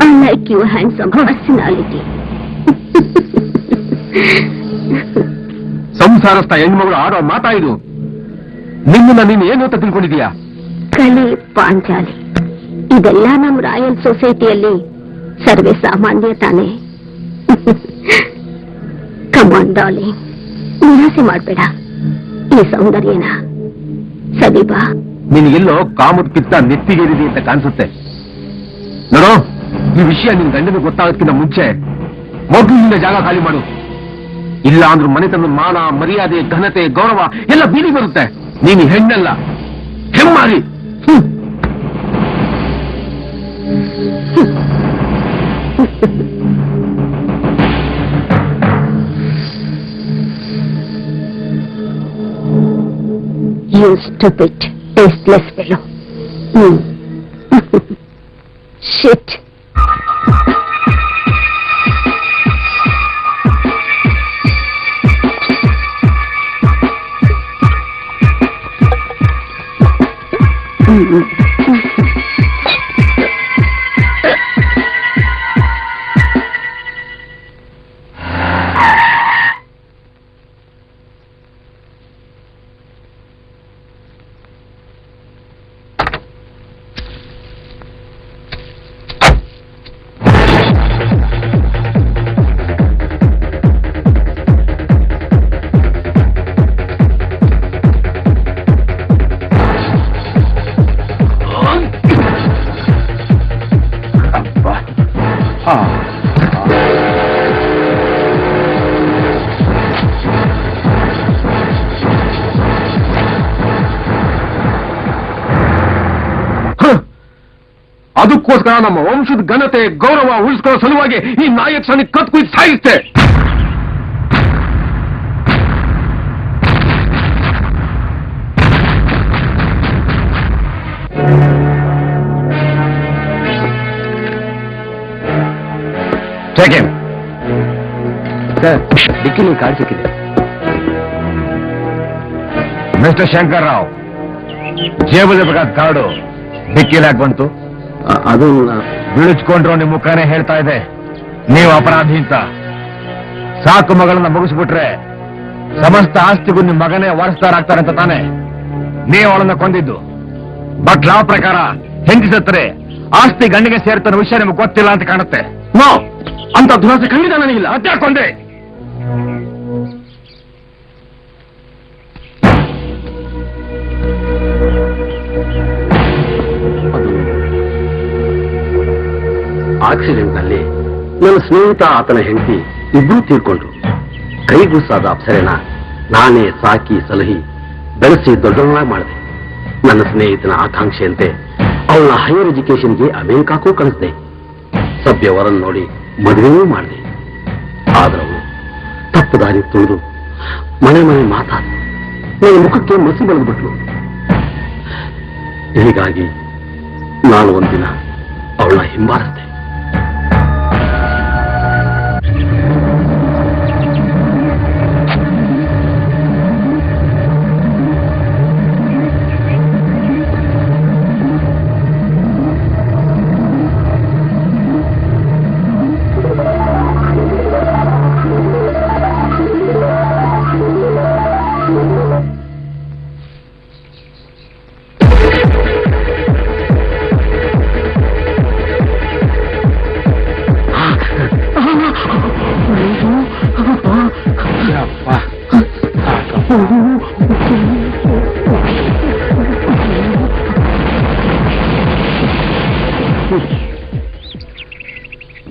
I like your handsome personality. ಸಂಸಾರಸ್ಥ ಹೆಣ್ಮಗಳು ಆಡೋ ಮಾತಾ ಇದು. ನಿಮ್ಮನ್ನ ನೀನು ಏನು ಅಂತ ತಿಳ್ಕೊಂಡಿದೀಯಾ? ಕಲೆ, ಪಾಂಚಾಲಿ ಇದೆಲ್ಲ ನಮ್ಮ ರಾಯಲ್ ಸೊಸೈಟಿಯಲ್ಲಿ ಸರ್ವೇ ಸಾಮಾನ್ಯ ತಾನೆ. ಕಮಾನ್ ಡಾರ್ಲಿಂಗ್, ನಿರಾಸೆ ಮಾಡ್ಬೇಡ. ಈ ಸೌಂದರ್ಯನ ಸರಿ ಬಾ. ನಿನಗೆಲ್ಲೋ ಕಾಮದ ಪಿತ್ತ ನೆತ್ತಿಗೇರಿದೆ ಅಂತ ಕಾಣಿಸುತ್ತೆ. ನೋಡೋ, ಈ ವಿಷಯ ನಿನ್ ಗಂಡನಿಗೆ ಗೊತ್ತಾಗೋದಕ್ಕಿಂತ ಮುಂಚೆ ಮೊದಲಿನಿಂದ ಜಾಗ ಖಾಲಿ ಮಾಡು. ಇಲ್ಲ ಅಂದ್ರೂ ಮನೆತನದ ಮಾನ, ಮರ್ಯಾದೆ, ಘನತೆ, ಗೌರವ ಎಲ್ಲ ಬೀದಿ ಬರುತ್ತೆ. ನೀನು ಹೆಣ್ಣಲ್ಲ, ಹೆಮ್ಮಾರಿ. You stupid, tasteless fellow. Shit. ಅದಕ್ಕೋಸ್ಕರ ನಮ್ಮ ವಂಶದ ಘನತೆ ಗೌರವ ಉಳಿಸ್ಕೊಳ್ಳೋ ಸಲುವಾಗಿ ಈ ನಾಯಕ ಕತ್ ಕುಯ್ದು ಸಾಯಿಸ್ತೆ. ಸರ್, ಡಿಕ್ಕಿಲಿ ಕಾರ್ಡ್ ಸಿಕ್ಕಿದೆ. ಮಿಸ್ಟರ್ ಶಂಕರ್ ರಾವ್, ಜೇಬಲ್ಲಿ ಬೇಕಾದ ಕಾರ್ಡು ಡಿಕ್ಕಿಲಿ ಯಾಕೆ ಬಂತು? ಅದು ಬಿಳಿಸ್ಕೊಂಡ್ರು ನಿಮ್ ಮುಖಾನೇ ಹೇಳ್ತಾ ಇದೆ ನೀವು ಅಪರಾಧಿ ಅಂತ. ಸಾಕು ಮಗಳನ್ನ ಮುಗಿಸ್ಬಿಟ್ರೆ ಸಮಸ್ತ ಆಸ್ತಿಗೂ ನಿಮ್ ಮಗನೇ ವಾರಸ್ದಾರ ಆಗ್ತಾರೆ ಅಂತ ತಾನೆ ನೀವು ಅವಳನ್ನ ಕೊಂದಿದ್ದು. ಬಟ್ ಲಾ ಪ್ರಕಾರ ಹೆಂಡತಿ ಸತ್ತರೆ ಆಸ್ತಿ ಗಂಡಿಗೆ ಸೇರ್ತಾನ ವಿಷಯ ನಿಮ್ಗೆ ಗೊತ್ತಿಲ್ಲ ಅಂತ ಕಾಣುತ್ತೆ. ನೋ, ಅಂತ ದುರಾಸೆ ಖಂಡಿತ ನನಗಿಲ್ಲ. ಅದ್ಯಾಕೊಂಡೆ? ಆಕ್ಸಿಡೆಂಟ್ ನಲ್ಲಿ ನನ್ನ ಸ್ನೇಹಿತ ಆತನ ಹೆಂಡತಿ ಇಬ್ಬರೂ ತೀರ್ಕೊಂಡ್ರು. ಕೈಗುಸ್ಸಾದ ಅಪ್ಸರೆನ ನಾನೇ ಸಾಕಿ ಸಲಹಿ ಬೆಳೆಸಿ ದೊಡ್ಡವನಾಗಿ ಮಾಡಿದೆ. ನನ್ನ ಸ್ನೇಹಿತನ ಆಕಾಂಕ್ಷೆಯಂತೆ ಅವಳ ಹೈಯರ್ ಎಜುಕೇಶನ್ಗೆ ಅಮೆರಿಕಾಕ್ಕೂ ಕಳಿಸಿದೆ. ಸಭ್ಯವರನ್ನು ನೋಡಿ ಮದುವೆಯೂ ಮಾಡಿದೆ. ಆದ್ರೆ ಅವಳು ತಪ್ಪು ದಾರಿ ತುಳಿದು ಮನೆ ಮನೆ ಮಾತಾಡಿ ನನ್ನ ಮುಖಕ್ಕೆ ಮಸಿ ಬೆಳೆದ್ಬಿಟ್ಲು. ಹೀಗಾಗಿ ನಾನು ಒಂದಿನ ಅವಳನ್ನ ಹಿಂಬಾಲಿಸಿದೆ.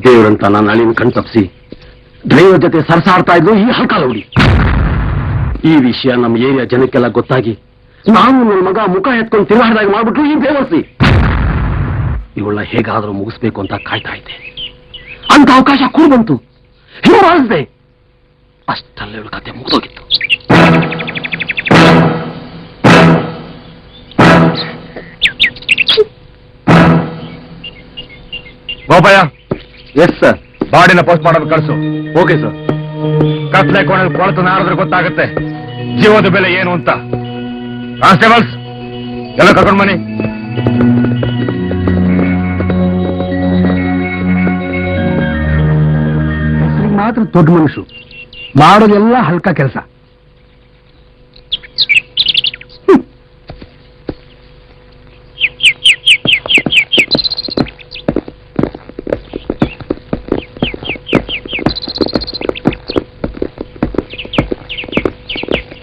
ದೇವರಂತ ನನ್ನ ಅಳಿನ ಕಣ್ತಪ್ಪಿಸಿ ಡ್ರೈವರ್ ಜೊತೆ ಸರಸಾಡ್ತಾ ಇದ್ರು ಈ ಹಲ್ಕಾಲ ಹುಡಿ. ಈ ವಿಷಯ ನಮ್ಮ ಏರಿಯಾ ಜನಕ್ಕೆಲ್ಲ ಗೊತ್ತಾಗಿ ನಾನು ನನ್ನ ಮಗ ಮುಖ ಎತ್ಕೊಂಡು ತಿರುಗಾಡಿದಾಗ ಮಾಡ್ಬಿಟ್ರು ಈ ಬೇವರ್ಸಿ. ಇವಳನ್ನ ಹೇಗಾದ್ರೂ ಮುಗಿಸ್ಬೇಕು ಅಂತ ಕಾಯ್ತಾ ಇದ್ದೆ. ಅಂತ ಅವಕಾಶ ಕೂಡ ಬಂತು, ಹಿಂಬಾಲಿಸಿದೆ. ಅಷ್ಟಲ್ಲೇ ಇವಳ ಕತೆ ಮುಗಿದೋಗಿತ್ತು. ಗೋಪಯ್ಯ, ಎಸ್ ಸರ್. ಬಾಡಿನ ಪೋಸ್ಟ್ ಮಾಡೋದು ಕಳಿಸು. Okay sir. ಕತ್ಲೆ ಕೋಣಲ್ಲಿ ಕೊಳತು ನಾಡಿದ್ರೆ ಗೊತ್ತಾಗುತ್ತೆ ಜೀವದ ಬೆಲೆ ಏನು ಅಂತ. ಕಾನ್ಸ್ಟೇಬಲ್ಸ್ ಎಲ್ಲ ಕರ್ಕೊಂಡು ಬನ್ನಿ. ಮಾತ್ರ ದೊಡ್ಡ ಮನುಷ್ಯರು, ಮಾಡೋದೆಲ್ಲ ಹಲ್ಕ ಕೆಲಸ.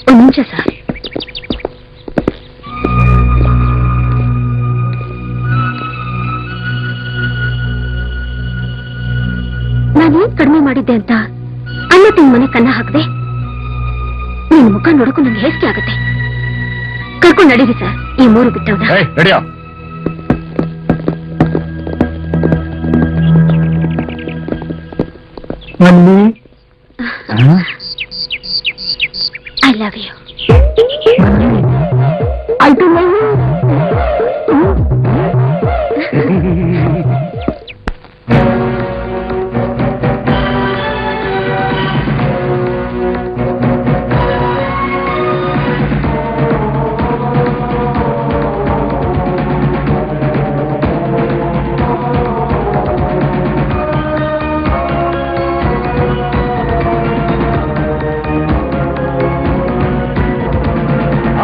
ಒಂದು ನಿಮಿಷ ಸರ್. ನಾನೇನ್ ಕಡಿಮೆ ಮಾಡಿದ್ದೆ ಅಂತ ಅನ್ನ ತಿನ್ ಮನೆ ಕನ್ನ ಹಾಕದೆ ನಿನ್ ಮುಖ ನೋಡಕ್ಕೂ ನನ್ಗೆ ಹೇಸಿಗೆ ಆಗತ್ತೆ. ಕರ್ಕೊಂಡು ನಡೀರಿ ಸರ್ ಈ ಮೂರು ಬಿಟ್ಟವ್ನ. ರೆಡಿಯಾ? I love you.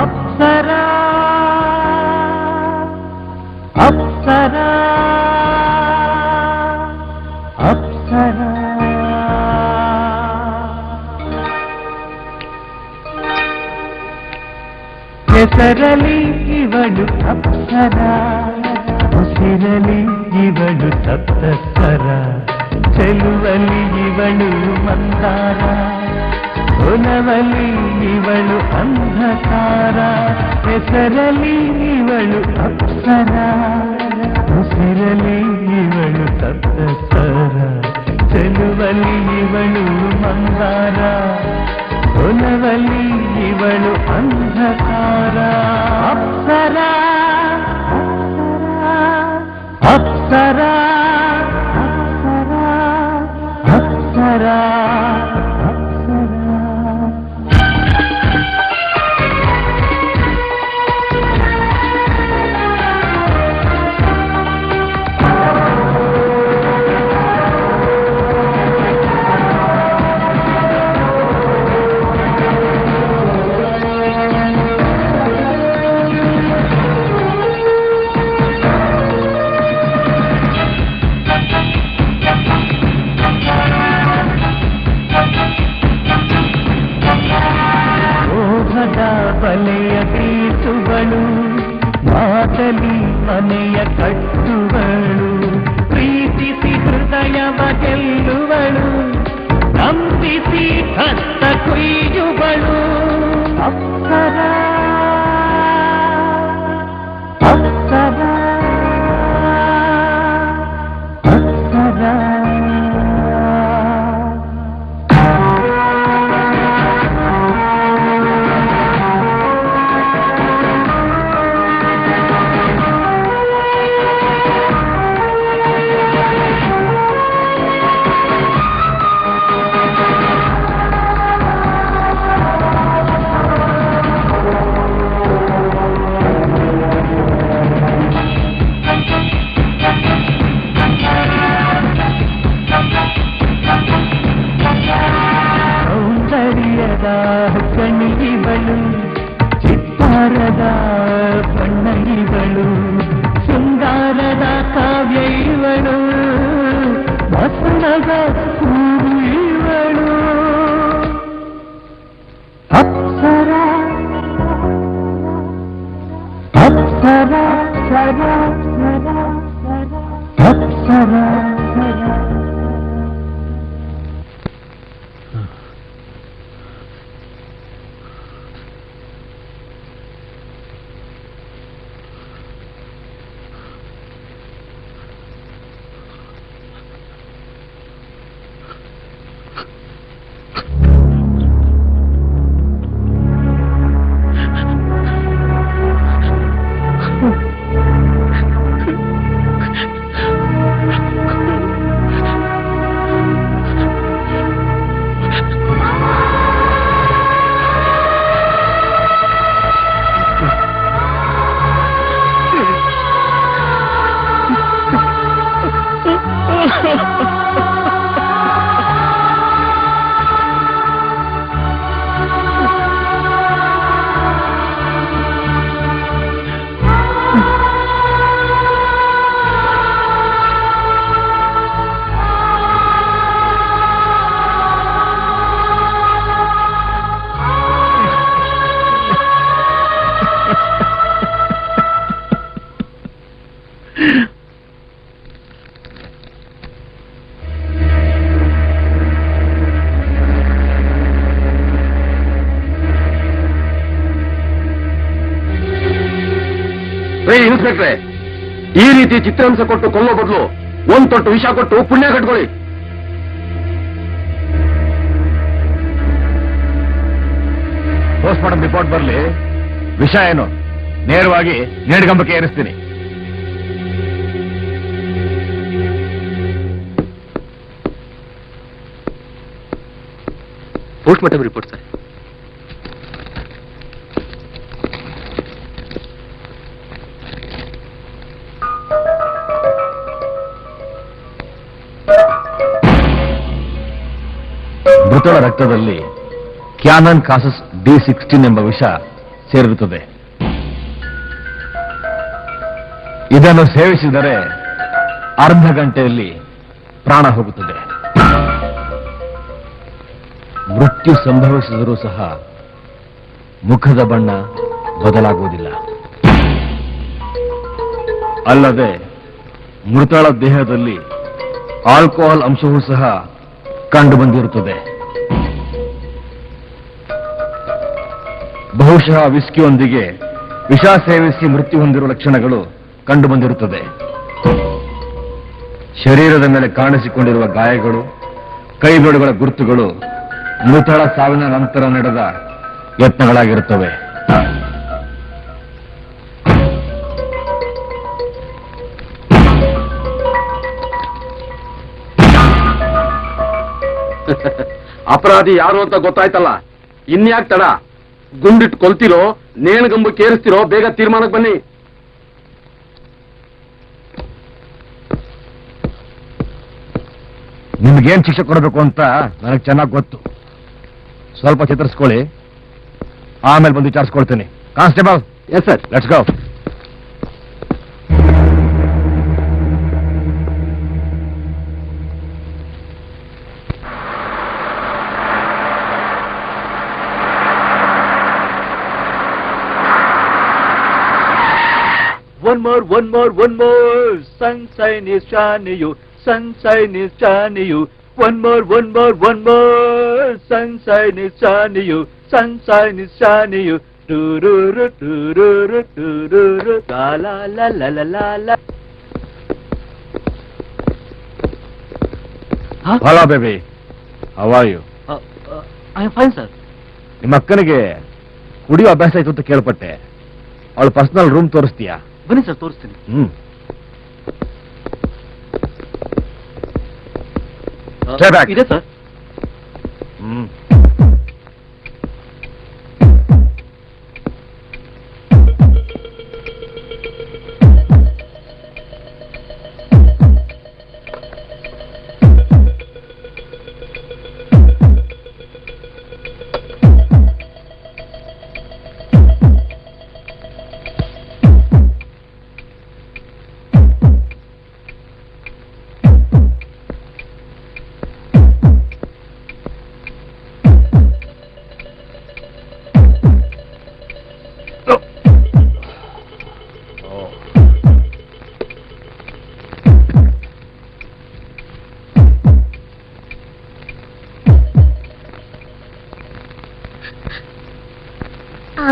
Apsara Apsara ಹೆಸರಲಿ ಇವಳು ಅಪ್ಸರಾ, ಉಸಿರಲಿ ಇವಳು ಸಪ್ತಸ್ವರ, ಚೆಲುವಲಿ ಇವಳು ಮಂದಾರ, ಒಲವಲಿ ಇವಳು ಅಂಧಕಾರ. ಹೆಸರಲಿ ಇವಳು ಅಪ್ಸರಾ, ಉಸಿರಲಿ ಇವಳು ಸಪ್ತಸ್ವರ ಚೆಲುವಲಿ ಇವಳು ಮಂದಾರ ಒಲವಲಿ ಇವಳು ಅಂಧಕಾರ ಅಪ್ಸರ ಅಪ್ಸರ ಅಪ್ಸರ ಬಲೆಯ ಬೀಸುವಳು ಮಾತಲಿ ಮನೆಯ ಕಟ್ಟುವಳು ಪ್ರೀತಿಸಿ ಹೃದಯವ ಗೆಲ್ಲುವಳು ನಂಬಿಸಿ ಹತ್ತ ಕೊಯ್ಯುವಳು ಅಪ್ಸರ ಅಪ್ಸರ ಅಪ್ಸರ ಕಣಿಗಳು ಚಿತ್ತಾರದ ಬಣ್ಣ ಇವಳು ಶೃಂಗಾರದ ಕಾವ್ಯ ಇವಳು ವಸನದ ಹೂವು ಇವಳು ಅಪ್ಸರ ಅಪ್ಸರ ಸರ ಅಪ್ಸರ ಇನ್ಸ್ಪೆಕ್ಟ್ರೆ, ಈ ರೀತಿ ಚಿತ್ರಾಂಶ ಕೊಟ್ಟು ಕೊಲ್ಲೋ ಬದಲು ಒಂದ್ ತೊಟ್ಟು ವಿಷ ಕೊಟ್ಟು ಪುಣ್ಯ ಕಟ್ಕೊಳ್ಳಿ. ಪೋಸ್ಟ್ಮಾರ್ಟಮ್ ರಿಪೋರ್ಟ್ ಬರಲಿ. ವಿಷ ಏನು ನೇರವಾಗಿ ನೇಣಗಂಬಕ್ಕೆ ಏರಿಸ್ತೀನಿ. Postmortem report sir. ಮೃತಳ ರಕ್ತದಲ್ಲಿ ಕ್ಯಾನನ್ ಕಾಸಸ್ D16 ಎಂಬ ವಿಷ ಸೇರಿರುತ್ತದೆ. ಇದನ್ನು ಸೇವಿಸಿದರೆ ಅರ್ಧ ಗಂಟೆಯಲ್ಲಿ ಪ್ರಾಣ ಹೋಗುತ್ತದೆ. ಮೃತ್ಯು ಸಂಭವಿಸಿದರೂ ಸಹ ಮುಖದ ಬಣ್ಣ ಬದಲಾಗುವುದಿಲ್ಲ. ಅಲ್ಲದೆ ಮೃತಳ ದೇಹದಲ್ಲಿ ಆಲ್ಕೋಹಾಲ್ ಅಂಶವೂ ಸಹ ಕಂಡು ಬಂದಿರುತ್ತದೆ. ಬಹುಶಃ ವಿಸ್ಕಿಯೊಂದಿಗೆ ವಿಷ ಸೇವಿಸಿ ಮೃತ್ಯು ಹೊಂದಿರುವ ಲಕ್ಷಣಗಳು ಕಂಡು ಬಂದಿರುತ್ತದೆ. ಶರೀರದ ಮೇಲೆ ಕಾಣಿಸಿಕೊಂಡಿರುವ ಗಾಯಗಳು, ಕೈಬೆರಳುಗಳ ಗುರುತುಗಳು ಮೃತಳ ಸಾವಿನ ನಂತರ ನಡೆದ ಯತ್ನಗಳಾಗಿರುತ್ತವೆ. ಅಪರಾಧಿ ಯಾರು ಅಂತ ಗೊತ್ತಾಯ್ತಲ್ಲ, ಇನ್ಯಾಕ್ ತಡ? ಗುಂಡಿಟ್ಟು ಕೊಲ್ತಿರೋ ನೇಣಗಂಬಕ್ಕೆ ಏರಿಸ್ತಿರೋ? ಬೇಗ ತೀರ್ಮಾನಕ್ಕೆ ಬನ್ನಿ. ನಿಮ್ಗೇನ್ ಶಿಕ್ಷೆ ಕೊಡಬೇಕು ಅಂತ ನನಗೆ ಚೆನ್ನಾಗಿ ಗೊತ್ತು. ಸ್ವಲ್ಪ ಚಿತ್ರಿಸ್ಕೊಳ್ಳಿ, ಆಮೇಲೆ ಬಂದು ವಿಚಾರಿಸ್ಕೊಳ್ತೀನಿ. Constable. Yes sir. Let's go. One more. Sunshine is shining you. Sunshine is shining you. One more. Sunshine is shining you. Sunshine is shining you. Do-do-do, do-do-do, do-do-do. La la la la la la. Hello baby, how are you? I am fine, sir. ನಿಮ್ಮ ಅಕ್ಕನಿಗೆ ಕುಡಿಯೋ ಅಭ್ಯಾಸ ಆಯ್ತು ಅಂತ ಕೇಳ್ಪಟ್ಟೆ. ಅವಳ ಪರ್ಸನಲ್ ರೂಮ್ ತೋರಿಸ್ತೀಯಾ? ಬನ್ನಿ ಸರ್, ತೋರಿಸ್ತೀನಿ. ಇದೆ ಸರ್.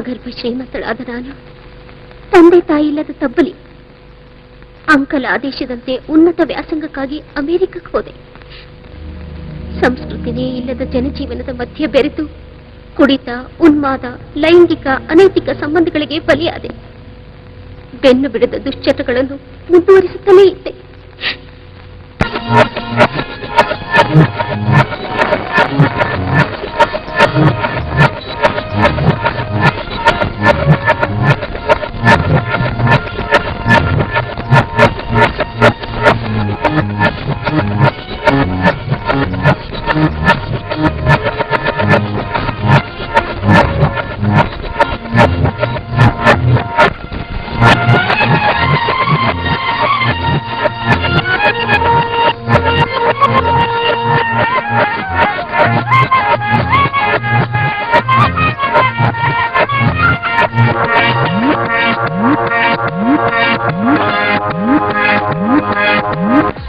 ಆಗರ್ಭ ಶ್ರೀಮಂತಳಾದ ನಾನು ತಂದೆ ತಾಯಿ ಇಲ್ಲದ ತಬ್ಬಲಿ. ಅಂಕಲ ಆದೇಶದಂತೆ ಉನ್ನತ ವ್ಯಾಸಂಗಕ್ಕಾಗಿ ಅಮೆರಿಕಕ್ಕೆ ಹೋದೆ. ಸಂಸ್ಕೃತಿನೇ ಇಲ್ಲದ ಜನಜೀವನದ ಮಧ್ಯೆ ಬೆರೆತು ಕುಡಿತ, ಉನ್ಮಾದ, ಲೈಂಗಿಕ ಅನೈತಿಕ ಸಂಬಂಧಗಳಿಗೆ ಬಲಿಯಾದೆ. ಬೆನ್ನು ಬಿಡದ ದುಶ್ಚಟಗಳನ್ನು ಮುಂದುವರಿಸುತ್ತಲೇ ಇದ್ದೆ.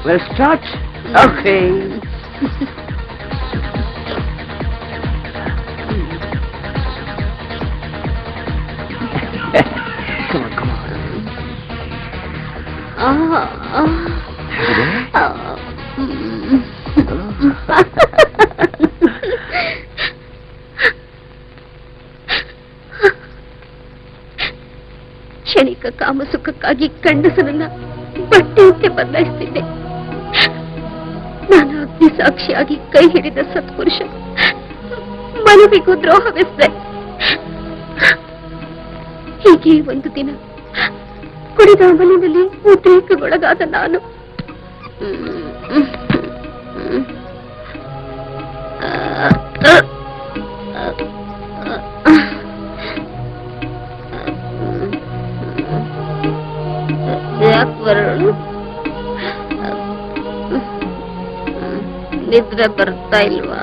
Let's start. Okay. Come on. ಕ್ಷಣಿಕ ಕಾಮಸುಖಕ್ಕಾಗಿ ಗಂಡಸನನ್ನ ಬಟ್ಟೆಯಂತೆ ಬದಲಾಯಿಸ್ತಿದ್ದೆ. ನಾನು ಅಗ್ನಿ ಸಾಕ್ಷಿಯಾಗಿ ಕೈ ಹಿಡಿದ ಸತ್ಪುರುಷ ಮನವಿಗೂ ದ್ರೋಹವೆಸೆ. ಹೀಗೆ ಒಂದು ದಿನ ಕುಡಿದ ಅಮಲಿನಲ್ಲಿ ಉದ್ರೇಕಗೊಳಗಾದ ನಾನು ನಿದ್ರೆ ಬರ್ತಾ ಇಲ್ವಾ?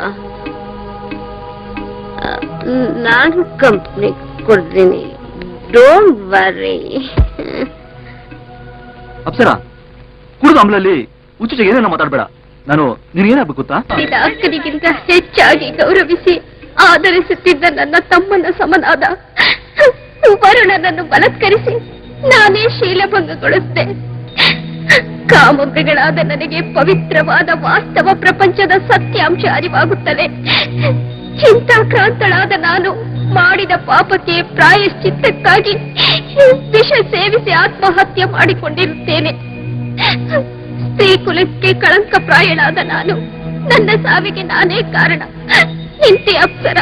ನಾನು ಕಂಪ್ನಿ ಕೊಡ್ತೀನಿ, ಡೋಂಟ್ ವರಿ. ಅಪ್ಸರ, ಕುಡಿದ ಅಮಲಲ್ಲಿ ಹುಚ್ಚುಚಿಗೆ ಏನೇನೋ ಮಾತಾಡ್ಬೇಡ. ನಾನು ನಿನಗೇನಾಗ್ಬೇಕು ಗೊತ್ತಾ? ಅಕ್ಕನಿಗಿಂತ ಹೆಚ್ಚಾಗಿ ಗೌರವಿಸಿ ಆದರಿಸುತ್ತಿದ್ದ ನನ್ನ ತಮ್ಮನ ಸಮನಾದ ವರುಣನನ್ನು ಬಲತ್ಕರಿಸಿ ನಾನೇ ಶೀಲಭಂಗಗೊಳಿಸಿದೆ. ಕಾಮಮೃಗಗಳಾದ ನನಗೆ ಪವಿತ್ರವಾದ ವಾಸ್ತವ ಪ್ರಪಂಚದ ಸತ್ಯಾಂಶ ಅರಿವಾಗುತ್ತದೆ. ಚಿಂತಾಕ್ರಾಂತಳಾದ ನಾನು ಮಾಡಿದ ಪಾಪಕ್ಕೆ ಪ್ರಾಯಶ್ಚಿತ್ತಕ್ಕಾಗಿ ವಿಷ ಸೇವಿಸಿ ಆತ್ಮಹತ್ಯೆ ಮಾಡಿಕೊಂಡಿರುತ್ತೇನೆ. ಸ್ತ್ರೀ ಕುಲಕ್ಕೆ ಕಳಂಕ ಪ್ರಾಯಳಾದ ನಾನು, ನನ್ನ ಸಾವಿಗೆ ನಾನೇ ಕಾರಣ. ಇಂತಿ ಅಪ್ಸರ.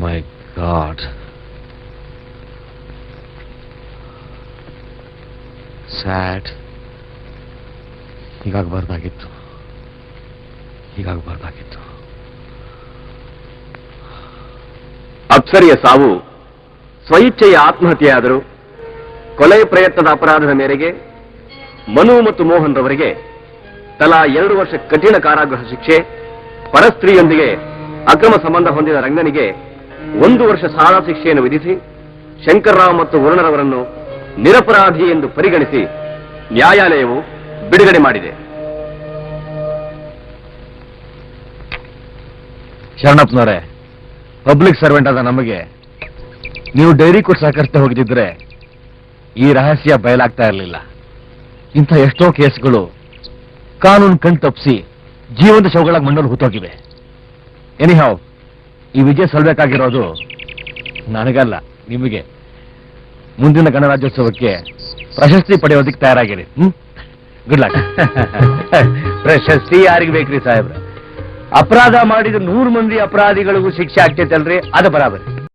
ಮೈ ಗಾಡ್, ಸ್ಯಾಡ್. ಹೀಗಾಗಬಾರ್ದಾಗಿತ್ತು. ಅಪ್ಸರಿಯ ಸಾವು ಸ್ವಇಚ್ಛೆಯ ಆತ್ಮಹತ್ಯೆಯಾದರೂ ಕೊಲೆ ಪ್ರಯತ್ನದ ಅಪರಾಧದ ಮೇರೆಗೆ ಮನು ಮತ್ತು ಮೋಹನ್ ರವರಿಗೆ ತಲಾ 2 ವರ್ಷ ಕಠಿಣ ಕಾರಾಗೃಹ ಶಿಕ್ಷೆ, ಪರಸ್ತ್ರೀಯೊಂದಿಗೆ ಅಕ್ರಮ ಸಂಬಂಧ ಹೊಂದಿದ ರಂಗನಿಗೆ 1 ವರ್ಷ ಶಾಲಾ ಶಿಕ್ಷೆಯನ್ನು ವಿಧಿಸಿ ಶಂಕರ್ರಾವ್ ಮತ್ತು ವರುಣರವರನ್ನು ನಿರಪರಾಧಿ ಎಂದು ಪರಿಗಣಿಸಿ ನ್ಯಾಯಾಲಯವು ಬಿಡುಗಡೆ ಮಾಡಿದೆ. ಶರಣಪ್ಪನವರೇ, ಪಬ್ಲಿಕ್ ಸರ್ವೆಂಟ್ ಆದ ನಮಗೆ ನೀವು ಡೈರಿ ಕೊಟ್ಟು ಸಹಕರಿಸ್ತಾ ಹೋಗಿದ್ದಿದ್ರೆ ಈ ರಹಸ್ಯ ಬಯಲಾಗ್ತಾ ಇರಲಿಲ್ಲ. ಇಂಥ ಎಷ್ಟೋ ಕೇಸ್ಗಳು ಕಾನೂನು ಕಣ್ ತಪ್ಪಿಸಿ ಜೀವಂತ ಶವಗಳಾಗಿ ಮಣ್ಣಲ್ಲಿ ಹೂತೋಗಿವೆ. ಎನಿಹಾವ್, ಈ ವಿಜಯ ಸಲ್ಬೇಕಾಗಿರೋದು ನನಗಲ್ಲ, ನಿಮಗೆ. ಮುಂದಿನ ಗಣರಾಜ್ಯೋತ್ಸವಕ್ಕೆ ಪ್ರಶಸ್ತಿ ಪಡೆಯೋದಕ್ಕೆ ತಯಾರಾಗಿರಿ. Good luck. ಪ್ರಶಸ್ತಿ ಯಾರಿಗೆ ಬೇಕ್ರಿ ಸಾಹೇಬ್ರ? ಅಪರಾಧ ಮಾಡಿದ 100 ಮಂದಿ ಅಪರಾಧಿಗಳಿಗೂ ಶಿಕ್ಷೆ ಆಗ್ತೈತಲ್ರಿ, ಅದು ಬರಾಬರಿ.